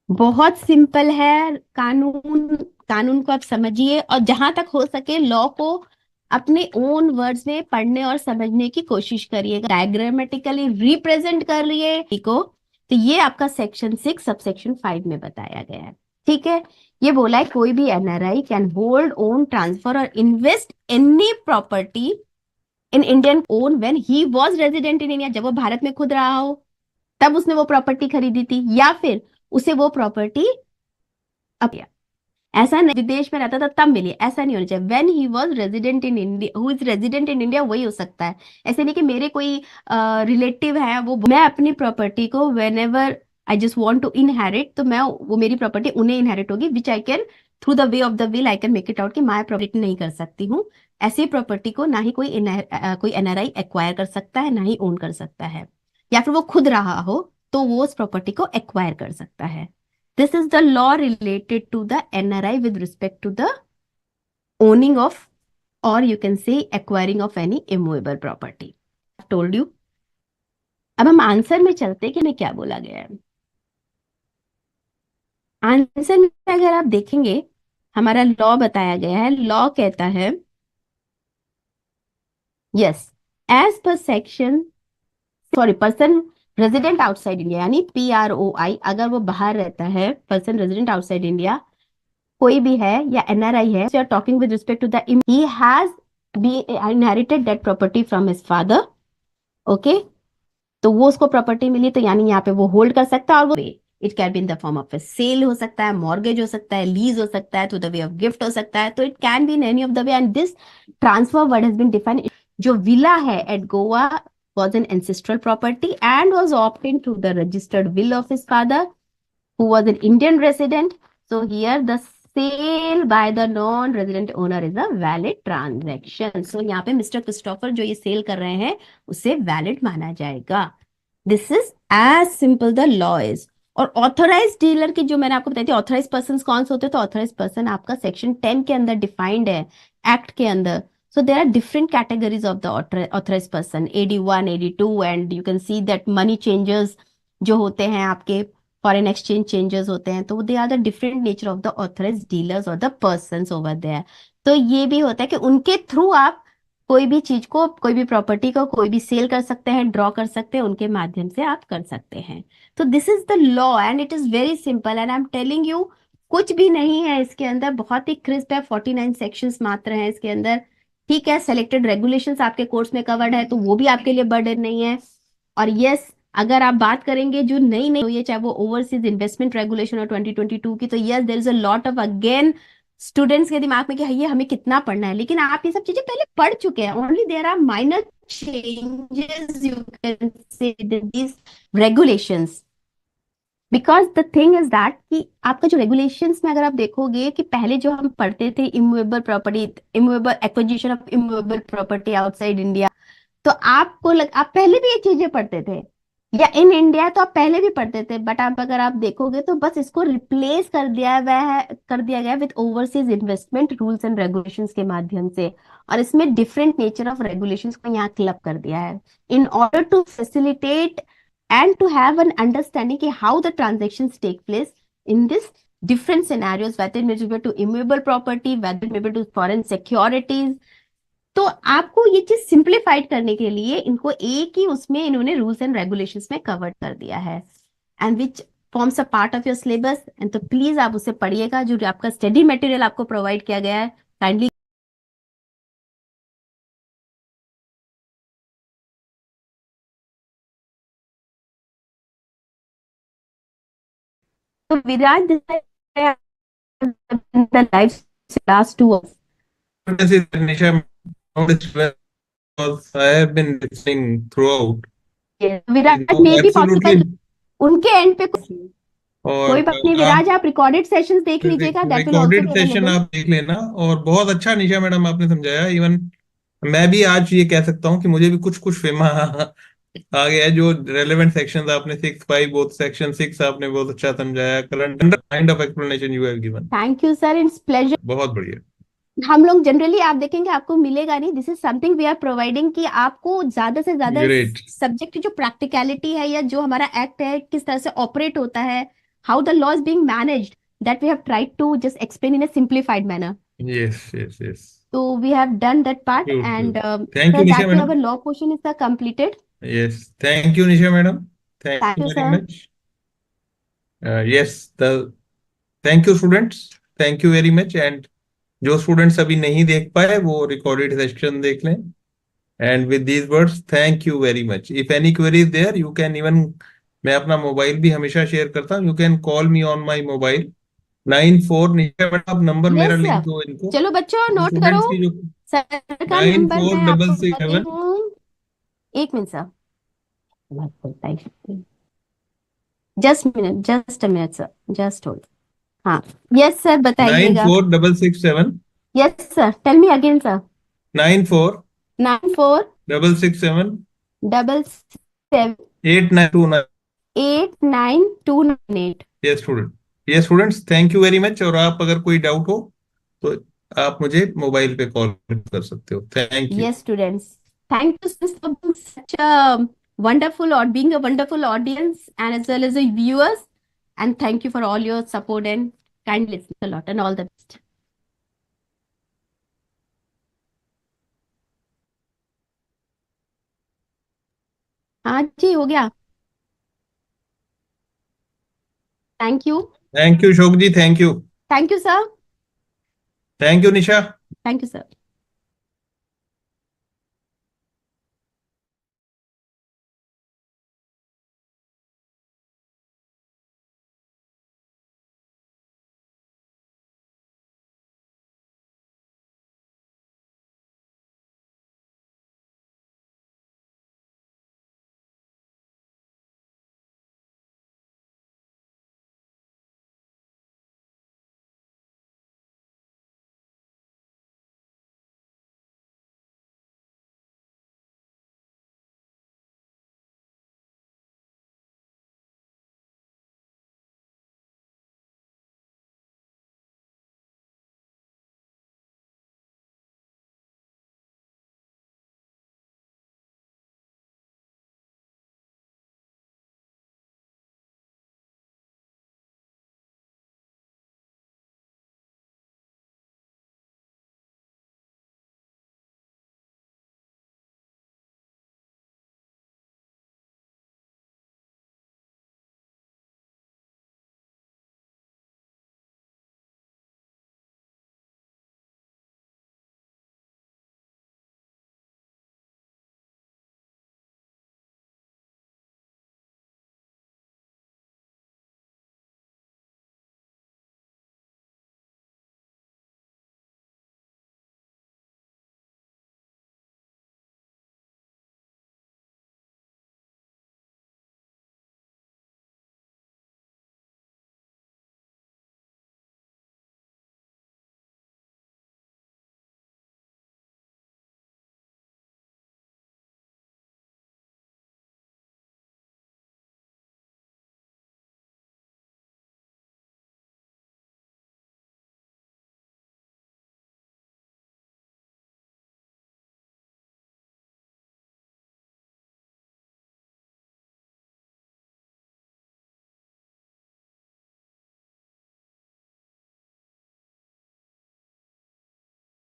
बहुत सिंपल है कानून, कानून को आप समझिए और जहां तक हो सके लॉ को अपने ओन वर्ड्स में पढ़ने और समझने की कोशिश करिएगा, डायग्रामेटिकली रिप्रेजेंट कर लिए को। तो ये आपका सेक्शन 6 सबसेक्शन 5 में बताया गया है। ठीक है, ये बोला है कोई भी NRI can hold, own, transfer और invest any property in Indian own when he was resident in India, जब वो भारत में खुद रहा हो तब उसने वो प्रॉपर्टी खरीदी थी, या फिर उसे वो प्रॉपर्टी अब, ऐसा नहीं विदेश में रहता था तब मिली, ऐसा नहीं होना चाहिए। When he was resident in India, who is resident in India वही हो सकता है। ऐसे नहीं कि मेरे कोई रिलेटिव है वो, मैं अपनी प्रॉपर्टी को whenever I just want to inherit, तो मैं वो मेरी प्रॉपर्टी उन्हें इनहेरिट होगी, which I can through the way of the will I can make it out कि माय प्रॉपर्टी नहीं कर सकती हूँ। ऐसी प्रॉपर्टी को ना ही कोई एनआरआई एक्वायर कर सकता है, ना ही ओन कर सकता है, या फिर वो खुद रहा हो तो वो उस प्रॉपर्टी को एक्वायर कर सकता है। This is the law related to the NRI with respect to the owning of, or you can say acquiring of any immovable property. I told you अब हम आंसर में चलते कि हमें क्या बोला गया है। आंसर में अगर आप देखेंगे हमारा लॉ बताया गया है। लॉ कहता है yes, as per section, sorry, person resident outside India यानी PROI, अगर वो बाहर रहता है, पर्सन रेजिडेंट आउटसाइड इंडिया कोई भी है या NRI है, so talking with respect to the he has inherited that property from his father, okay, तो वो उसको प्रॉपर्टी मिली तो यानी यहाँ पे वो होल्ड कर सकता है। और वो it can be in the form of a sale हो सकता है, मॉर्गेज हो सकता है, लीज हो सकता है, through the way of gift हो सकता है, तो it can be in any of the way. And this transfer word has been defined. जो विला है at Goa was an ancestral property and was obtained through the registered will of his father who was an Indian resident. So here the sale by the non-resident owner is a valid transaction. So यहाँ पे mister Christopher जो ये cell कर रहे हैं उसे valid माना जाएगा। This is as simple the law is. और ऑथोराइज डीलर की जो मैंने आपको बताई थी, ऑथोराइज पर्सन कौन से होते हैं, तो ऑथोराइज पर्सन आपका सेक्शन 10 के अंदर डिफाइंड है, एक्ट के अंदर। So there are different categories of the authorized person, AD1, AD2, and you can see that money changes जो होते हैं आपके, फॉरेन एक्सचेंज चेंजेस होते हैं, तो they are the different nature of the authorised dealers और द पर्सन्स ओवर देयर। तो ये भी होता है कि उनके थ्रू आप कोई भी चीज को, कोई भी प्रॉपर्टी को कोई भी सेल कर सकते हैं, ड्रॉ कर सकते हैं, उनके माध्यम से आप कर सकते हैं। तो this is the law and it is very simple and I am telling you, कुछ भी नहीं है इसके अंदर, बहुत ही क्रिस्प है। 49 सेक्शंस मात्र हैं इसके अंदर, ठीक है। सेलेक्टेड रेगुलेशंस आपके कोर्स में कवर्ड है, तो वो भी आपके लिए बर्डन नहीं है। और यस, अगर आप बात करेंगे जो नई नई हुई है, चाहे वो ओवरसीज इन्वेस्टमेंट रेगुलेशन और 2022 की, तो yes there is a lot of again students के दिमाग में कि ये हमें कितना पढ़ना है, लेकिन आप ये सब चीजें पहले पढ़ चुके हैं। Only there are minor changes you can say in these regulations, because the thing is that कि आपका जो रेगुलेशंस में अगर आप देखोगे कि पहले जो हम पढ़ते थे immovable property, immovable acquisition of immovable property outside India, तो आपको आप पहले भी ये चीजें पढ़ते थे, या इन इंडिया तो आप पहले भी पढ़ते थे, बट आप अगर आप देखोगे तो बस इसको रिप्लेस कर दिया गया with overseas investment rules and regulations के माध्यम से। और इसमें डिफरेंट नेचर ऑफ रेगुलेशंस को यहाँ क्लब कर दिया है in order to facilitate and to have an understanding कि how the transactions take place in this different scenarios, whether it may be to immutable property, whether it may be to foreign securities। तो आपको ये चीज simplified करने के लिए इनको एक ही उसमें इन्होंने रूल्स एंड रेगुलेशंस में कवर कर दिया है, and which forms a part of your syllabus. And तो प्लीज आप उसे पढ़िएगा, जो आपका स्टडी मटेरियल आपको प्रोवाइड किया गया है, काइंडली तो विराज the life last 2 hours. This is Nisha, because I have been listening throughout. Yes, Viraj No, मे भी absolutely. पॉसिबल उनके एंड पे और कोई बात नहीं। विराज आप रिकॉर्डेड सेशंस देख लीजिएगा, that will also recorded be session available. आप देख लेना। और बहुत अच्छा निशा मैडम आपने समझाया। इवन मैं भी आज ये कह सकता हूँ कि मुझे भी कुछ कुछ फेमा आ गया है। जो रेलेवेंट सेक्शंस आपने 6, 5 बोथ सेक्शन 6 आपने बहुत अच्छा समझाया। Current kind of explanation you have given. Thank you sir, it's pleasure. बहुत बढ़िया। हम लोग जनरली आप देखेंगे आपको मिलेगा नहीं, this is something we are providing कि आपको ज्यादा से ज्यादा ग्रेट। सब्जेक्ट जो प्रैक्टिकलिटी है या जो हमारा एक्ट है किस तरह से ऑपरेट होता है, how the law is being managed, that we have tried to just explain in a simplified manner. Yes yes yes. So we have done that part, Sure, and sure. Thank you, so Nisha that way madam. our law portion is completed. Yes, thank you, Nisha madam. Thank Thank you you, very sir. much. Yes, thank you students. Thank you very much. And जो students अभी नहीं देख पाए वो recorded section देख लें। And with these words thank you very much. If any query is there you can even, मैं अपना मोबाइल भी हमेशा शेयर करता हूँ, you can call me on my mobile 94। Nisha madam आप नंबर मेरा Yes, लिख sir. दो इनको, चलो बच्चों नोट करो, स्टूडेंट्स की जो सर का नाइन नंबर फोर मैं डबल आपको सिक्स बताती सेवन हूँ। एक minute sir, just a minute sir, just hold. हाँ, यस सर, नाइन बताइएगा। Four double six seven yes sir, tell me again sir. 94 94 double six seven 77 8929। 89298। ये student, ये students thank you very much. और आप अगर कोई डाउट हो तो आप मुझे मोबाइल पे कॉल कर सकते हो। Thank you. Yes, students. Thank you for being such a being a wonderful audience and as well as the viewers. And thank you for all your support and kind listening a lot, and all the best. हाँ जी, हो गया. Thank you. Thank you, Shok ji. Thank you. Thank you, sir. Thank you, Nisha. Thank you, sir.